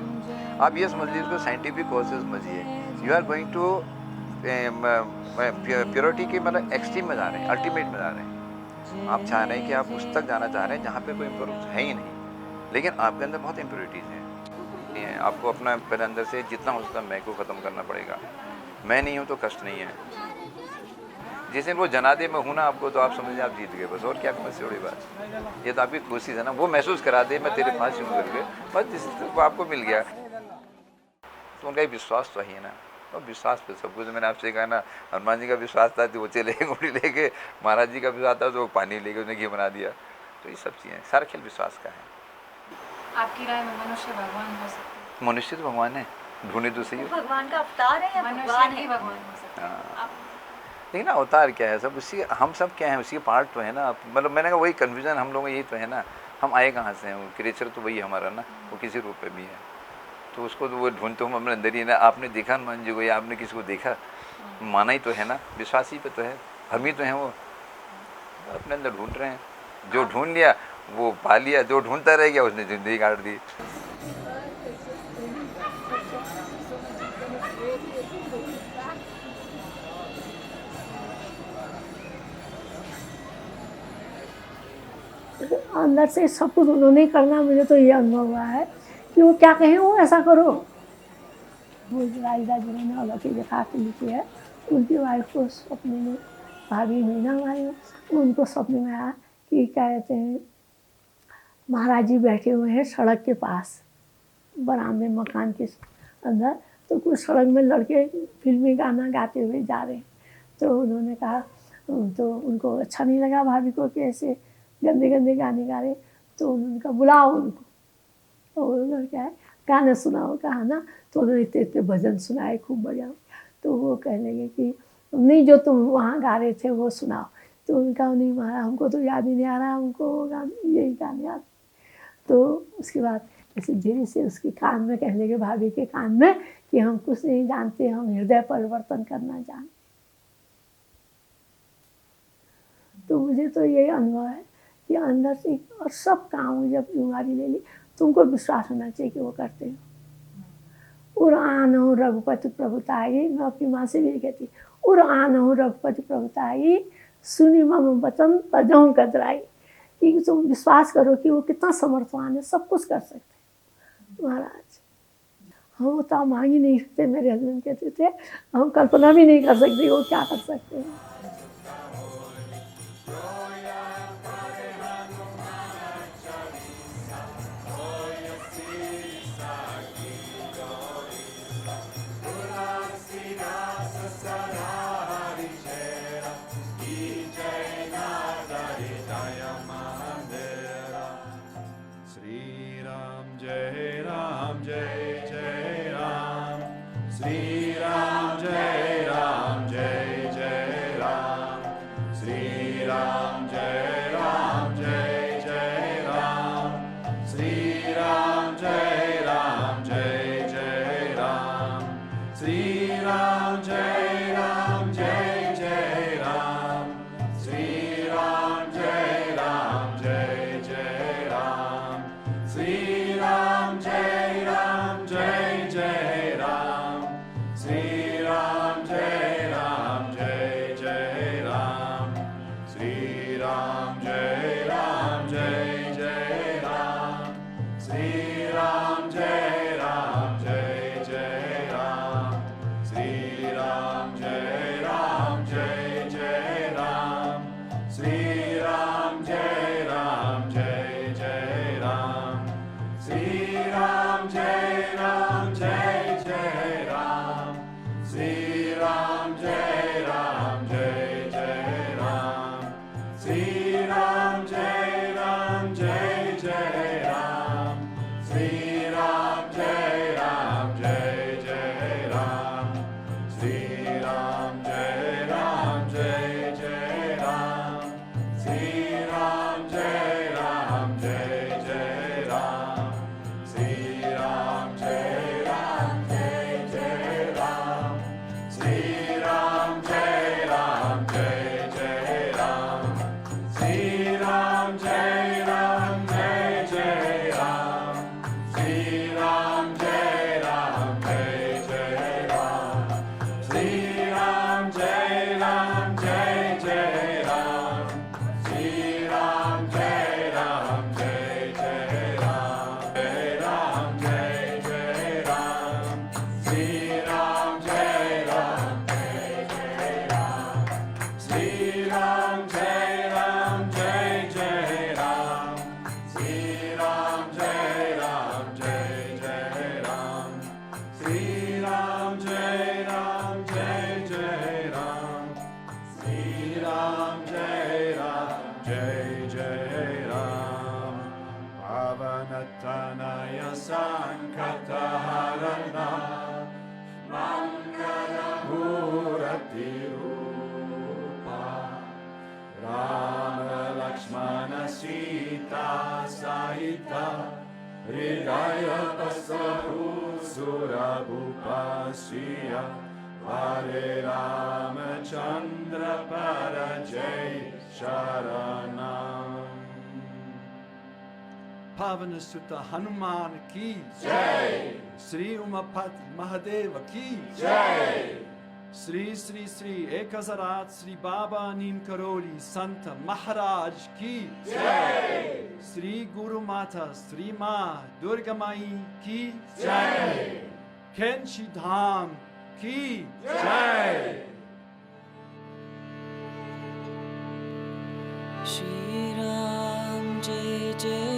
आप ये समझ लीजिए, उसको साइंटिफिक कॉज से समझिए। You are going to purity के मतलब एक्सट्रीम में जा रहे हैं, अल्टीमेट में जा रहे हैं। आप चाह रहे हैं कि आप उस तक जाना चाह रहे हैं जहाँ पे कोई इम्प्योरिटी है ही नहीं, लेकिन आपके अंदर बहुत इम्प्योरिटीज़ हैं। आपको अपना पहले अंदर से जितना हो सकता है मैं को ख़त्म करना पड़ेगा। मैं नहीं हूँ तो कष्ट नहीं है। जिस दिन वो जनादे में हूँ ना आपको, तो आप समझिए आप जीत गए बस। और क्या मुझसे बड़ी बात, ये तो आपकी खुशी है ना, वो महसूस करा दे मैं तेरे पास यूँ करके, बस जिस वो आपको मिल गया। तो उनका विश्वास तो है ना, तो विश्वास पे सब कुछ। मैंने आपसे कहा ना, हनुमान जी का विश्वास था तो वो चले गुड़ी लेके, महाराज जी का विश्वास था तो वो पानी लेके उसने घी बना दिया। तो ये सब चीज़ें, सारा खेल विश्वास का है। आपकी राय में मनुष्य भगवान हो सकता है? मनुष्य तो भगवान है, ढूंढे तो सही। भगवान का अवतार है या भगवान ही भगवान हो सकता है? लेकिन अवतार क्या है, सब उसी, हम सब क्या है, उसी पार्ट तो है ना। मतलब मैंने कहा वही कन्फ्यूजन हम लोगों, यही तो है ना, हम आए कहाँ से हैं। वो क्रिएचर तो वही हमारा ना, वो किसी रूप में भी है, तो उसको तो वो ढूंढते हम अपने अंदर ही है ना। आपने देखा हनुमान जी को, या आपने किसी को देखा, माना ही तो है ना, विश्वासी पे तो है, हम ही तो हैं। वो अपने अंदर ढूंढ रहे हैं, जो ढूंढ लिया वो पा लिया, जो ढूंढता रह गया उसने जिंदगी काट दी। अंदर से सब कुछ उन्होंने करना, मुझे तो ये अनुभव हुआ है कि वो क्या कहें वो ऐसा करो। वो राजा जी ने अलौकिक दिखा के लिखी है, उनकी वाइफ को सपने में, भाभी हुई ना हमारी, उनको सपने में आया कि क्या कहते हैं, महाराज जी बैठे हुए हैं सड़क के पास, बरामदे मकान के अंदर। तो कुछ सड़क में लड़के फिल्मी गाना गाते हुए जा रहे हैं। तो उन्होंने कहा, तो उनको अच्छा नहीं लगा भाभी को कि ऐसे गंदे गंदे गाने गा रहे। तो उन्होंने कहा बुलाओ उनको, तो उन्होंने क्या है गाना सुनाओ, कहा ना। तो उन्होंने इतने इतने भजन सुनाए, खूब बढ़िया। तो वो कहने लगे कि नहीं, जो तुम वहाँ गा रहे थे वो सुनाओ। तो उनका नहीं, महाराज हमको तो याद ही नहीं आ रहा, हमको यही गाने याद। तो उसके बाद ऐसे धीरे से उसके कान में कहने लगे, भाभी के कान में, कि हम कुछ नहीं जानते, हम हृदय परिवर्तन करना जानते। तो मुझे तो यही अनुभव है कि अंदर से, और सब काम जब बीमारी ले ली, तुमको विश्वास होना चाहिए कि वो करते हो। उर आन हो रघुपति प्रभुताई, मैं अपनी माँ से भी कहती, उर आन हो रघुपति प्रभुताई, सुनी मम वचन तजहूँ कतराई। कि तुम विश्वास करो कि वो कितना समर्थवान है, सब कुछ कर सकते हैं। महाराज हम तो मांग ही नहीं सकते, मेरे हस्बैंड कहते थे, हम कल्पना भी नहीं कर सकते वो क्या कर सकते हैं। Sri Sankataharana Mangalamurati Rupa Rama Lakshmana Sita Sahita Hridaya Basahu Surabhupa Siya Hare Ramachandra Parajay Sharanam Pavana Sutta Hanuman ki Jai Sri Umapati Mahadeva ki Jai Sri Sri Sri Ekazarat Sri Baba Neem Karoli Santa Maharaj ki Jai Sri Guru Mata Sri Ma Durga Mai ki Jai Kainchi Dham ki Jai Shri Ram Jai Jai